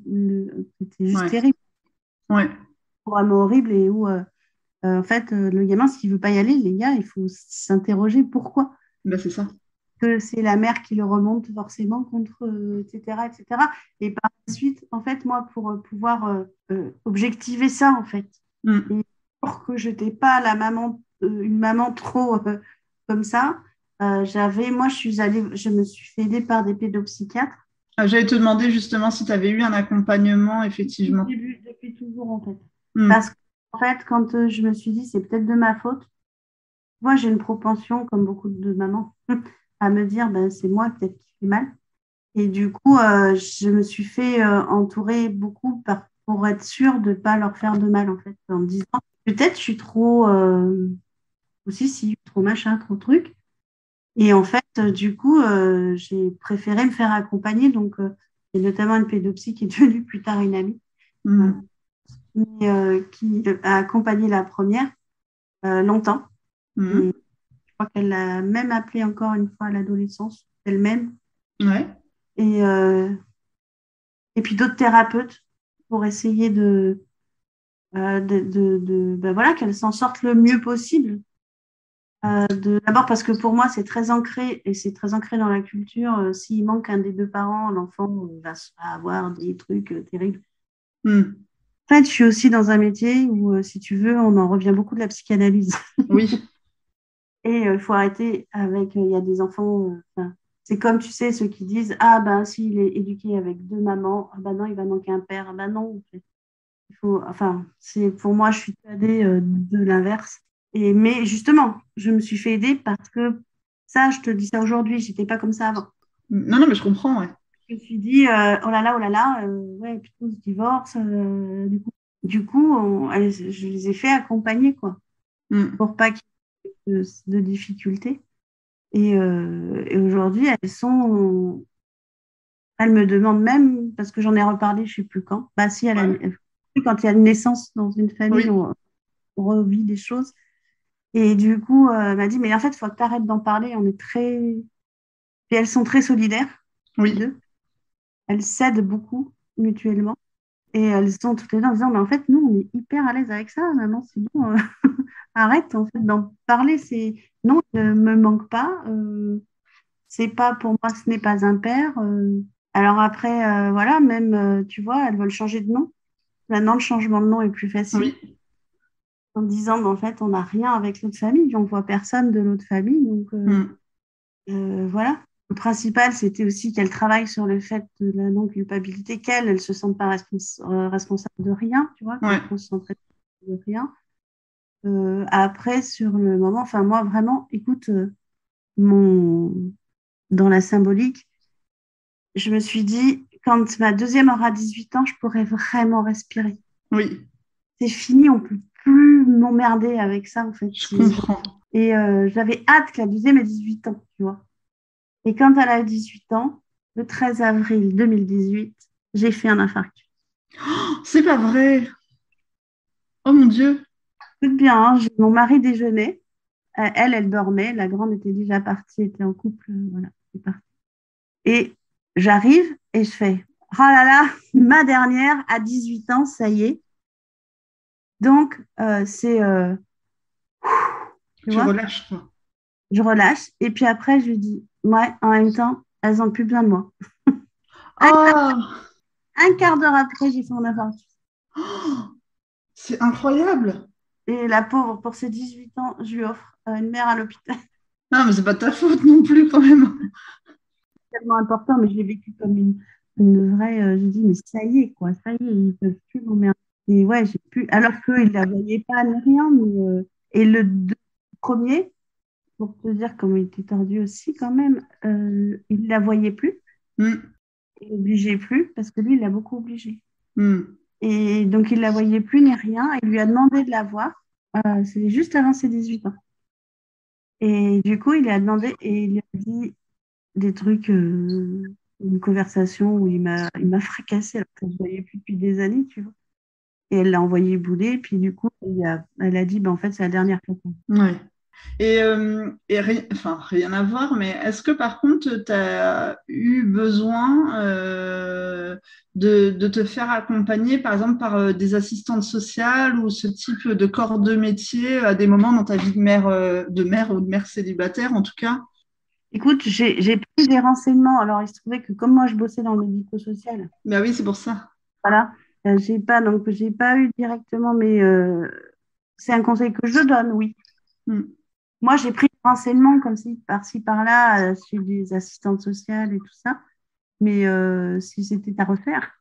B: c'était juste
A: Ouais.
B: terrible,
A: Ouais.
B: vraiment horrible et où en fait le gamin s'il veut pas y aller, les gars, il faut s'interroger pourquoi.
A: Bah, c'est ça.
B: Que c'est la mère qui le remonte forcément contre, etc., etc. Et par la suite, en fait, moi, pour pouvoir objectiver ça, en fait,
A: Mm.
B: et pour que je n'étais pas une maman trop comme ça, moi, je me suis fait aider par des pédopsychiatres
A: Ah, j'allais te demander justement si tu avais eu un accompagnement,
B: depuis le
A: effectivement.
B: début, depuis toujours, en fait. Parce
A: Mm.
B: qu'en fait, quand je me suis dit, c'est peut-être de ma faute, moi, j'ai une propension, comme beaucoup de mamans, à me dire, ben, c'est moi peut-être qui fais mal. Et du coup, je me suis fait entourer beaucoup pour être sûre de ne pas leur faire de mal, en fait, en me disant, peut-être je suis trop, aussi, si, trop machin, trop truc. Et en fait, du coup, j'ai préféré me faire accompagner. Donc, il y a notamment une pédopsie qui est devenue plus tard une amie, voilà,
A: Mm.
B: qui a accompagné la première longtemps. Et
A: Mm.
B: je crois qu'elle l'a même appelée encore une fois à l'adolescence, elle-même.
A: Ouais.
B: Et, euh, et puis d'autres thérapeutes pour essayer ben voilà, qu'elle s'en sorte le mieux possible. D'abord parce que pour moi, c'est très ancré et c'est très ancré dans la culture. S'il manque un des deux parents, l'enfant va avoir des trucs terribles.
A: Mm.
B: En fait, je suis aussi dans un métier où, si tu veux, on en revient beaucoup de la psychanalyse.
A: Oui.
B: Et il faut arrêter avec, il y a des enfants, enfin, c'est comme, tu sais, ceux qui disent, ah ben, s'il est éduqué avec deux mamans, ah ben non, il va manquer un père. Ah ben non, en fait. Enfin, pour moi, je suis persuadée de l'inverse. Mais justement, je me suis fait aider parce que ça, je te dis ça aujourd'hui, j'étais pas comme ça avant.
A: Non, non, mais je comprends, ouais.
B: Je me suis dit, oh là là, ouais, plutôt ce divorce. Du coup, je les ai fait accompagner, quoi,
A: Mm.
B: pour pas qu'il y ait de difficultés. Et aujourd'hui, elles me demandent même, parce que j'en ai reparlé, je sais plus quand, bah si,
A: Ouais.
B: quand il y a une naissance dans une famille,
A: Oui.
B: on revit des choses. Et du coup, elle m'a dit, mais en fait, il faut que tu arrêtes d'en parler. On est très, Puis elles sont très solidaires, les
A: Oui,
B: deux. Elles s'aident beaucoup mutuellement. Et elles sont toutes les deux en disant, mais en fait, nous, on est hyper à l'aise avec ça, maman, c'est bon, arrête en fait d'en parler. C'est non, ne me manque pas. C'est pas pour moi, ce n'est pas un père. Alors après, voilà, même, tu vois, elles veulent changer de nom. Maintenant, le changement de nom est plus facile
A: oui.
B: en disant, mais en fait, on n'a rien avec l'autre famille, on voit personne de l'autre famille. Donc,
A: Mm.
B: voilà. Le principal, c'était aussi qu'elle travaille sur le fait de la non-culpabilité, qu'elle ne se sente pas responsable de rien, tu vois,
A: Ouais.
B: qu'elle ne se sente responsable de rien. Après, sur le moment, enfin, moi, vraiment, écoute, mon... dans la symbolique, je me suis dit, quand ma deuxième aura 18 ans, je pourrais vraiment respirer.
A: Oui,
B: C'est fini, on peut plus m'emmerder avec ça, en fait.
A: je comprends.
B: Et j'avais hâte que la deuxième ait 18 ans, tu vois. Et quand elle a eu 18 ans, le 13 avril 2018, j'ai fait un infarctus.
A: C'est pas vrai. Oh mon Dieu.
B: Tout bien, hein, mon mari déjeunait. Elle dormait. La grande était déjà partie, était en couple. Voilà, c'est parti. Et j'arrive et je fais, oh là là, ma dernière à 18 ans, ça y est. Donc, tu
A: Tu
B: vois,
A: relâches, quoi.
B: je relâche. Et puis après, je lui dis, ouais, en même temps, elles n'ont plus besoin de moi. Un,
A: Oh,
B: un quart d'heure après, j'ai fait mon infarctus.
A: c'est incroyable.
B: Et la pauvre, pour ses 18 ans, je lui offre une mère à l'hôpital.
A: Non, mais c'est pas ta faute non plus, quand même.
B: Tellement important, mais je l'ai vécu comme une vraie. Je dis, mais ça y est, quoi, ça y est, ils ne peuvent plus m'emmerder. Et ouais, j'ai pu. Alors qu'ils ne la voyaient pas ni rien. Mais, et premier, pour te dire comment il était tordu aussi, quand même, il ne la voyait plus.
A: Mm,
B: Il l'obligeait plus, parce que lui, il l'a beaucoup obligé.
A: mm.
B: Et donc, il ne la voyait plus ni rien. Il lui a demandé de la voir. C'était juste avant ses 18 ans. Et du coup, il lui a demandé et il lui a dit des trucs, une conversation où il m'a fracassé alors qu'on ne se voyait plus depuis des années, tu vois. Et elle l'a envoyé bouler. Puis du coup, elle a dit, ben, en fait, c'est la dernière fois.
A: Ouais. Et enfin, rien à voir, mais est-ce que par contre, tu as eu besoin de te faire accompagner, par exemple, par des assistantes sociales ou ce type de corps de métier à des moments dans ta vie de mère ou de mère célibataire, en tout cas?
B: Écoute, j'ai pris des renseignements. Alors, il se trouvait que comme moi, je bossais dans le médico-social,
A: Ben oui, c'est pour ça.
B: voilà, j'ai pas eu directement, mais c'est un conseil que je donne, oui.
A: Mm.
B: Moi, j'ai pris des renseignements comme si par-ci, par-là, chez des assistantes sociales et tout ça. Mais si c'était à refaire,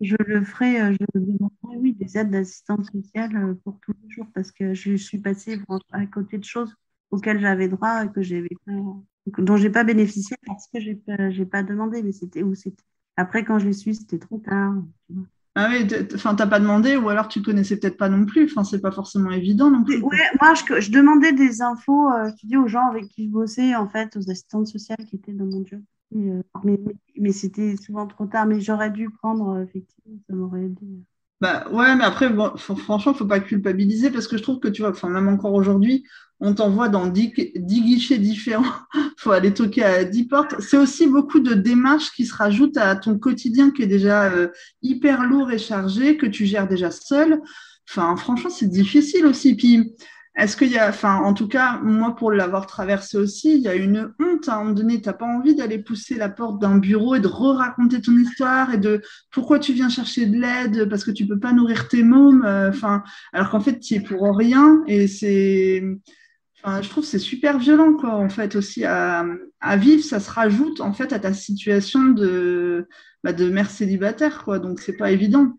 B: je le ferais, je demanderais, oui, des aides d'assistante sociale pour tous les jours parce que je suis passée à côté de choses auxquelles j'avais droit et que j'avais pas, dont j'ai pas bénéficié parce que j'ai pas demandé, mais c'était où c'était. Après, quand je l'ai su, c'était trop tard. Tu vois.
A: Ah oui, enfin, t'as pas demandé, ou alors tu connaissais peut-être pas non plus. Enfin, c'est pas forcément évident non plus,
B: Ouais,
A: quoi.
B: moi, je demandais des infos, je te dis, aux gens avec qui je bossais, en fait, aux assistantes sociales qui étaient dans mon job. Mais c'était souvent trop tard. Mais j'aurais dû prendre, effectivement, ça m'aurait aidé.
A: Bah ouais, mais après, bon, franchement, faut pas culpabiliser parce que je trouve que tu vois, enfin, même encore aujourd'hui, on t'envoie dans 10 guichets différents. Faut aller toquer à 10 portes. C'est aussi beaucoup de démarches qui se rajoutent à ton quotidien qui est déjà hyper lourd et chargé, que tu gères déjà seul. Enfin, franchement, c'est difficile aussi. Puis, est-ce qu'il y a, enfin, en tout cas, moi, pour l'avoir traversé aussi, il y a une honte à un moment donné. T'as pas envie d'aller pousser la porte d'un bureau et de re-raconter ton histoire et de pourquoi tu viens chercher de l'aide parce que tu peux pas nourrir tes mômes, enfin, alors qu'en fait, tu es pour rien et c'est, enfin, je trouve que c'est super violent, quoi, en fait, aussi à vivre, ça se rajoute, en fait, à ta situation de mère célibataire, quoi, donc c'est pas évident.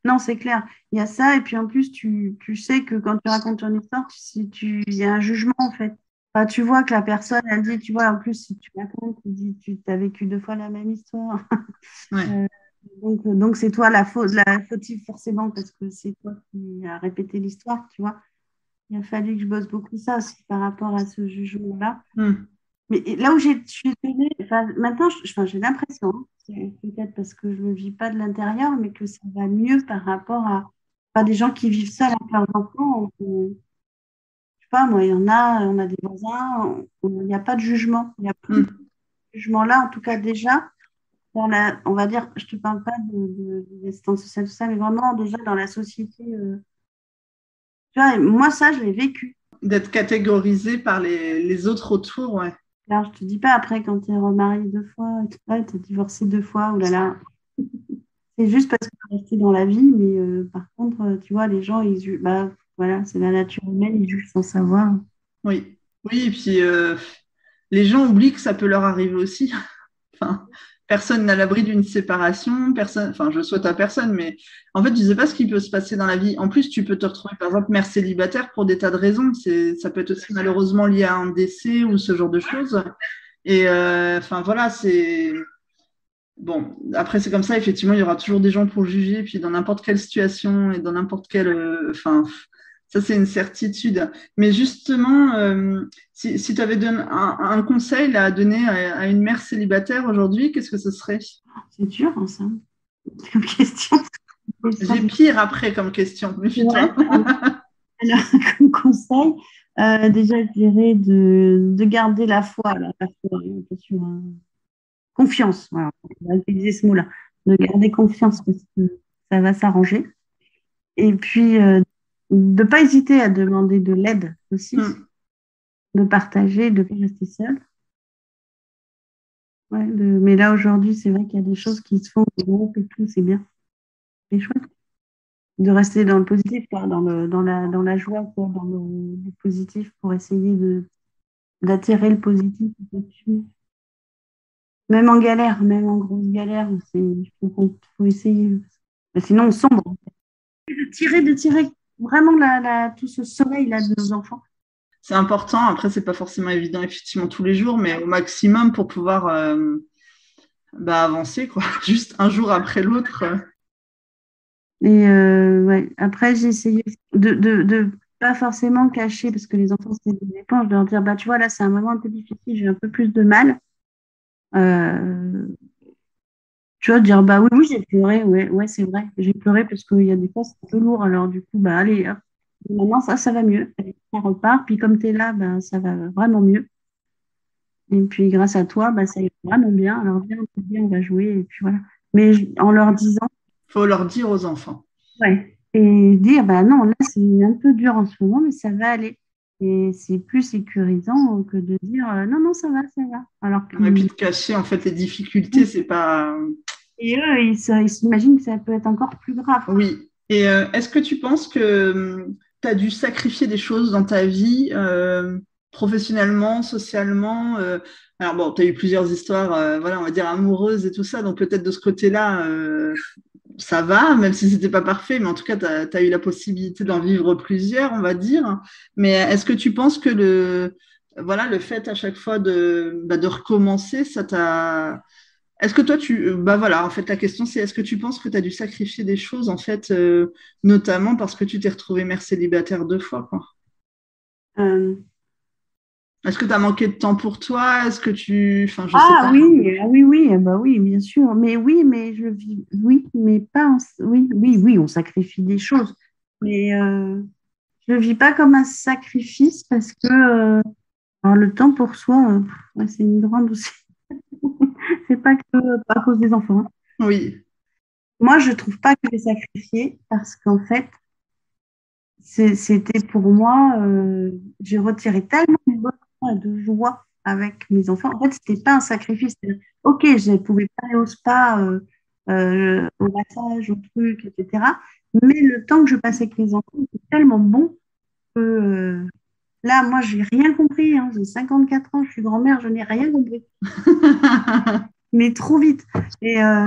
B: Non, c'est clair. Il y a ça. Et puis, en plus, tu sais que quand tu racontes ton histoire, il y a un jugement, en fait. Enfin, tu vois que la personne, elle dit, tu vois, en plus, si tu racontes, tu dis, tu as vécu 2 fois la même histoire.
A: Ouais.
B: Euh, donc c'est toi la fautive forcément parce que c'est toi qui as répété l'histoire, tu vois. Il a fallu que je bosse beaucoup ça aussi par rapport à ce jugement-là.
A: Hmm.
B: Mais là où je suis étonnée, enfin, maintenant, enfin, j'ai l'impression, hein, c'est peut-être parce que je ne le vis pas de l'intérieur, mais que ça va mieux par rapport à des gens qui vivent seuls avec leurs enfants. Je sais pas, moi, il y en a, on a des voisins, il n'y a pas de jugement. Il y a plus.
A: Hmm.
B: jugement-là, en tout cas déjà, on va dire, je te parle pas d'assistance sociale, tout ça, mais vraiment déjà dans la société. Tu vois, moi, ça, je l'ai vécu.
A: D'être catégorisé par les autres autour, ouais.
B: Alors, je te dis pas après quand tu es remarié 2 fois, tu es divorcé 2 fois, oh là là. C'est juste parce que tu es resté dans la vie, mais par contre, tu vois, les gens, ils jugent, bah, voilà, c'est la nature humaine, ils jugent sans savoir.
A: Oui. Oui, et puis les gens oublient que ça peut leur arriver aussi. Enfin, personne n'a l'abri d'une séparation, personne, enfin, je souhaite à personne, mais en fait, tu sais pas ce qui peut se passer dans la vie. En plus, tu peux te retrouver, par exemple, mère célibataire pour des tas de raisons. Ça peut être aussi malheureusement lié à un décès ou ce genre de choses. Et enfin, voilà, c'est bon. Après, c'est comme ça, effectivement, il y aura toujours des gens pour juger, puis dans n'importe quelle situation et dans n'importe quelle, enfin, ça, c'est une certitude. Mais justement, si tu avais donné un conseil là, à donner à une mère célibataire aujourd'hui, qu'est-ce que ce serait?
B: C'est dur, hein, ça, comme question.
A: J'ai pire après comme question, méfie-toi.
B: Ouais. Alors, comme conseil, déjà, je dirais de garder la foi, là, la foi, attention, hein. Confiance, voilà, on va utiliser ce mot-là, de garder confiance parce que ça va s'arranger. Et puis, de ne pas hésiter à demander de l'aide aussi,
A: Hmm.
B: de partager, de ne pas rester seul. Ouais, mais là, aujourd'hui, c'est vrai qu'il y a des choses qui se font, des groupes et tout, c'est bien. C'est chouette. De rester dans le positif, quoi, dans la joie, quoi, dans le positif pour essayer d'attirer le positif. Même en galère, même en grosse galère, faut essayer. Sinon, on sombre. De tirer vraiment tout ce soleil-là de nos enfants.
A: C'est important. Après, c'est pas forcément évident, effectivement, tous les jours, mais au maximum pour pouvoir bah, avancer, quoi. Juste un jour après l'autre.
B: Et ouais. Après, j'ai essayé de pas forcément cacher, parce que les enfants, c'est des éponges, de leur dire, bah, tu vois, là, c'est un moment un peu difficile, j'ai un peu plus de mal. Euh, Tu vois, dire, bah oui, oui, j'ai pleuré, ouais, ouais, c'est vrai, j'ai pleuré parce qu'il y a des fois, c'est un peu lourd, alors du coup, bah allez, hop. Maintenant, ça va mieux. Allez, ça repart, puis comme tu es là, bah, ça va vraiment mieux. Et puis grâce à toi, bah, ça ira vraiment bien. Alors viens, on va jouer, et puis voilà. Mais en leur disant,
A: Faut leur dire aux enfants.
B: ouais, et dire, bah non, là, c'est un peu dur en ce moment, mais ça va aller. Et c'est plus sécurisant que de dire, non, non, ça va, ça va. Alors
A: Et puis
B: qu'ils,
A: de cacher, en fait, les difficultés, c'est pas.
B: et eux, ils s'imaginent que ça peut être encore plus grave.
A: Oui. Et est-ce que tu penses que tu as dû sacrifier des choses dans ta vie, professionnellement, socialement alors bon, tu as eu plusieurs histoires, voilà, on va dire amoureuses et tout ça, donc peut-être de ce côté-là, ça va, même si c'était pas parfait, mais en tout cas, tu as eu la possibilité d'en vivre plusieurs, on va dire. Mais est-ce que tu penses que voilà, le fait à chaque fois de recommencer, ça t'a est-ce que toi, bah voilà, en fait, la question, c'est est-ce que tu penses que tu as dû sacrifier des choses, en fait, notamment parce que tu t'es retrouvée mère célibataire 2 fois, quoi.
B: Euh,
A: Est-ce que tu as manqué de temps pour toi? Est-ce que tu. Enfin, je sais
B: Ah
A: pas.
B: oui, ah oui, oui, bah oui, bien sûr. Mais oui, mais je vis, oui, mais pas oui, oui, oui, on sacrifie des choses. Mais je ne vis pas comme un sacrifice parce que alors, le temps pour soi, ouais, c'est une grande aussi. C'est pas que à cause des enfants, hein.
A: Oui.
B: Moi, je trouve pas que j'ai sacrifié parce qu'en fait, c'était pour moi, j'ai retiré tellement de bonheur et de joie avec mes enfants. En fait, c'était pas un sacrifice. Ok, je ne pouvais pas aller au spa, au massage, au truc, etc. Mais le temps que je passais avec mes enfants était tellement bon que là, moi, j'ai rien compris, hein. J'ai 54 ans, je suis grand-mère, je n'ai rien compris. Mais trop vite. Et, euh,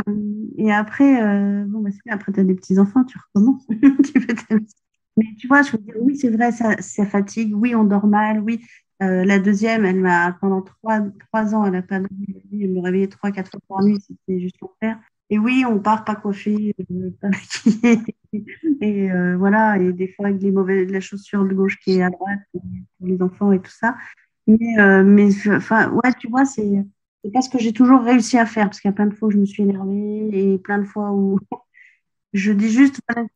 B: et après, bon, bah, après, tu as des petits-enfants, tu recommences. Tu fais Mais tu vois, je veux dire, oui, c'est vrai, ça fatigue. Oui, on dort mal. Oui, la deuxième, pendant 3 ans, elle a pas dormi la nuit. Elle me réveillait 3, 4 fois par nuit. C'était juste l'enfer. Et oui, on part pas coiffé, pas maquillé. Et voilà, et des fois avec la chaussure de gauche qui est à droite pour les enfants et tout ça. Mais enfin, ouais, tu vois, c'est pas ce que j'ai toujours réussi à faire, parce qu'il y a plein de fois où je me suis énervée et plein de fois où je dis juste, voilà,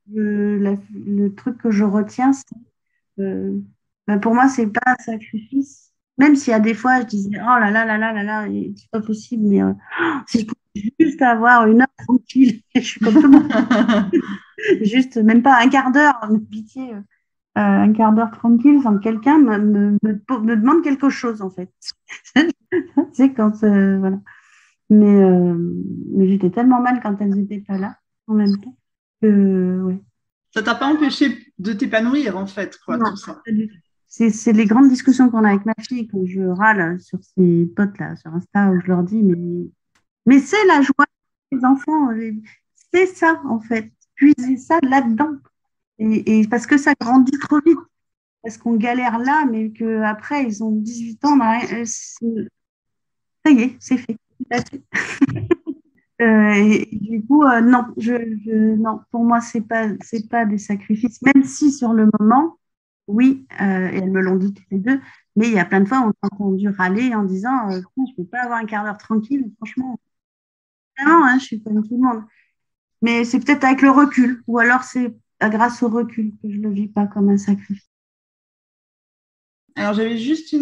B: le truc que je retiens, c'est, euh, ben, pour moi, c'est pas un sacrifice, Même s'il y a des fois, je disais, oh là là là là là là, c'est pas possible, mais si je pouvais juste avoir une heure tranquille, je suis comme tout le monde, juste même pas un quart d'heure, pitié, un quart d'heure tranquille sans que quelqu'un me demande quelque chose, en fait. C'est quand, voilà. Mais, euh, mais j'étais tellement mal quand elles n'étaient pas là, en même temps, que, ouais.
A: Ça t'a pas empêché de t'épanouir, en fait, quoi,
B: Non,
A: tout ça.
B: pas du tout. C'est les grandes discussions qu'on a avec ma fille quand je râle sur ses potes là, sur Insta, où je leur dis, mais c'est la joie des enfants, c'est ça en fait, puiser ça là-dedans. Et parce que ça grandit trop vite, parce qu'on galère là, mais qu'après ils ont 18 ans, bah, ça y est, c'est fait. Et du coup, non, non, pour moi, c'est pas des sacrifices, même si sur le moment, oui, et elles me l'ont dit toutes les deux, mais il y a plein de fois, on a entendu râler en disant, Putain, je ne peux pas avoir un quart d'heure tranquille, franchement. Non, hein, je suis comme tout le monde. Mais c'est peut-être avec le recul, ou alors c'est grâce au recul que je ne le vis pas comme un sacrifice.
A: Alors, j'avais juste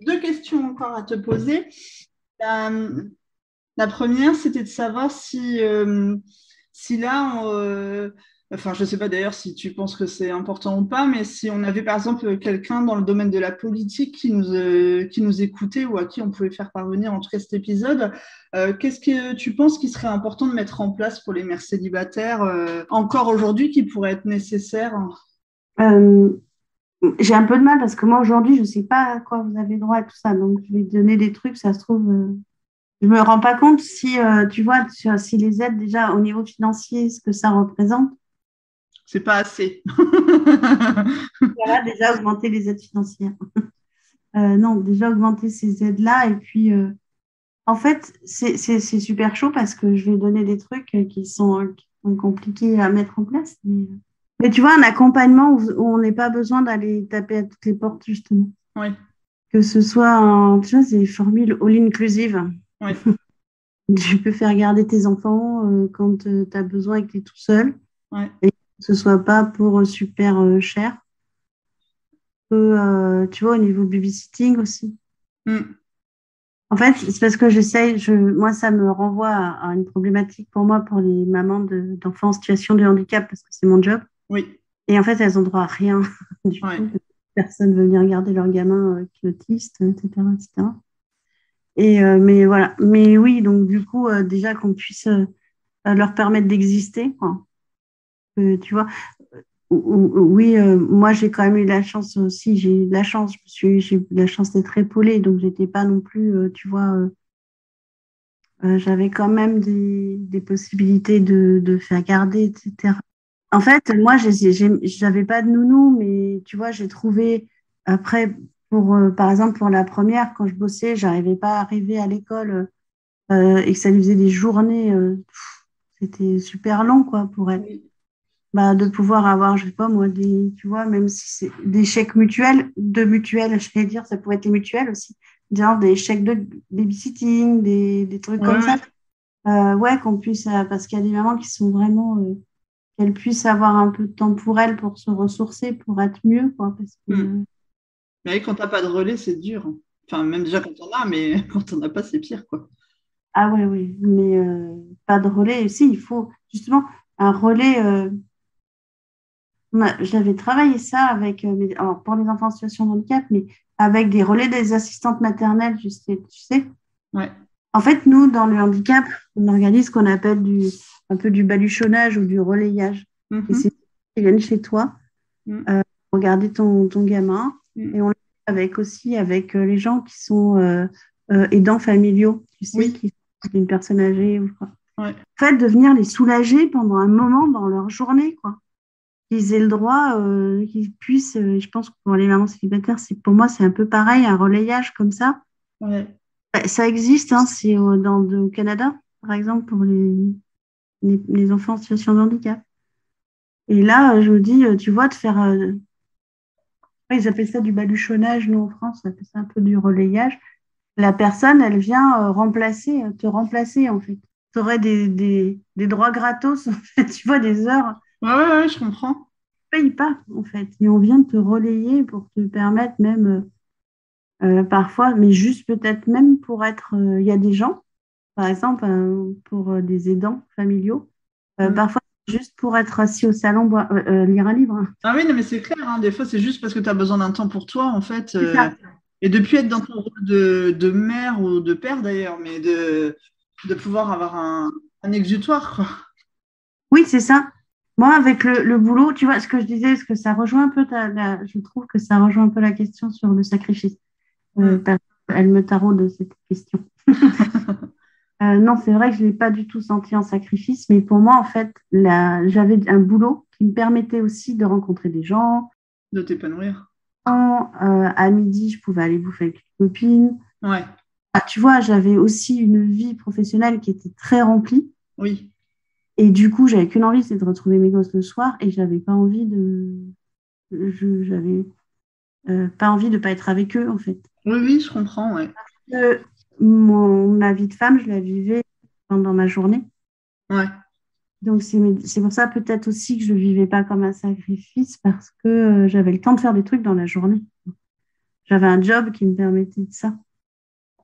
A: deux questions encore à te poser. La, la première, c'était de savoir si là, enfin, je ne sais pas d'ailleurs si tu penses que c'est important ou pas, mais si on avait par exemple quelqu'un dans le domaine de la politique qui nous écoutait ou à qui on pouvait faire parvenir en tout cas cet épisode, qu'est-ce que tu penses qu'il serait important de mettre en place pour les mères célibataires encore aujourd'hui qui pourrait être nécessaire?
B: Euh, j'ai un peu de mal parce que moi, aujourd'hui, je ne sais pas à quoi vous avez droit et tout ça. Donc, je vais donner des trucs, ça se trouve, je ne me rends pas compte si, tu vois, si les aides déjà au niveau financier, ce que ça représente.
A: C'est pas assez.
B: Voilà, déjà augmenter les aides financières. Non, déjà augmenter ces aides-là. Et puis, en fait, c'est super chaud parce que je vais donner des trucs qui sont compliqués à mettre en place. Mais tu vois, un accompagnement où on n'est pas besoin d'aller taper à toutes les portes, justement.
A: Oui,
B: Que ce soit, tu vois, c'est des formules all-inclusive.
A: oui.
B: Tu peux faire garder tes enfants quand tu as besoin et que tu es tout seul.
A: Ouais.
B: Et que ce soit pas pour super cher. Tu vois, au niveau babysitting aussi.
A: Mm.
B: En fait, c'est parce que moi, ça me renvoie à une problématique pour moi, pour les mamans d'enfants en situation de handicap, parce que c'est mon job.
A: Oui,
B: Et en fait, elles ont droit à rien du
A: ouais.
B: tout. Personne ne veut venir garder leur gamin qui est autiste, etc., etc. Mais voilà. Mais oui, donc du coup, déjà qu'on puisse leur permettre d'exister, quoi. Tu vois, oui, moi j'ai quand même eu la chance aussi, j'ai eu de la chance, j'ai eu la chance d'être épaulée, donc j'étais pas non plus, tu vois, j'avais quand même des possibilités de faire garder, etc. En fait, moi, j'avais pas de nounou, mais tu vois, j'ai trouvé après, par exemple, pour la première, quand je bossais, j'arrivais pas à arriver à l'école et que ça lui faisait des journées, c'était super long, quoi, pour elle.
A: Oui.
B: Bah, de pouvoir avoir, je sais pas moi, tu vois, même si c'est des chèques mutuels, de mutuelles, je vais dire, ça pourrait être les mutuelles aussi, genre des chèques de babysitting, des trucs
A: Ouais,
B: comme ça.
A: ouais.
B: Ouais, qu'on puisse, parce qu'il y a des mamans qui sont vraiment, qu'elles puissent avoir un peu de temps pour elles, pour se ressourcer, pour être mieux, quoi, parce que,
A: Mm. Mais quand t'as pas de relais, c'est dur. Enfin, même déjà quand on a, mais quand on n'a pas, c'est pire, quoi.
B: ah ouais, oui, mais pas de relais. Si, il faut justement un relais. J'avais travaillé ça avec, alors pour les enfants en situation de handicap, mais avec des relais des assistantes maternelles, tu sais.
A: Ouais.
B: En fait, nous, dans le handicap, on organise ce qu'on appelle un peu du baluchonnage ou du relayage. Et c'est
A: Mhm.
B: ils viennent chez toi,
A: Mm.
B: regarder ton gamin, et
A: Mm.
B: on le fait avec les gens qui sont aidants familiaux, tu sais,
A: Oui.
B: qui sont une personne âgée ou quoi.
A: Ouais.
B: En fait, de venir les soulager pendant un moment dans leur journée, quoi. Qu'ils aient le droit, qu'ils puissent, je pense que pour les mamans célibataires, pour moi, c'est un peu pareil, un relayage comme ça.
A: Ouais.
B: Bah, ça existe, hein, c'est au Canada, par exemple, pour les enfants en situation de handicap. Et là, je me dis, tu vois, de faire, ouais, ils appellent ça du baluchonnage, nous en France, on appelle ça un peu du relayage. La personne, elle vient te remplacer, en fait. Tu aurais des droits gratos, en fait, tu vois, des heures
A: Ouais, ouais, ouais, je comprends.
B: paye pas, en fait. Et on vient te relayer pour te permettre même. parfois, mais juste peut-être même pour être. Il y a des gens, par exemple, pour des aidants familiaux,
A: Mm.
B: parfois juste pour être assis au salon, lire un livre, hein.
A: Ah oui, non, mais c'est clair, hein, des fois, c'est juste parce que tu as besoin d'un temps pour toi, en fait,
B: C'est ça.
A: et de plus être dans ton rôle de mère ou de père, d'ailleurs, mais de pouvoir avoir un exutoire, quoi.
B: Oui, c'est ça. Moi, avec le boulot, tu vois, ce que je disais, est-ce que ça rejoint un peu je trouve que ça rejoint un peu la question sur le sacrifice.
A: Mm.
B: Parce qu'elle me taraude cette question. Non, c'est vrai que je ne l'ai pas du tout senti en sacrifice, mais pour moi, en fait, j'avais un boulot qui me permettait aussi de rencontrer des gens.
A: De t'épanouir.
B: À midi, je pouvais aller bouffer avec une copine.
A: Ouais,
B: Ah, tu vois, j'avais aussi une vie professionnelle qui était très remplie.
A: oui.
B: Et du coup, j'avais qu'une envie, c'est de retrouver mes gosses le soir. Et j'avais pas envie j'avais pas envie de pas être avec eux, en fait.
A: Oui, oui, je comprends, ouais.
B: Euh, ma vie de femme, je la vivais pendant ma journée.
A: Ouais.
B: Donc, c'est pour ça peut-être aussi que je ne le vivais pas comme un sacrifice parce que j'avais le temps de faire des trucs dans la journée. J'avais un job qui me permettait de ça.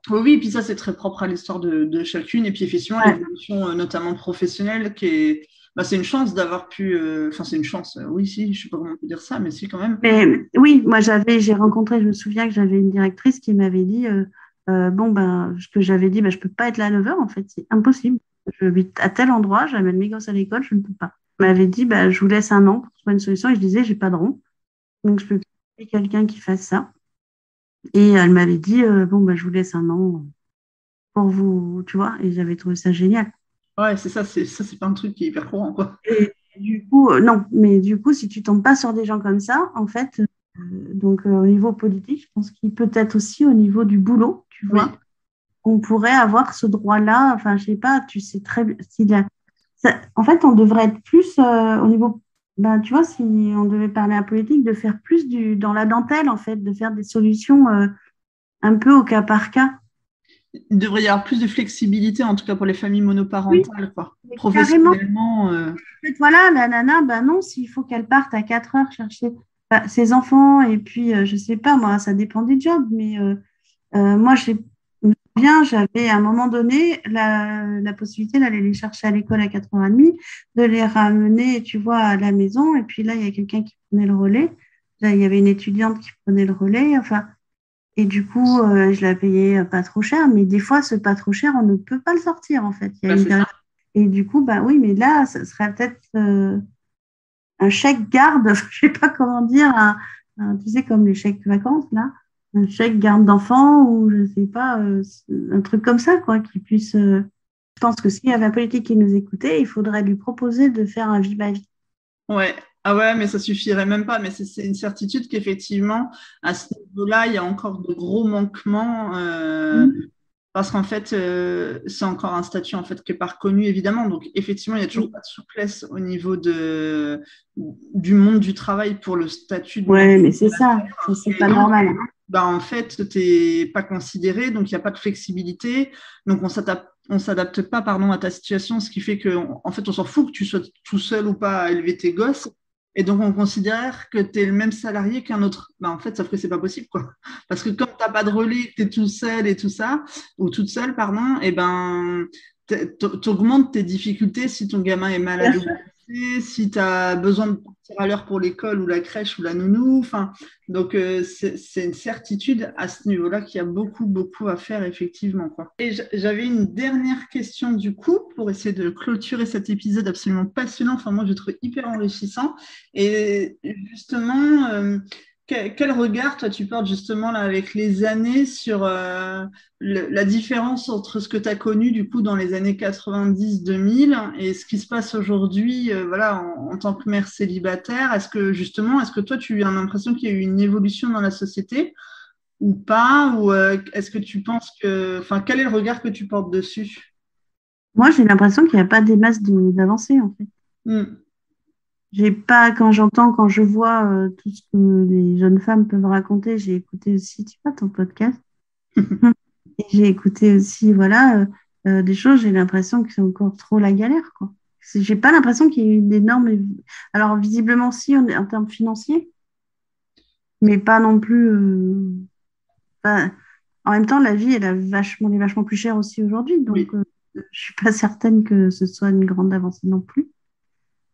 A: Oui, oui, et puis ça, c'est très propre à l'histoire de chacune. Et puis effectivement,
B: Ouais.
A: l'évolution, notamment professionnelle, bah, c'est une chance d'avoir pu. Enfin, c'est une chance. Oui, si, je sais pas comment on peut dire ça, mais si, quand même.
B: Mais oui, moi j'ai rencontré, je me souviens que j'avais une directrice qui m'avait dit, bon, ben, ce que j'avais dit, ben, je ne peux pas être là à 9 heures, en fait, c'est impossible. Je vis à tel endroit, j'amène mes gosses à l'école, je ne peux pas. Elle m'avait dit, ben, je vous laisse un an pour trouver une solution. Et je disais, j'ai pas de rond, donc je peux pas trouver quelqu'un qui fasse ça. Et elle m'avait dit, bon, ben, je vous laisse un an pour vous, tu vois, et j'avais trouvé ça génial.
A: Ouais, c'est ça, c'est pas un truc qui est hyper courant, quoi.
B: Et du coup, non, mais du coup, si tu tombes pas sur des gens comme ça, en fait, donc au niveau politique, je pense qu'il peut être aussi au niveau du boulot, tu
A: Oui,
B: vois, on pourrait avoir ce droit-là. Enfin, je sais pas, tu sais très bien. En fait, on devrait être plus au niveau, ben, tu vois, si on devait parler à politique, de faire plus dans la dentelle, en fait, de faire des solutions un peu au cas par cas.
A: il devrait y avoir plus de flexibilité, en tout cas pour les familles
B: Oui,
A: monoparentales, quoi.
B: mais carrément.
A: Professionnellement,
B: Fait, voilà, la nana, bah non, s'il faut qu'elle parte à 4 heures chercher ses enfants, et puis, je sais pas, moi, ça dépend des jobs, mais moi, je me souviens, j'avais à un moment donné la possibilité d'aller les chercher à l'école à 4h30, de les ramener, tu vois, à la maison, et puis là, il y a quelqu'un qui prenait le relais. Là, il y avait une étudiante qui prenait le relais, enfin, et du coup, je la payais pas trop cher, mais des fois, ce pas trop cher, on ne peut pas le sortir, en fait. Il y a
A: bah,
B: une
A: c'est ça.
B: période. Et du coup, bah oui, mais là, ce serait peut-être un chèque garde, je sais pas comment dire, tu sais, comme les chèques vacances, là, un chèque garde d'enfant ou je sais pas, un truc comme ça, quoi, qui puisse. Je pense que s'il y avait un politique qui nous écoutait, il faudrait lui proposer de faire un vie ma vie.
A: Ouais. Ah ouais, mais ça suffirait même pas. Mais c'est une certitude qu'effectivement, à ce niveau-là, il y a encore de gros manquements.
B: Mhm.
A: Parce qu'en fait, c'est encore un statut en fait qui n'est pas reconnu, évidemment. Donc, effectivement, il n'y a toujours
B: Oui.
A: pas de souplesse au niveau du monde du travail pour le statut de mère.
B: Ouais, mais c'est ça, c'est
A: Et
B: pas
A: donc,
B: normal.
A: bah, en fait, tu n'es pas considéré, donc il n'y a pas de flexibilité. Donc, on s'adapte pas, pardon, à ta situation, ce qui fait que, en fait, on s'en fout que tu sois tout seul ou pas à élever tes gosses. Et donc, on considère que tu es le même salarié qu'un autre. Bah, en fait, sauf que c'est pas possible, quoi. Parce que comme tu n'as pas de relais, tu es tout seul et tout ça, ou toute seule, pardon, et ben, tu augmentes tes difficultés si ton gamin est
B: Bien
A: malade ou
B: sûr.
A: blessé, si tu as besoin de partir à l'heure pour l'école ou la crèche ou la nounou. Enfin, donc, c'est une certitude à ce niveau-là qu'il y a beaucoup, beaucoup à faire, effectivement, quoi. Et j'avais une dernière question, du coup, pour essayer de clôturer cet épisode absolument passionnant. Enfin, moi, je le trouve hyper enrichissant. Et justement, quel regard, toi, tu portes justement là, avec les années sur la différence entre ce que tu as connu, du coup, dans les années 90-2000 et ce qui se passe aujourd'hui, voilà, en tant que mère célibataire? Est-ce que toi, tu as l'impression qu'il y a eu une évolution dans la société ou pas? Ou est-ce que tu penses enfin, quel est le regard que tu portes dessus?
B: Moi, j'ai l'impression qu'il n'y a pas des masses d'avancées, en fait.
A: Hmm.
B: J'ai pas, quand je vois tout ce que les jeunes femmes peuvent raconter, j'ai écouté aussi, tu vois, ton podcast. Et j'ai écouté aussi, voilà, des choses, j'ai l'impression que c'est encore trop la galère, quoi. J'ai pas l'impression qu'il y ait eu d'énormes. Alors, visiblement, si, en termes financiers, mais pas non plus. enfin, en même temps, la vie, elle est vachement plus chère aussi aujourd'hui. Donc,
A: Oui.
B: je suis pas certaine que ce soit une grande avancée non plus.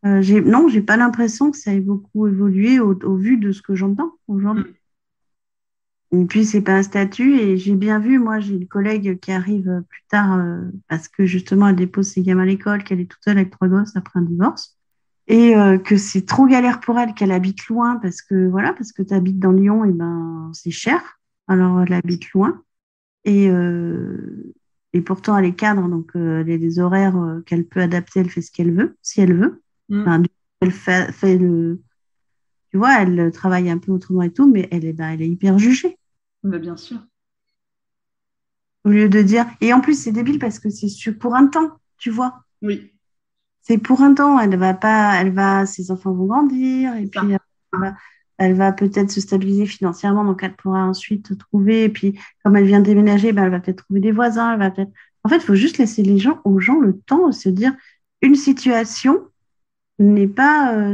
B: Non, j'ai pas l'impression que ça ait beaucoup évolué au vu de ce que j'entends aujourd'hui.
A: Mm.
B: Et puis, c'est pas un statut. Et j'ai bien vu, moi, j'ai une collègue qui arrive plus tard parce que justement, elle dépose ses gamins à l'école, qu'elle est toute seule avec 3 gosses après un divorce. Et que c'est trop galère pour elle qu'elle habite loin parce que, voilà, parce que tu habites dans Lyon, et ben, c'est cher. Alors, elle habite loin. Et, euh, et pourtant, elle est cadre, donc elle a des horaires qu'elle peut adapter, elle fait ce qu'elle veut, si elle veut.
A: Mm.
B: Enfin, elle fait tu vois, elle travaille un peu autrement et tout, mais elle est hyper jugée.
A: Bah, bien sûr.
B: Au lieu de dire. Et en plus, c'est débile parce que pour un temps, tu vois.
A: Oui,
B: C'est pour un temps. Elle va pas, ses enfants vont grandir et
A: c'est
B: puis
A: ça.
B: elle va peut-être se stabiliser financièrement, donc elle pourra ensuite trouver. Et puis, comme elle vient de déménager, ben, elle va peut-être trouver des voisins. Elle va peut-être. En fait, il faut juste laisser aux gens le temps de se dire une situation n'est pas.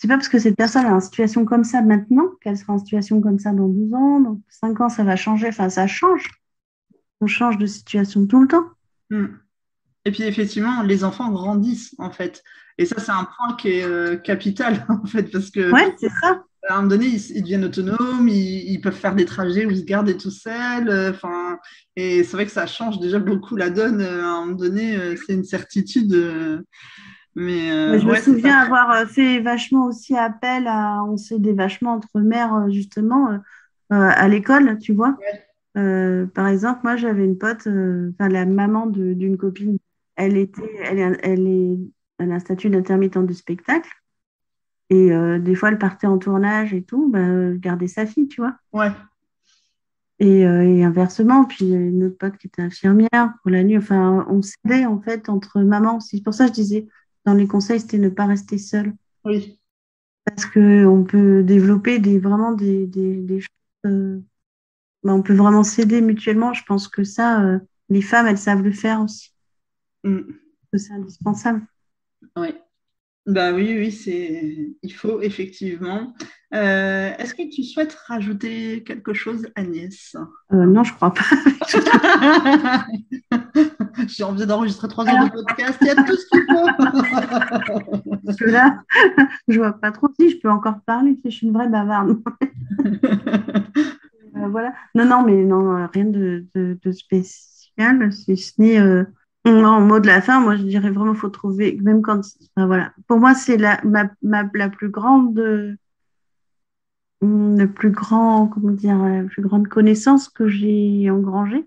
B: C'est pas parce que cette personne est en situation comme ça maintenant qu'elle sera en situation comme ça dans 12 ans, dans 5 ans, ça va changer. Enfin, ça change. On change de situation tout le temps.
A: Mm. Et puis effectivement, les enfants grandissent en fait. Et ça, c'est un point qui est capital en fait, parce que
B: Ouais, c'est ça.
A: à un moment donné, ils deviennent autonomes, ils peuvent faire des trajets où ils se gardent tout seuls. Enfin, et c'est vrai que ça change déjà beaucoup la donne. À un moment donné, c'est une certitude. Mais
B: Mais je me
A: ouais, c'est ça.
B: souviens avoir fait vachement aussi appel à, on s'aidait vachement entre mères, justement, à l'école, tu vois. Par exemple, moi, j'avais une pote, enfin, la maman d'une copine, elle a un statut d'intermittent du spectacle. Et des fois, elle partait en tournage et tout, bah, garder sa fille, tu vois.
A: Ouais,
B: Et inversement, puis il y a une autre pote qui était infirmière pour la nuit. Enfin, on s'aidait en fait entre mamans. C'est pour ça que je disais, dans les conseils, c'était ne pas rester seule.
A: oui.
B: Parce qu'on peut développer vraiment des choses. Ben, on peut vraiment s'aider mutuellement. Je pense que ça, les femmes, elles savent le faire aussi.
A: Mm.
B: Que c'est indispensable.
A: Ouais. Bah oui, oui, il faut effectivement. Est-ce que tu souhaites rajouter quelque chose, Agnès?
B: Non, je crois pas.
A: J'ai envie d'enregistrer 3 heures de podcast, il y a tout ce qu'il faut.
B: Parce que là, je vois pas trop si je peux encore parler. Je suis une vraie bavarde. Voilà. Non, non, mais non, rien de spécial, si ce n'est non, mot de la fin. Moi, je dirais vraiment, faut trouver, même quand, enfin, voilà. Pour moi, c'est la plus grande, le plus grand, comment dire, la plus grande connaissance que j'ai engrangée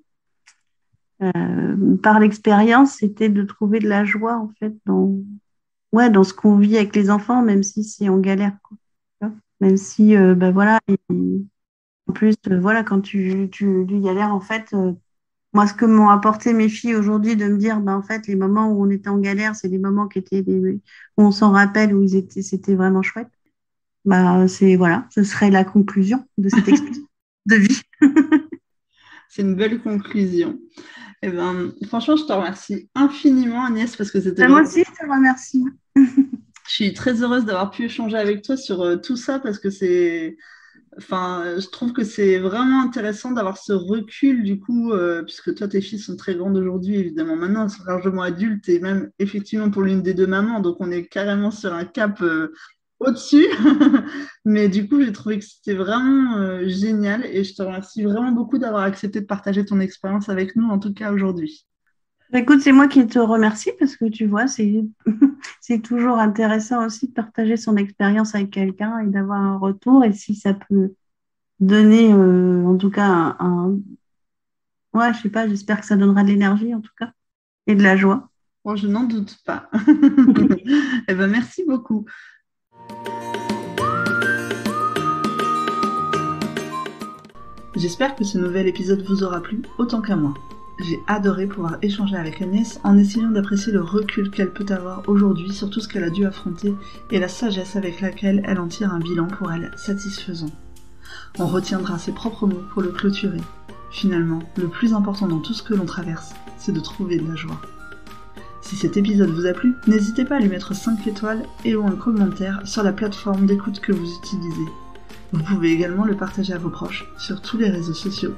B: par l'expérience, c'était de trouver de la joie en fait ouais, dans ce qu'on vit avec les enfants, même si c'est en galère, quoi. Tu vois. Même si, ben voilà. En plus, voilà, quand tu galères, en fait, moi, ce que m'ont apporté mes filles aujourd'hui, de me dire, ben, en fait, les moments où on était en galère, c'est des moments où on s'en rappelle, c'était vraiment chouette. Bah, voilà, ce serait la conclusion de cette expérience de vie.
A: C'est une belle conclusion. Eh ben, franchement, je te remercie infiniment, Agnès, parce que c'était
B: Ben, moi
A: vraiment.
B: aussi, je te remercie.
A: Je suis très heureuse d'avoir pu échanger avec toi sur tout ça parce que enfin, je trouve que c'est vraiment intéressant d'avoir ce recul du coup, puisque toi, tes filles sont très grandes aujourd'hui, évidemment. Maintenant, elles sont largement adultes et même effectivement pour l'une des deux mamans, donc on est carrément sur un cap au-dessus. Mais du coup, j'ai trouvé que c'était vraiment génial et je te remercie vraiment beaucoup d'avoir accepté de partager ton expérience avec nous, en tout cas aujourd'hui.
B: Écoute, c'est moi qui te remercie parce que tu vois, c'est toujours intéressant aussi de partager son expérience avec quelqu'un et d'avoir un retour. Et si ça peut donner, en tout cas, ouais, je sais pas, j'espère que ça donnera de l'énergie en tout cas et de la joie.
A: Bon, je n'en doute pas. Eh ben, merci beaucoup. J'espère que ce nouvel épisode vous aura plu autant qu'à moi. J'ai adoré pouvoir échanger avec Agnès en essayant d'apprécier le recul qu'elle peut avoir aujourd'hui sur tout ce qu'elle a dû affronter et la sagesse avec laquelle elle en tire un bilan pour elle satisfaisant. On retiendra ses propres mots pour le clôturer. Finalement, le plus important dans tout ce que l'on traverse, c'est de trouver de la joie. Si cet épisode vous a plu, n'hésitez pas à lui mettre 5 étoiles et ou un commentaire sur la plateforme d'écoute que vous utilisez. Vous pouvez également le partager à vos proches sur tous les réseaux sociaux.